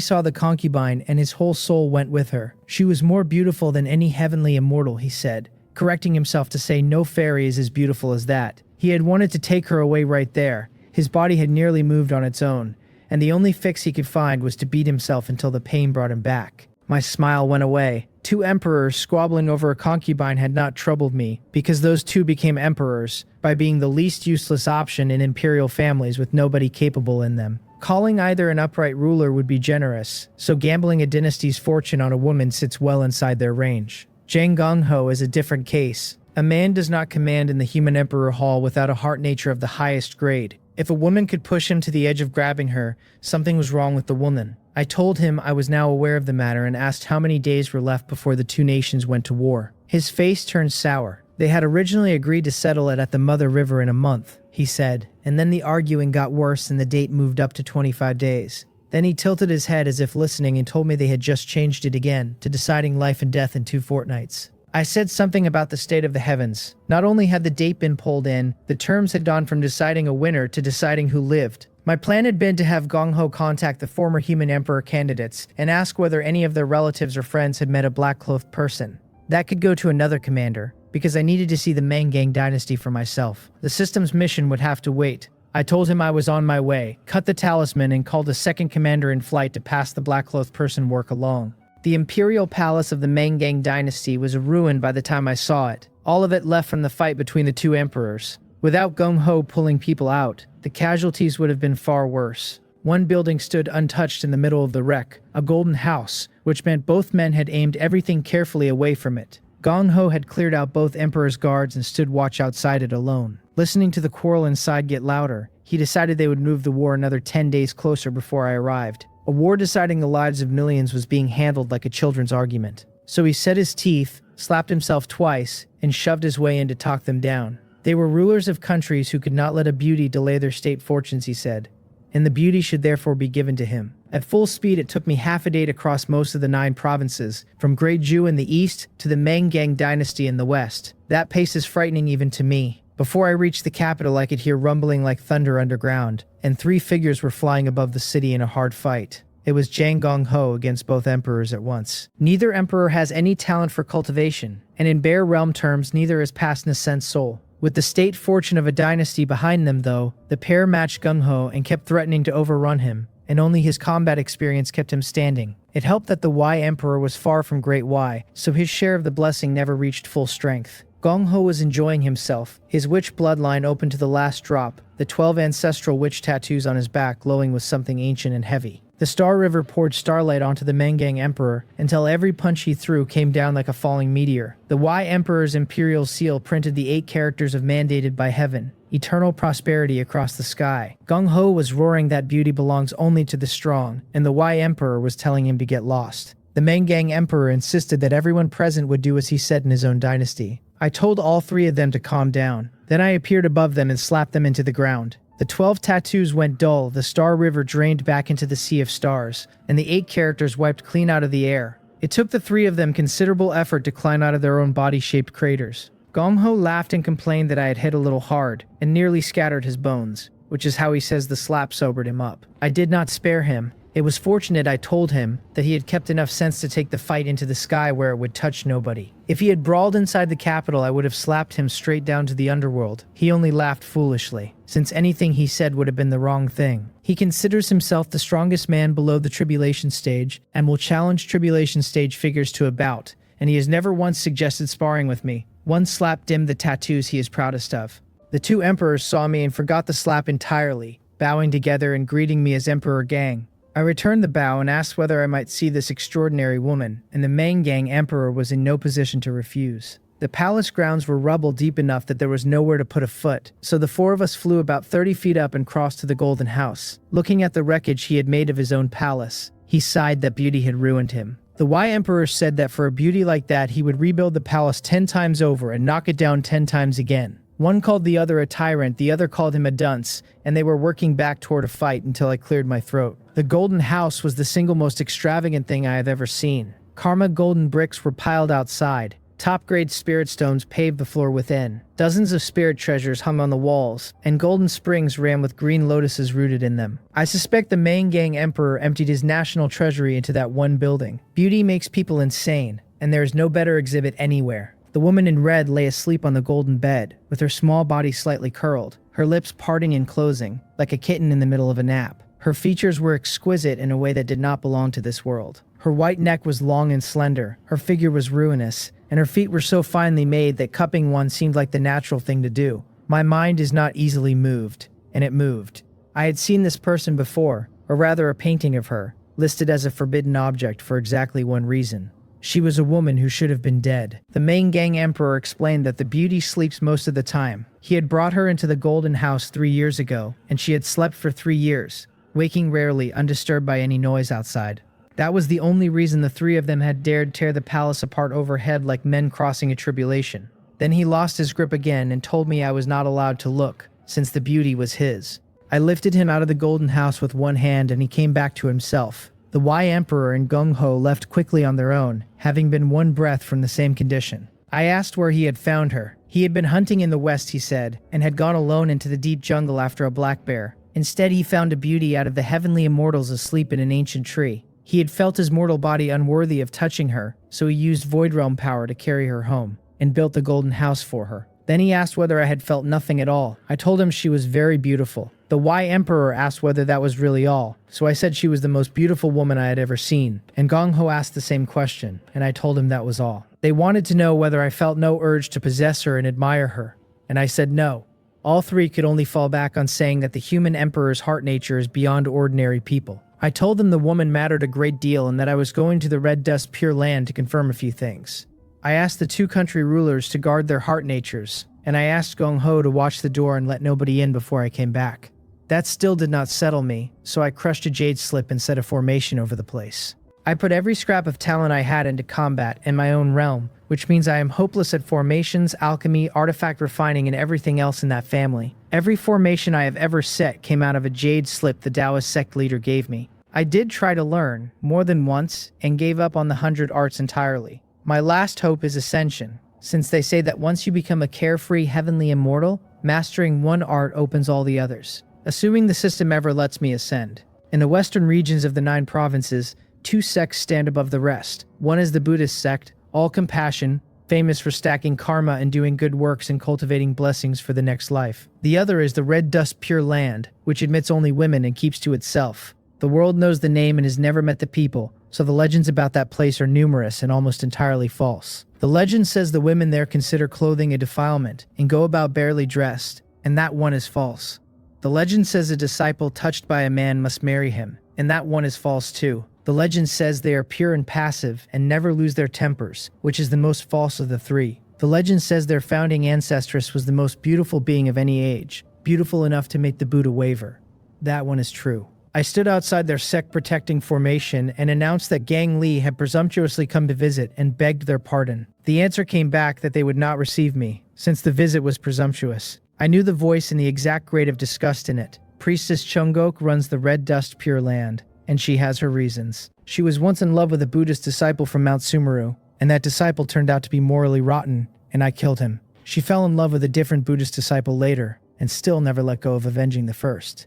saw the concubine, and his whole soul went with her. She was more beautiful than any heavenly immortal, he said, correcting himself to say no fairy is as beautiful as that. He had wanted to take her away right there. His body had nearly moved on its own, and the only fix he could find was to beat himself until the pain brought him back. My smile went away. 2 emperors squabbling over a concubine had not troubled me, because those 2 became emperors, by being the least useless option in imperial families with nobody capable in them. Calling either an upright ruler would be generous, so gambling a dynasty's fortune on a woman sits well inside their range. Zhang Gongho is a different case. A man does not command in the Human Emperor Hall without a heart nature of the highest grade. If a woman could push him to the edge of grabbing her, something was wrong with the woman. I told him I was now aware of the matter and asked how many days were left before the two nations went to war. His face turned sour. They had originally agreed to settle it at the Mother River in a month, he said, and then the arguing got worse and the date moved up to 25 days. Then he tilted his head as if listening and told me they had just changed it again to deciding life and death in 2 fortnights. I said something about the state of the heavens. Not only had the date been pulled in, the terms had gone from deciding a winner to deciding who lived. My plan had been to have Gong Ho contact the former human emperor candidates and ask whether any of their relatives or friends had met a black-clothed person. That could go to another commander, because I needed to see the Mangang dynasty for myself. The system's mission would have to wait. I told him I was on my way, cut the talisman, and called a second commander in flight to pass the black-clothed person work along. The imperial palace of the Mangang dynasty was a ruin by the time I saw it, all of it left from the fight between the two emperors. Without Gong Ho pulling people out, the casualties would have been far worse. One building stood untouched in the middle of the wreck, a golden house, which meant both men had aimed everything carefully away from it. Gong Ho had cleared out both emperor's guards and stood watch outside it alone. Listening to the quarrel inside get louder, he decided they would move the war another 10 days closer before I arrived. A war deciding the lives of millions was being handled like a children's argument. So he set his teeth, slapped himself twice, and shoved his way in to talk them down. They were rulers of countries who could not let a beauty delay their state fortunes, he said, and the beauty should therefore be given to him. At full speed, it took me half a day to cross most of the 9 provinces, from Great Ju in the east to the Mangang dynasty in the west. That pace is frightening even to me. Before I reached the capital, I could hear rumbling like thunder underground, and 3 figures were flying above the city in a hard fight. It was Jang Gong Ho against both emperors at once. Neither emperor has any talent for cultivation, and in bare realm terms, neither has passed Nascent's soul. With the state fortune of a dynasty behind them, though, the pair matched Gung Ho and kept threatening to overrun him, and only his combat experience kept him standing. It helped that the Y Emperor was far from Great Y, so his share of the blessing never reached full strength. Gong Ho was enjoying himself, his witch bloodline open to the last drop, the 12 ancestral witch tattoos on his back glowing with something ancient and heavy. The Star River poured starlight onto the Mangang Emperor until every punch he threw came down like a falling meteor. The Y Emperor's imperial seal printed the 8 characters of mandated by heaven, eternal prosperity across the sky. Gong Ho was roaring that beauty belongs only to the strong, and the Y Emperor was telling him to get lost. The Mangang Emperor insisted that everyone present would do as he said in his own dynasty. I told all 3 of them to calm down. Then I appeared above them and slapped them into the ground. The 12 tattoos went dull, the Star River drained back into the sea of stars, and the 8 characters wiped clean out of the air. It took the 3 of them considerable effort to climb out of their own body-shaped craters. Gong Ho laughed and complained that I had hit a little hard, and nearly scattered his bones, which is how he says the slap sobered him up. I did not spare him. It was fortunate I told him that he had kept enough sense to take the fight into the sky where it would touch nobody. If he had brawled inside the capital, I would have slapped him straight down to the underworld. He only laughed foolishly, since anything he said would have been the wrong thing. He considers himself the strongest man below the tribulation stage, and will challenge tribulation stage figures to a bout, and he has never once suggested sparring with me. One slap dimmed the tattoos he is proudest of. The 2 emperors saw me and forgot the slap entirely, bowing together and greeting me as Emperor Gang. I returned the bow and asked whether I might see this extraordinary woman, and the Mangang Emperor was in no position to refuse. The palace grounds were rubble deep enough that there was nowhere to put a foot, so the 4 of us flew about 30 feet up and crossed to the Golden House. Looking at the wreckage he had made of his own palace, he sighed that beauty had ruined him. The Y Emperor said that for a beauty like that he would rebuild the palace 10 times over and knock it down 10 times again. One called the other a tyrant, the other called him a dunce, and they were working back toward a fight until I cleared my throat. The Golden House was the single most extravagant thing I have ever seen. Karma golden bricks were piled outside. Top-grade spirit stones paved the floor within. Dozens of spirit treasures hung on the walls, and golden springs ran with green lotuses rooted in them. I suspect the Mangang Emperor emptied his national treasury into that one building. Beauty makes people insane, and there is no better exhibit anywhere. The woman in red lay asleep on the golden bed, with her small body slightly curled, her lips parting and closing, like a kitten in the middle of a nap. Her features were exquisite in a way that did not belong to this world. Her white neck was long and slender, her figure was ruinous, and her feet were so finely made that cupping one seemed like the natural thing to do. My mind is not easily moved, and it moved. I had seen this person before, or rather a painting of her, listed as a forbidden object for exactly one reason. She was a woman who should have been dead. The Mangang Emperor explained that the beauty sleeps most of the time. He had brought her into the Golden House 3 years ago, and she had slept for 3 years. waking rarely, undisturbed by any noise outside. That was the only reason the three of them had dared tear the palace apart overhead like men crossing a tribulation. Then he lost his grip again and told me I was not allowed to look, since the beauty was his. I lifted him out of the golden house with one hand and he came back to himself. The Y Emperor and Gung Ho left quickly on their own, having been one breath from the same condition. I asked where he had found her. He had been hunting in the west, he said, and had gone alone into the deep jungle after a black bear. Instead, he found a beauty out of the heavenly immortals asleep in an ancient tree. He had felt his mortal body unworthy of touching her, so he used Void Realm power to carry her home, and built the golden house for her. Then he asked whether I had felt nothing at all. I told him she was very beautiful. The Y Emperor asked whether that was really all, so I said she was the most beautiful woman I had ever seen, and Gong Ho asked the same question, and I told him that was all. They wanted to know whether I felt no urge to possess her and admire her, and I said no. All three could only fall back on saying that the human emperor's heart nature is beyond ordinary people. I told them the woman mattered a great deal and that I was going to the Red Dust Pure Land to confirm a few things. I asked the two country rulers to guard their heart natures, and I asked Gong Ho to watch the door and let nobody in before I came back. That still did not settle me, so I crushed a jade slip and set a formation over the place. I put every scrap of talent I had into combat in my own realm, which means I am hopeless at formations, alchemy, artifact refining, and everything else in that family. Every formation I have ever set came out of a jade slip the Taoist sect leader gave me. I did try to learn, more than once, and gave up on the 100 arts entirely. My last hope is ascension, since they say that once you become a carefree heavenly immortal, mastering one art opens all the others. Assuming the system ever lets me ascend. In the western regions of the 9 provinces, 2 sects stand above the rest. One is the Buddhist sect, all compassion, famous for stacking karma and doing good works and cultivating blessings for the next life. The other is the Red Dust Pure Land, which admits only women and keeps to itself. The world knows the name and has never met the people, so the legends about that place are numerous and almost entirely false. The legend says the women there consider clothing a defilement and go about barely dressed, and that one is false. The legend says a disciple touched by a man must marry him, and that one is false too. The legend says they are pure and passive and never lose their tempers, which is the most false of the 3. The legend says their founding ancestress was the most beautiful being of any age, beautiful enough to make the Buddha waver. That one is true. I stood outside their sect-protecting formation and announced that Gang Li had presumptuously come to visit and begged their pardon. The answer came back that they would not receive me, since the visit was presumptuous. I knew the voice and the exact grade of disgust in it. Priestess Chungok runs the Red Dust Pure Land, and she has her reasons. She was once in love with a Buddhist disciple from Mount Sumeru, and that disciple turned out to be morally rotten, and I killed him. She fell in love with a different Buddhist disciple later, and still never let go of avenging the first.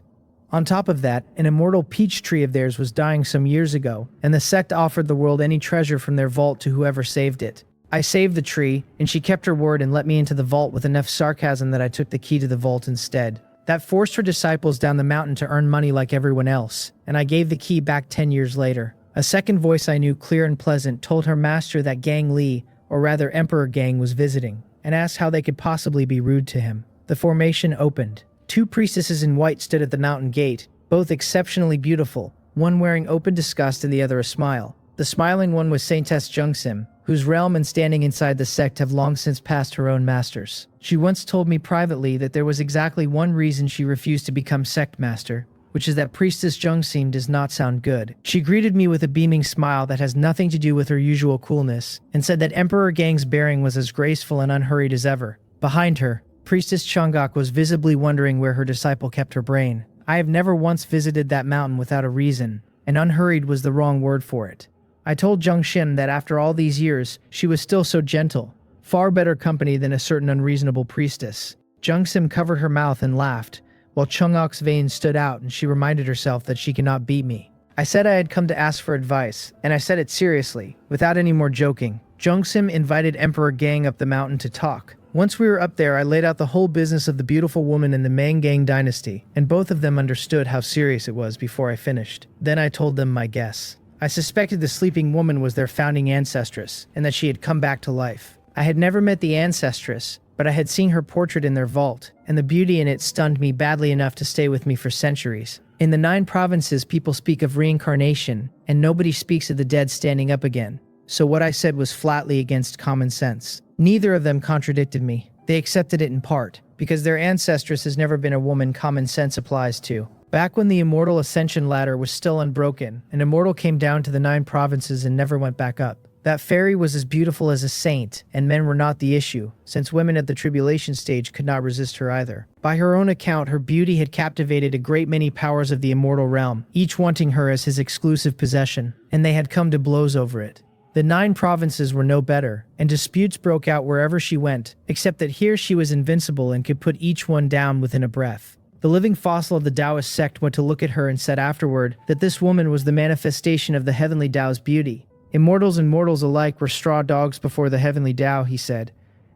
On top of that, an immortal peach tree of theirs was dying some years ago, and the sect offered the world any treasure from their vault to whoever saved it. I saved the tree, and she kept her word and let me into the vault with enough sarcasm that I took the key to the vault instead. That forced her disciples down the mountain to earn money like everyone else, and I gave the key back 10 years later. A second voice I knew, clear and pleasant, told her master that Gang Li, or rather Emperor Gang, was visiting, and asked how they could possibly be rude to him. The formation opened. 2 priestesses in white stood at the mountain gate, both exceptionally beautiful, one wearing open disgust and the other a smile. The smiling one was Saintess Jungsim, whose realm and standing inside the sect have long since passed her own masters. She once told me privately that there was exactly one reason she refused to become sect master, which is that Priestess Jungsim does not sound good. She greeted me with a beaming smile that has nothing to do with her usual coolness, and said that Emperor Gang's bearing was as graceful and unhurried as ever. Behind her, Priestess Chungok was visibly wondering where her disciple kept her brain. I have never once visited that mountain without a reason, and unhurried was the wrong word for it. I told Jungshim that after all these years, she was still so gentle, far better company than a certain unreasonable priestess. Jungsim covered her mouth and laughed, while Chungok's veins stood out and she reminded herself that she cannot beat me. I said I had come to ask for advice, and I said it seriously, without any more joking. Jungsim invited Emperor Gang up the mountain to talk. Once we were up there, I laid out the whole business of the beautiful woman in the Mangang dynasty, and both of them understood how serious it was before I finished. Then I told them my guess. I suspected the sleeping woman was their founding ancestress, and that she had come back to life. I had never met the ancestress, but I had seen her portrait in their vault, and the beauty in it stunned me badly enough to stay with me for centuries. In the 9 provinces, people speak of reincarnation, and nobody speaks of the dead standing up again. So what I said was flatly against common sense. Neither of them contradicted me. They accepted it in part, because their ancestress has never been a woman common sense applies to. Back when the immortal ascension ladder was still unbroken, an immortal came down to the 9 provinces and never went back up. That fairy was as beautiful as a saint, and men were not the issue, since women at the tribulation stage could not resist her either. By her own account, her beauty had captivated a great many powers of the immortal realm, each wanting her as his exclusive possession, and they had come to blows over it. The 9 provinces were no better, and disputes broke out wherever she went, except that here she was invincible and could put each one down within a breath. The living fossil of the Taoist sect went to look at her and said afterward that this woman was the manifestation of the heavenly Tao's beauty. Immortals and mortals alike were straw dogs before the heavenly Tao, he said,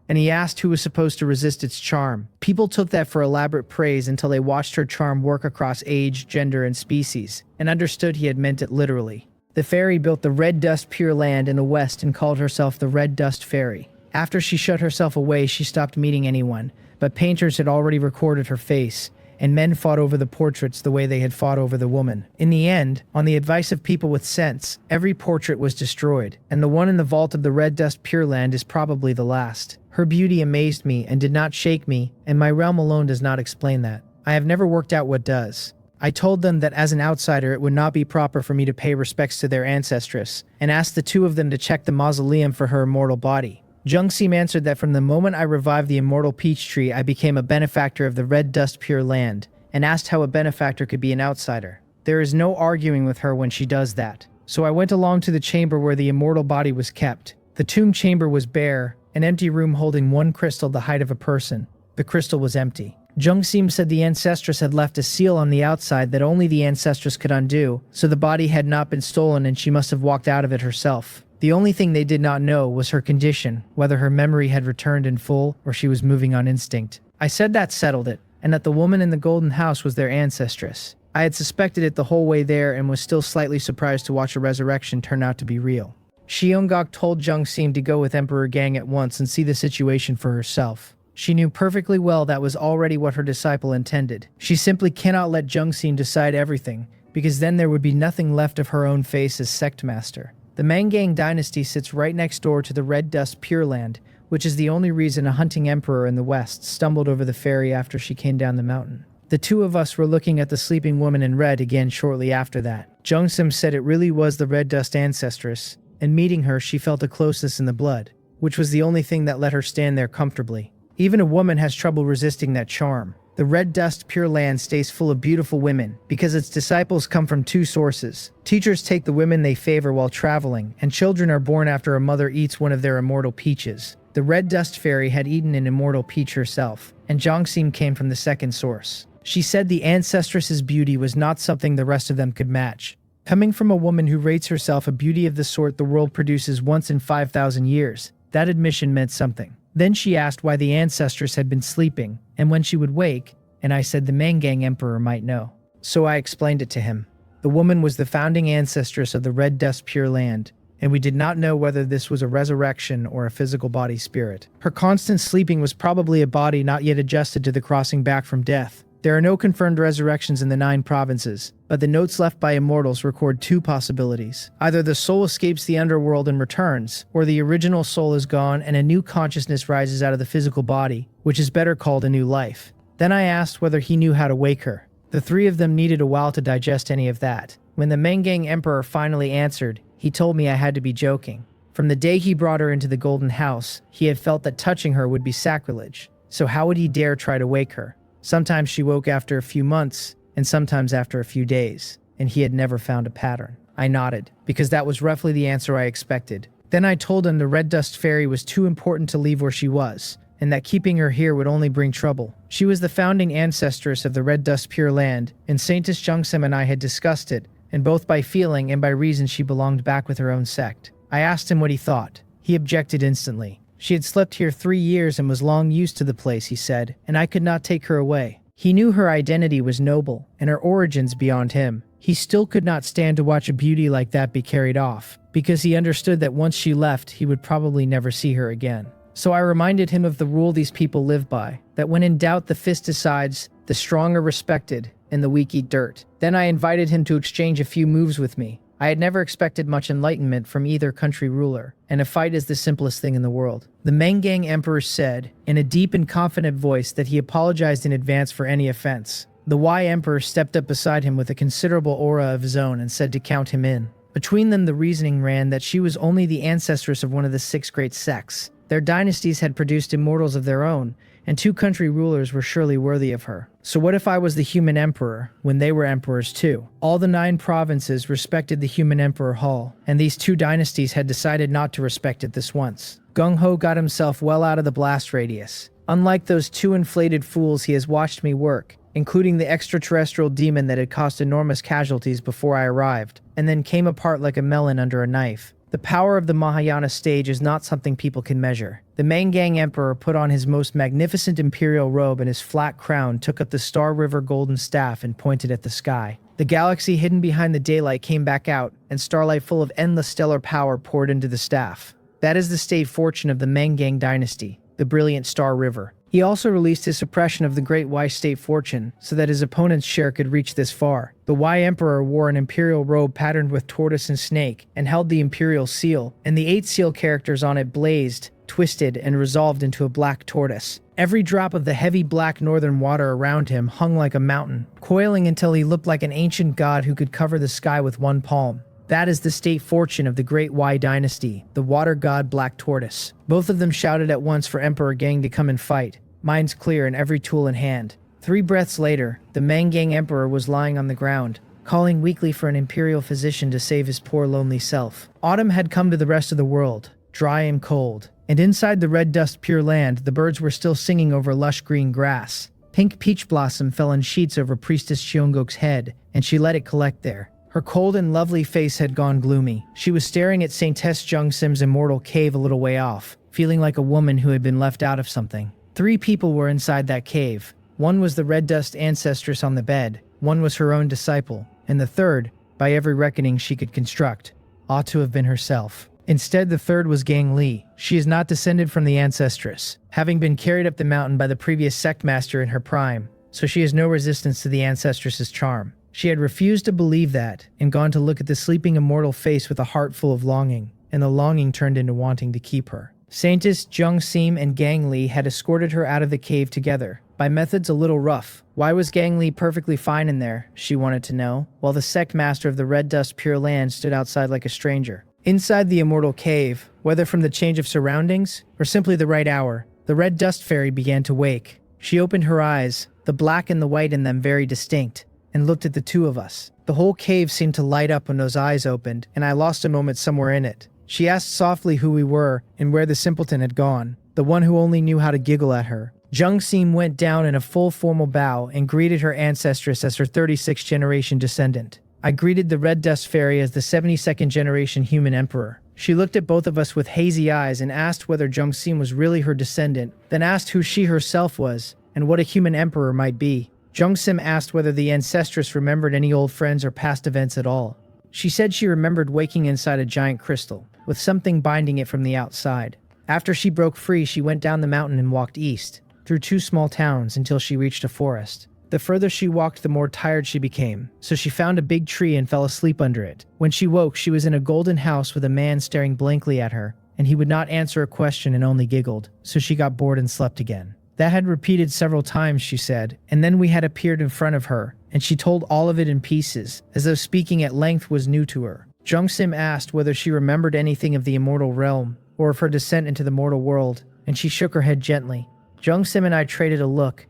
and he asked who was supposed to resist its charm. People took that for elaborate praise until they watched her charm work across age, gender, and species, and understood he had meant it literally. The fairy built the Red Dust Pure Land in the west and called herself the Red Dust Fairy. After she shut herself away, she stopped meeting anyone, but painters had already recorded her face, and men fought over the portraits the way they had fought over the woman. In the end, on the advice of people with sense, every portrait was destroyed, and the one in the vault of the Red Dust Pure Land is probably the last. Her beauty amazed me and did not shake me, and my realm alone does not explain that. I have never worked out what does. I told them that as an outsider it would not be proper for me to pay respects to their ancestress, and asked the 2 of them to check the mausoleum for her immortal body. Jungseem answered that from the moment I revived the immortal peach tree, I became a benefactor of the Red Dust Pure Land, and asked how a benefactor could be an outsider. There is no arguing with her when she does that. So I went along to the chamber where the immortal body was kept. The tomb chamber was bare, an empty room holding 1 crystal the height of a person. The crystal was empty. Jungseem said the ancestress had left a seal on the outside that only the ancestress could undo, so the body had not been stolen and she must have walked out of it herself. The only thing they did not know was her condition, whether her memory had returned in full or she was moving on instinct. I said that settled it, and that the woman in the golden house was their ancestress. I had suspected it the whole way there and was still slightly surprised to watch a resurrection turn out to be real. Sheongok told Jungseem to go with Emperor Gang at once and see the situation for herself. She knew perfectly well that was already what her disciple intended. She simply cannot let Jungseem decide everything, because then there would be nothing left of her own face as sect master. The Mangang dynasty sits right next door to the Red Dust Pure Land, which is the only reason a hunting emperor in the west stumbled over the fairy after she came down the mountain. The 2 of us were looking at the sleeping woman in red again shortly after that. Jungseem said it really was the Red Dust ancestress, and meeting her she felt a closeness in the blood, which was the only thing that let her stand there comfortably. Even a woman has trouble resisting that charm. The Red Dust Pure Land stays full of beautiful women because its disciples come from 2 sources. Teachers take the women they favor while traveling, and children are born after a mother eats one of their immortal peaches. The Red Dust Fairy had eaten an immortal peach herself, and Jungseem came from the second source. She said the ancestress's beauty was not something the rest of them could match. Coming from a woman who rates herself a beauty of the sort the world produces once in 5,000 years, that admission meant something. Then she asked why the ancestress had been sleeping, and when she would wake, and I said the Mangang Emperor might know. So I explained it to him. The woman was the founding ancestress of the Red Dust Pure Land, and we did not know whether this was a resurrection or a physical body spirit. Her constant sleeping was probably a body not yet adjusted to the crossing back from death. There are no confirmed resurrections in the 9 provinces, but the notes left by immortals record 2 possibilities. Either the soul escapes the underworld and returns, or the original soul is gone and a new consciousness rises out of the physical body, which is better called a new life. Then I asked whether he knew how to wake her. The 3 of them needed a while to digest any of that. When the Mangang Emperor finally answered, he told me I had to be joking. From the day he brought her into the Golden House, he had felt that touching her would be sacrilege. So how would he dare try to wake her? Sometimes she woke after a few months, and sometimes after a few days, and he had never found a pattern. I nodded, because that was roughly the answer I expected. Then I told him the Red Dust Fairy was too important to leave where she was, and that keeping her here would only bring trouble. She was the founding ancestress of the Red Dust Pure Land, and Saintess Jungseem and I had discussed it, and both by feeling and by reason she belonged back with her own sect. I asked him what he thought. He objected instantly. She had slept here 3 years and was long used to the place, he said, and I could not take her away. He knew her identity was noble, and her origins beyond him. He still could not stand to watch a beauty like that be carried off, because he understood that once she left, he would probably never see her again. So I reminded him of the rule these people live by, that when in doubt the fist decides, the strong are respected, and the weak eat dirt. Then I invited him to exchange a few moves with me. I had never expected much enlightenment from either country ruler, and a fight is the simplest thing in the world. The Mangang Emperor said, in a deep and confident voice, that he apologized in advance for any offense. The Y Emperor stepped up beside him with a considerable aura of his own and said to count him in. Between them the reasoning ran that she was only the ancestress of one of the 6 great sects. Their dynasties had produced immortals of their own, and 2 country rulers were surely worthy of her. So what if I was the human emperor, when they were emperors too? All the 9 provinces respected the human emperor Hall, and these 2 dynasties had decided not to respect it this once. Gung-Ho got himself well out of the blast radius. Unlike those 2 inflated fools he has watched me work, including the extraterrestrial demon that had caused enormous casualties before I arrived, and then came apart like a melon under a knife. The power of the Mahayana stage is not something people can measure. The Mangang Emperor put on his most magnificent imperial robe and his flat crown, took up the Star River golden staff and pointed at the sky. The galaxy hidden behind the daylight came back out, and starlight full of endless stellar power poured into the staff. That is the state fortune of the Mangang dynasty, the brilliant Star River. He also released his suppression of the Great Y state fortune, so that his opponent's share could reach this far. The Y Emperor wore an imperial robe patterned with tortoise and snake, and held the imperial seal, and the 8 seal characters on it blazed, twisted, and resolved into a black tortoise. Every drop of the heavy black northern water around him hung like a mountain, coiling until he looked like an ancient god who could cover the sky with one palm. That is the state fortune of the Great Y dynasty, the water god Black Tortoise. Both of them shouted at once for Emperor Gang to come and fight, minds clear and every tool in hand. 3 breaths later, the Mangang Emperor was lying on the ground, calling weakly for an imperial physician to save his poor lonely self. Autumn had come to the rest of the world, dry and cold, and inside the red dust pure land the birds were still singing over lush green grass. Pink peach blossom fell in sheets over Priestess Cheongok's head, and she let it collect there. Her cold and lovely face had gone gloomy. She was staring at Saintess Jungsim's immortal cave a little way off, feeling like a woman who had been left out of something. 3 people were inside that cave. One was the red dust ancestress on the bed, one was her own disciple, and the third, by every reckoning she could construct, ought to have been herself. Instead, the third was Gang Li. She is not descended from the ancestress, having been carried up the mountain by the previous sect master in her prime, so she has no resistance to the ancestress's charm. She had refused to believe that, and gone to look at the sleeping immortal face with a heart full of longing, and the longing turned into wanting to keep her. Saintess Jungsim and Gang Li had escorted her out of the cave together, by methods a little rough. Why was Gang Li perfectly fine in there, she wanted to know, while the sect master of the Red Dust Pure Land stood outside like a stranger. Inside the immortal cave, whether from the change of surroundings, or simply the right hour, the Red Dust Fairy began to wake. She opened her eyes, the black and the white in them very distinct, and looked at the 2 of us. The whole cave seemed to light up when those eyes opened, and I lost a moment somewhere in it. She asked softly who we were, and where the simpleton had gone, the one who only knew how to giggle at her. Jungsim went down in a full formal bow and greeted her ancestress as her 36th generation descendant. I greeted the Red Dust Fairy as the 72nd generation human emperor. She looked at both of us with hazy eyes and asked whether Jungsim was really her descendant, then asked who she herself was, and what a human emperor might be. Jungsim asked whether the ancestress remembered any old friends or past events at all. She said she remembered waking inside a giant crystal, with something binding it from the outside. After she broke free, she went down the mountain and walked east, through 2 small towns until she reached a forest. The further she walked, the more tired she became, so she found a big tree and fell asleep under it. When she woke, she was in a golden house with a man staring blankly at her, and he would not answer a question and only giggled, so she got bored and slept again. That had repeated several times, she said, and then we had appeared in front of her, and she told all of it in pieces, as though speaking at length was new to her. Jungsim asked whether she remembered anything of the immortal realm, or of her descent into the mortal world, and she shook her head gently. Jungsim and I traded a look.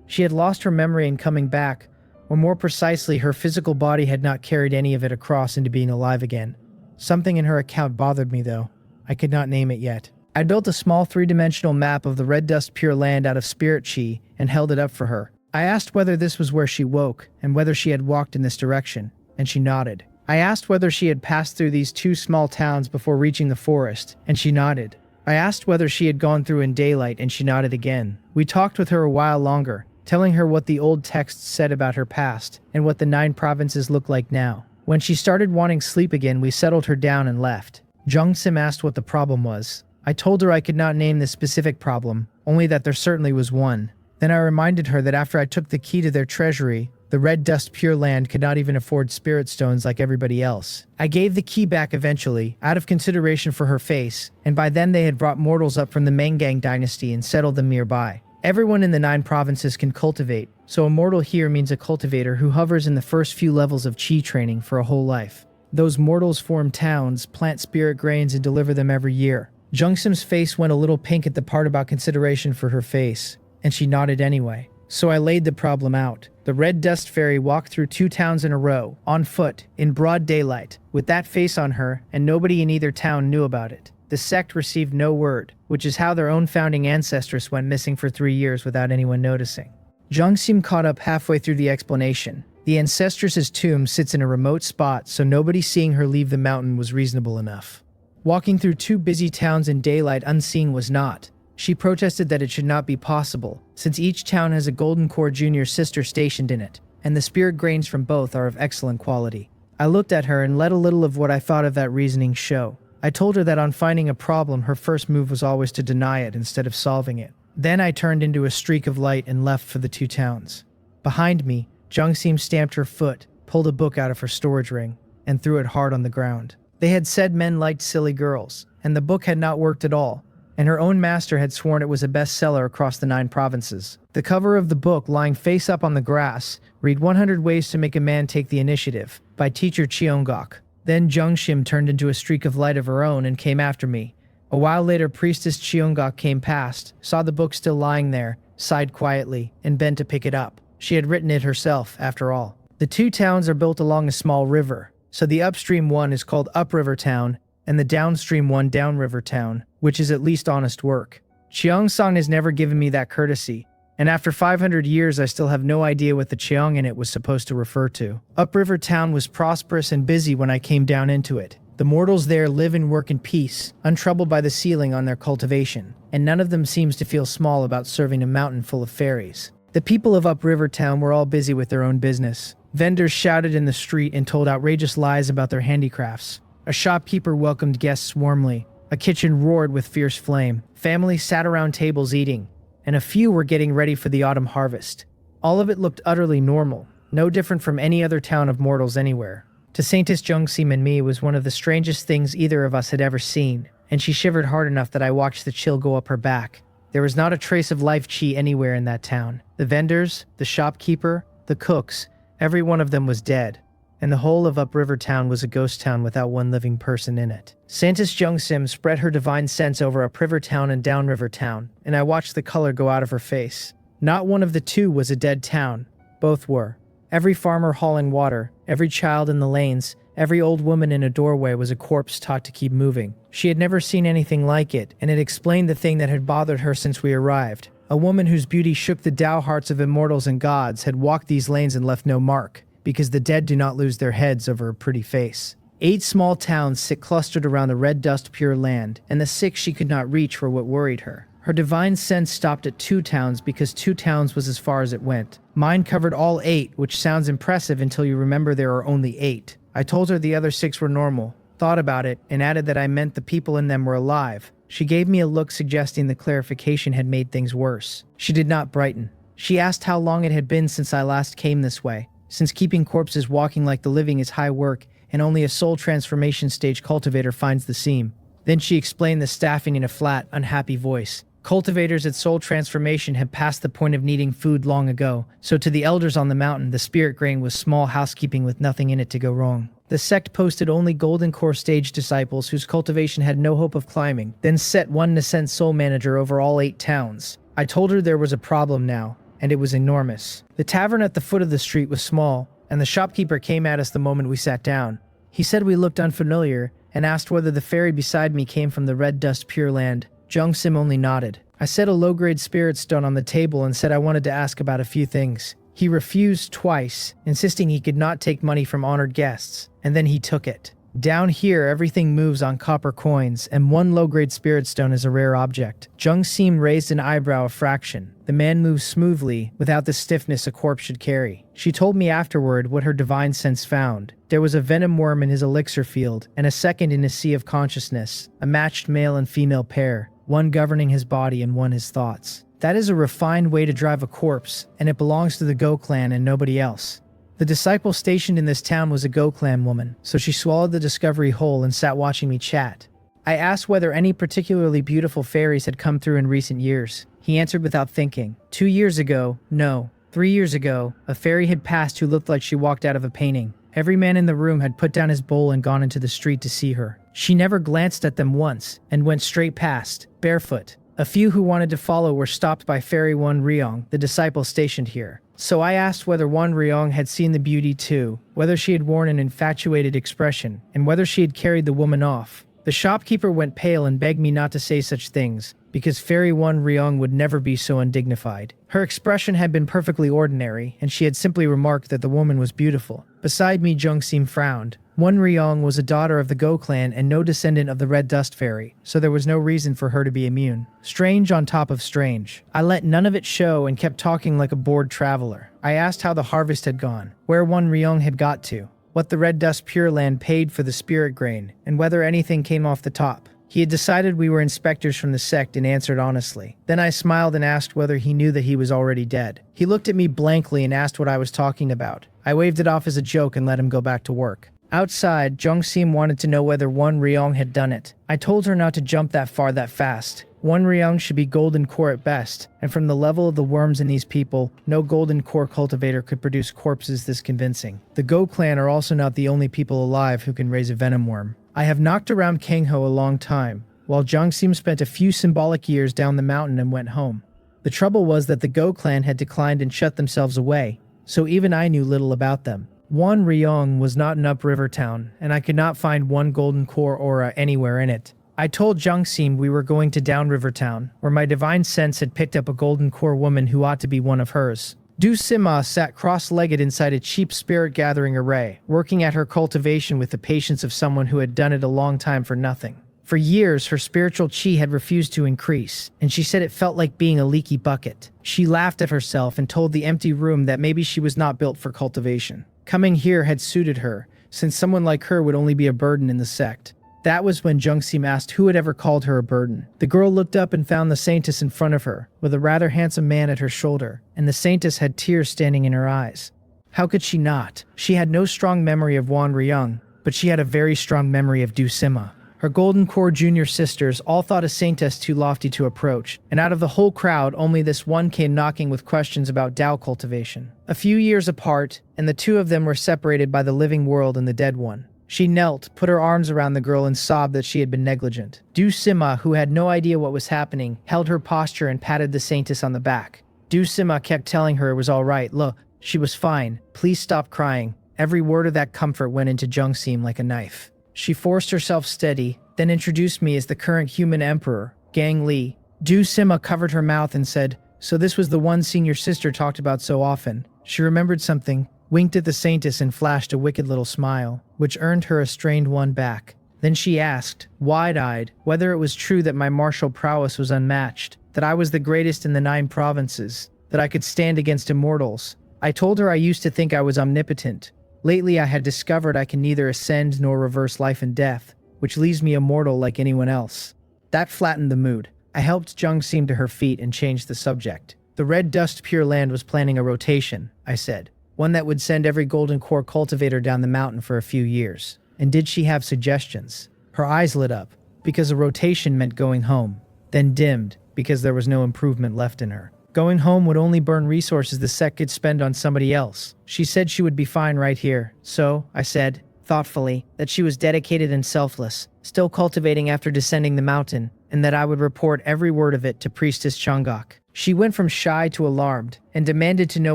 She had lost her memory in coming back, or more precisely, her physical body had not carried any of it across into being alive again. Something in her account bothered me, though. I could not name it yet. I built a small 3-dimensional map of the Red Dust Pure Land out of spirit chi and held it up for her. I asked whether this was where she woke, and whether she had walked in this direction, and she nodded. I asked whether she had passed through these 2 small towns before reaching the forest, and she nodded. I asked whether she had gone through in daylight, and she nodded again. We talked with her a while longer, telling her what the old texts said about her past, and what the 9 provinces look like now. When she started wanting sleep again, we settled her down and left. Jungsim asked what the problem was. I told her I could not name the specific problem, only that there certainly was one. Then I reminded her that after I took the key to their treasury, the Red Dust Pure Land could not even afford spirit stones like everybody else. I gave the key back eventually, out of consideration for her face, and by then they had brought mortals up from the Mangang dynasty and settled them nearby. Everyone in the 9 provinces can cultivate, so immortal here means a cultivator who hovers in the first few levels of chi training for a whole life. Those mortals form towns, plant spirit grains, and deliver them every year. Jungsim's face went a little pink at the part about consideration for her face, and she nodded anyway. So I laid the problem out. The red dust fairy walked through 2 towns in a row, on foot, in broad daylight, with that face on her, and nobody in either town knew about it. The sect received no word, which is how their own founding ancestress went missing for 3 years without anyone noticing. Jungsim caught up halfway through the explanation. The ancestress's tomb sits in a remote spot, so nobody seeing her leave the mountain was reasonable enough. Walking through 2 busy towns in daylight unseen was not. She protested that it should not be possible, since each town has a Golden Core junior sister stationed in it, and the spirit grains from both are of excellent quality. I looked at her and let a little of what I thought of that reasoning show. I told her that on finding a problem, her first move was always to deny it instead of solving it. Then I turned into a streak of light and left for the 2 towns. Behind me, Jungsim stamped her foot, pulled a book out of her storage ring, and threw it hard on the ground. They had said men liked silly girls, and the book had not worked at all, and her own master had sworn it was a bestseller across the 9 provinces. The cover of the book, lying face up on the grass, read 100 Ways to Make a Man Take the Initiative, by teacher Cheongok. Then Jungsim turned into a streak of light of her own and came after me. A while later, priestess Cheongok came past, saw the book still lying there, sighed quietly, and bent to pick it up. She had written it herself, after all. The 2 towns are built along a small river, so the upstream one is called Upriver Town, and the downstream one Downriver Town, which is at least honest work. Cheongsong has never given me that courtesy, and after 500 years I still have no idea what the Cheong in it was supposed to refer to. Upriver Town was prosperous and busy when I came down into it. The mortals there live and work in peace, untroubled by the ceiling on their cultivation, and none of them seems to feel small about serving a mountain full of fairies. The people of Upriver Town were all busy with their own business. Vendors shouted in the street and told outrageous lies about their handicrafts. A shopkeeper welcomed guests warmly. A kitchen roared with fierce flame. Families sat around tables eating, and a few were getting ready for the autumn harvest. All of it looked utterly normal, no different from any other town of mortals anywhere. To Saintess Jungsim and me, it was one of the strangest things either of us had ever seen, and she shivered hard enough that I watched the chill go up her back. There was not a trace of life chi anywhere in that town. The vendors, the shopkeeper, the cooks, every one of them was dead, and the whole of Upriver Town was a ghost town without one living person in it. Saintess Jungsim spread her divine sense over Upriver Town and Downriver Town, and I watched the color go out of her face. Not one of the 2 was a dead town. Both were. Every farmer hauling water, every child in the lanes, every old woman in a doorway was a corpse taught to keep moving. She had never seen anything like it, and it explained the thing that had bothered her since we arrived. A woman whose beauty shook the Tao hearts of immortals and gods had walked these lanes and left no mark, because the dead do not lose their heads over a pretty face. 8 small towns sit clustered around the red dust pure land, and the 6 she could not reach were what worried her. Her divine sense stopped at 2 towns because 2 towns was as far as it went. Mine covered all 8, which sounds impressive until you remember there are only 8. I told her the other 6 were normal, thought about it, and added that I meant the people in them were alive. She gave me a look suggesting the clarification had made things worse. She did not brighten. She asked how long it had been since I last came this way, since keeping corpses walking like the living is high work and only a soul transformation stage cultivator finds the seam. Then she explained the staffing in a flat, unhappy voice. Cultivators at soul transformation had passed the point of needing food long ago, so to the elders on the mountain, the spirit grain was small housekeeping with nothing in it to go wrong. The sect posted only Golden Core stage disciples whose cultivation had no hope of climbing, then set one Nascent soul manager over all 8 towns. I told her there was a problem now, and it was enormous. The tavern at the foot of the street was small, and the shopkeeper came at us the moment we sat down. He said we looked unfamiliar, and asked whether the fairy beside me came from the red dust pure land. Jungsim only nodded. I set a low-grade spirit stone on the table and said I wanted to ask about a few things. He refused twice, insisting he could not take money from honored guests, and then he took it. Down here, everything moves on copper coins, and 1 low-grade spirit stone is a rare object. Jungsim raised an eyebrow a fraction. The man moves smoothly, without the stiffness a corpse should carry. She told me afterward what her divine sense found. There was a venom worm in his elixir field, and a second in his sea of consciousness, a matched male and female pair, one governing his body and one his thoughts. That is a refined way to drive a corpse, and it belongs to the Go clan and nobody else. The disciple stationed in this town was a Go clan woman, so she swallowed the discovery whole and sat watching me chat. I asked whether any particularly beautiful fairies had come through in recent years. He answered without thinking. 2 years ago, no. 3 years ago, a fairy had passed who looked like she walked out of a painting. Every man in the room had put down his bowl and gone into the street to see her. She never glanced at them once and went straight past, barefoot. A few who wanted to follow were stopped by Fairy One Ryong, the disciple stationed here. So I asked whether One Ryong had seen the beauty too, whether she had worn an infatuated expression, and whether she had carried the woman off. The shopkeeper went pale and begged me not to say such things, because Fairy One Ryong would never be so undignified. Her expression had been perfectly ordinary, and she had simply remarked that the woman was beautiful. Beside me, Jungsim frowned. One Ryong was a daughter of the Go clan and no descendant of the Red Dust Fairy, so there was no reason for her to be immune. Strange on top of strange. I let none of it show and kept talking like a bored traveler. I asked how the harvest had gone, where One Ryong had got to, what the Red Dust Pure Land paid for the spirit grain, and whether anything came off the top. He had decided we were inspectors from the sect and answered honestly. Then I smiled and asked whether he knew that he was already dead. He looked at me blankly and asked what I was talking about. I waved it off as a joke and let him go back to work. Outside, Jungsim wanted to know whether One Ryong had done it. I told her not to jump that far that fast. One Ryong should be golden core at best, and from the level of the worms in these people, no golden core cultivator could produce corpses this convincing. The Go clan are also not the only people alive who can raise a venom worm. I have knocked around Kangho a long time, while Jungsim spent a few symbolic years down the mountain and went home. The trouble was that the Go clan had declined and shut themselves away, so even I knew little about them. One Ryong was not in Upriver Town, and I could not find one golden core aura anywhere in it. I told Jungsim we were going to Downriver Town, where my divine sense had picked up a golden core woman who ought to be one of hers. Du Sima sat cross-legged inside a cheap spirit-gathering array, working at her cultivation with the patience of someone who had done it a long time for nothing. For years, her spiritual chi had refused to increase, and she said it felt like being a leaky bucket. She laughed at herself and told the empty room that maybe she was not built for cultivation. Coming here had suited her, since someone like her would only be a burden in the sect. That was when Jungsim asked who had ever called her a burden. The girl looked up and found the saintess in front of her, with a rather handsome man at her shoulder, and the saintess had tears standing in her eyes. How could she not? She had no strong memory of Wan Ryong, but she had a very strong memory of Du Sima. Her Golden Core junior sisters all thought a saintess too lofty to approach, and out of the whole crowd only this one came knocking with questions about Dao cultivation. A few years apart, and the two of them were separated by the living world and the dead one. She knelt, put her arms around the girl and sobbed that she had been negligent. Du Sima, who had no idea what was happening, held her posture and patted the saintess on the back. Du Sima kept telling her it was all right. Look, she was fine. Please stop crying. Every word of that comfort went into Jungsim like a knife. She forced herself steady, then introduced me as the current human emperor, Gang Li. Du Sima covered her mouth and said, "So this was the one senior sister talked about so often." She remembered something, winked at the saintess and flashed a wicked little smile, which earned her a strained one back. Then she asked, wide-eyed, whether it was true that my martial prowess was unmatched, that I was the greatest in the 9 provinces, that I could stand against immortals. I told her I used to think I was omnipotent. Lately I had discovered I can neither ascend nor reverse life and death, which leaves me immortal like anyone else. That flattened the mood. I helped Jungsim to her feet and changed the subject. The Red Dust Pure Land was planning a rotation, I said. One that would send every Golden Core cultivator down the mountain for a few years. And did she have suggestions? Her eyes lit up, because a rotation meant going home, then dimmed, because there was no improvement left in her. Going home would only burn resources the sect could spend on somebody else. She said she would be fine right here. So, I said, thoughtfully, that she was dedicated and selfless, still cultivating after descending the mountain, and that I would report every word of it to Priestess Changok. She went from shy to alarmed, and demanded to know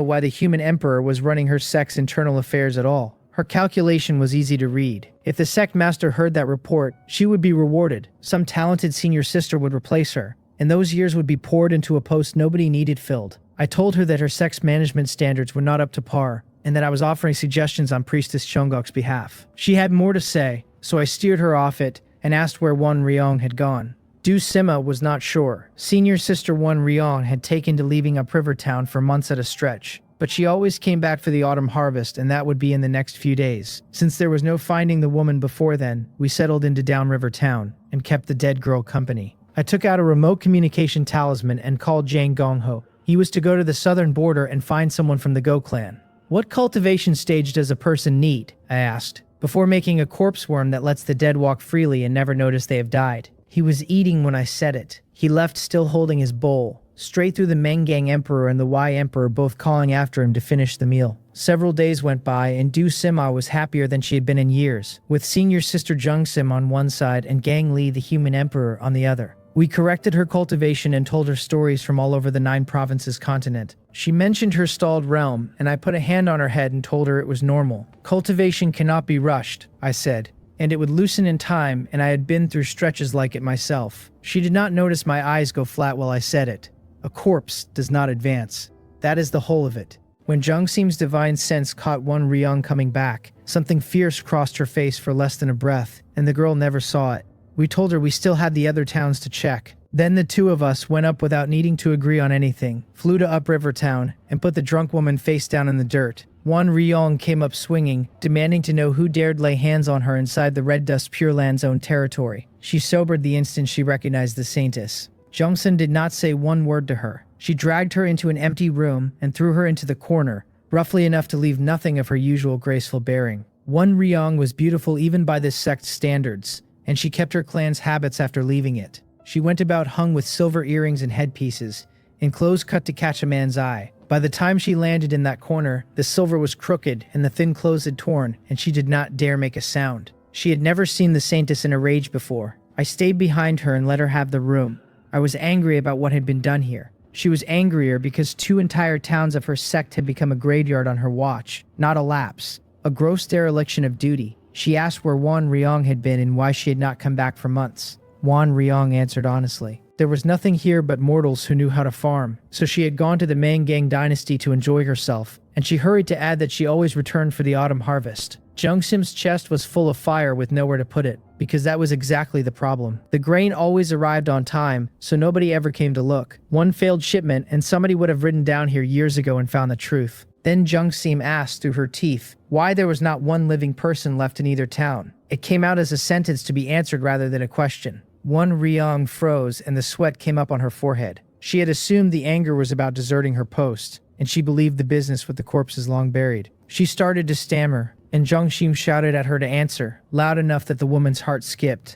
why the human emperor was running her sect's internal affairs at all. Her calculation was easy to read. If the sect master heard that report, she would be rewarded. Some talented senior sister would replace her, and those years would be poured into a post nobody needed filled. I told her that her sect's management standards were not up to par, and that I was offering suggestions on Priestess Chongok's behalf. She had more to say, so I steered her off it and asked where One Ryong had gone. Du Sima was not sure. Senior sister One Ryong had taken to leaving Upriver Town for months at a stretch, but she always came back for the autumn harvest, and that would be in the next few days. Since there was no finding the woman before then, we settled into Downriver Town and kept the dead girl company. I took out a remote communication talisman and called Jang Gongho. He was to go to the southern border and find someone from the Go clan. What cultivation stage does a person need? I asked, before making a corpse worm that lets the dead walk freely and never notice they have died. He was eating when I said it. He left still holding his bowl, straight through the Mengang Emperor and the Y Emperor both calling after him to finish the meal. Several days went by and Du Sima was happier than she had been in years, with senior sister Jung Sim on one side and Gang Li the human emperor on the other. We corrected her cultivation and told her stories from all over the 9 provinces continent. She mentioned her stalled realm, and I put a hand on her head and told her it was normal. Cultivation cannot be rushed, I said, and it would loosen in time, and I had been through stretches like it myself. She did not notice my eyes go flat while I said it. A corpse does not advance. That is the whole of it. When Jung Sim's divine sense caught Wan Ryong coming back, something fierce crossed her face for less than a breath, and the girl never saw it. We told her we still had the other towns to check. Then the 2 of us went up without needing to agree on anything, flew to Upriver Town, and put the drunk woman face down in the dirt. Wan Ryong came up swinging, demanding to know who dared lay hands on her inside the Red Dust Pure Land's own territory. She sobered the instant she recognized the saintess. Jungsun did not say one word to her. She dragged her into an empty room and threw her into the corner, roughly enough to leave nothing of her usual graceful bearing. Wan Ryong was beautiful even by this sect's standards, and she kept her clan's habits after leaving it. She went about hung with silver earrings and headpieces, in clothes cut to catch a man's eye. By the time she landed in that corner, the silver was crooked and the thin clothes had torn, and she did not dare make a sound. She had never seen the saintess in a rage before. I stayed behind her and let her have the room. I was angry about what had been done here. She was angrier because 2 entire towns of her sect had become a graveyard on her watch, not a lapse, a gross dereliction of duty. She asked where Wan Ryong had been and why she had not come back for months. Wan Ryong answered honestly. There was nothing here but mortals who knew how to farm, so she had gone to the Mangang dynasty to enjoy herself, and she hurried to add that she always returned for the autumn harvest. Jung Sim's chest was full of fire with nowhere to put it, because that was exactly the problem. The grain always arrived on time, so nobody ever came to look. One failed shipment, and somebody would have ridden down here years ago and found the truth. Then Jung Sim asked through her teeth why there was not one living person left in either town. It came out as a sentence to be answered rather than a question. Wan Ryong froze and the sweat came up on her forehead. She had assumed the anger was about deserting her post, and she believed the business with the corpses long buried. She started to stammer, and Jung Sim shouted at her to answer, loud enough that the woman's heart skipped.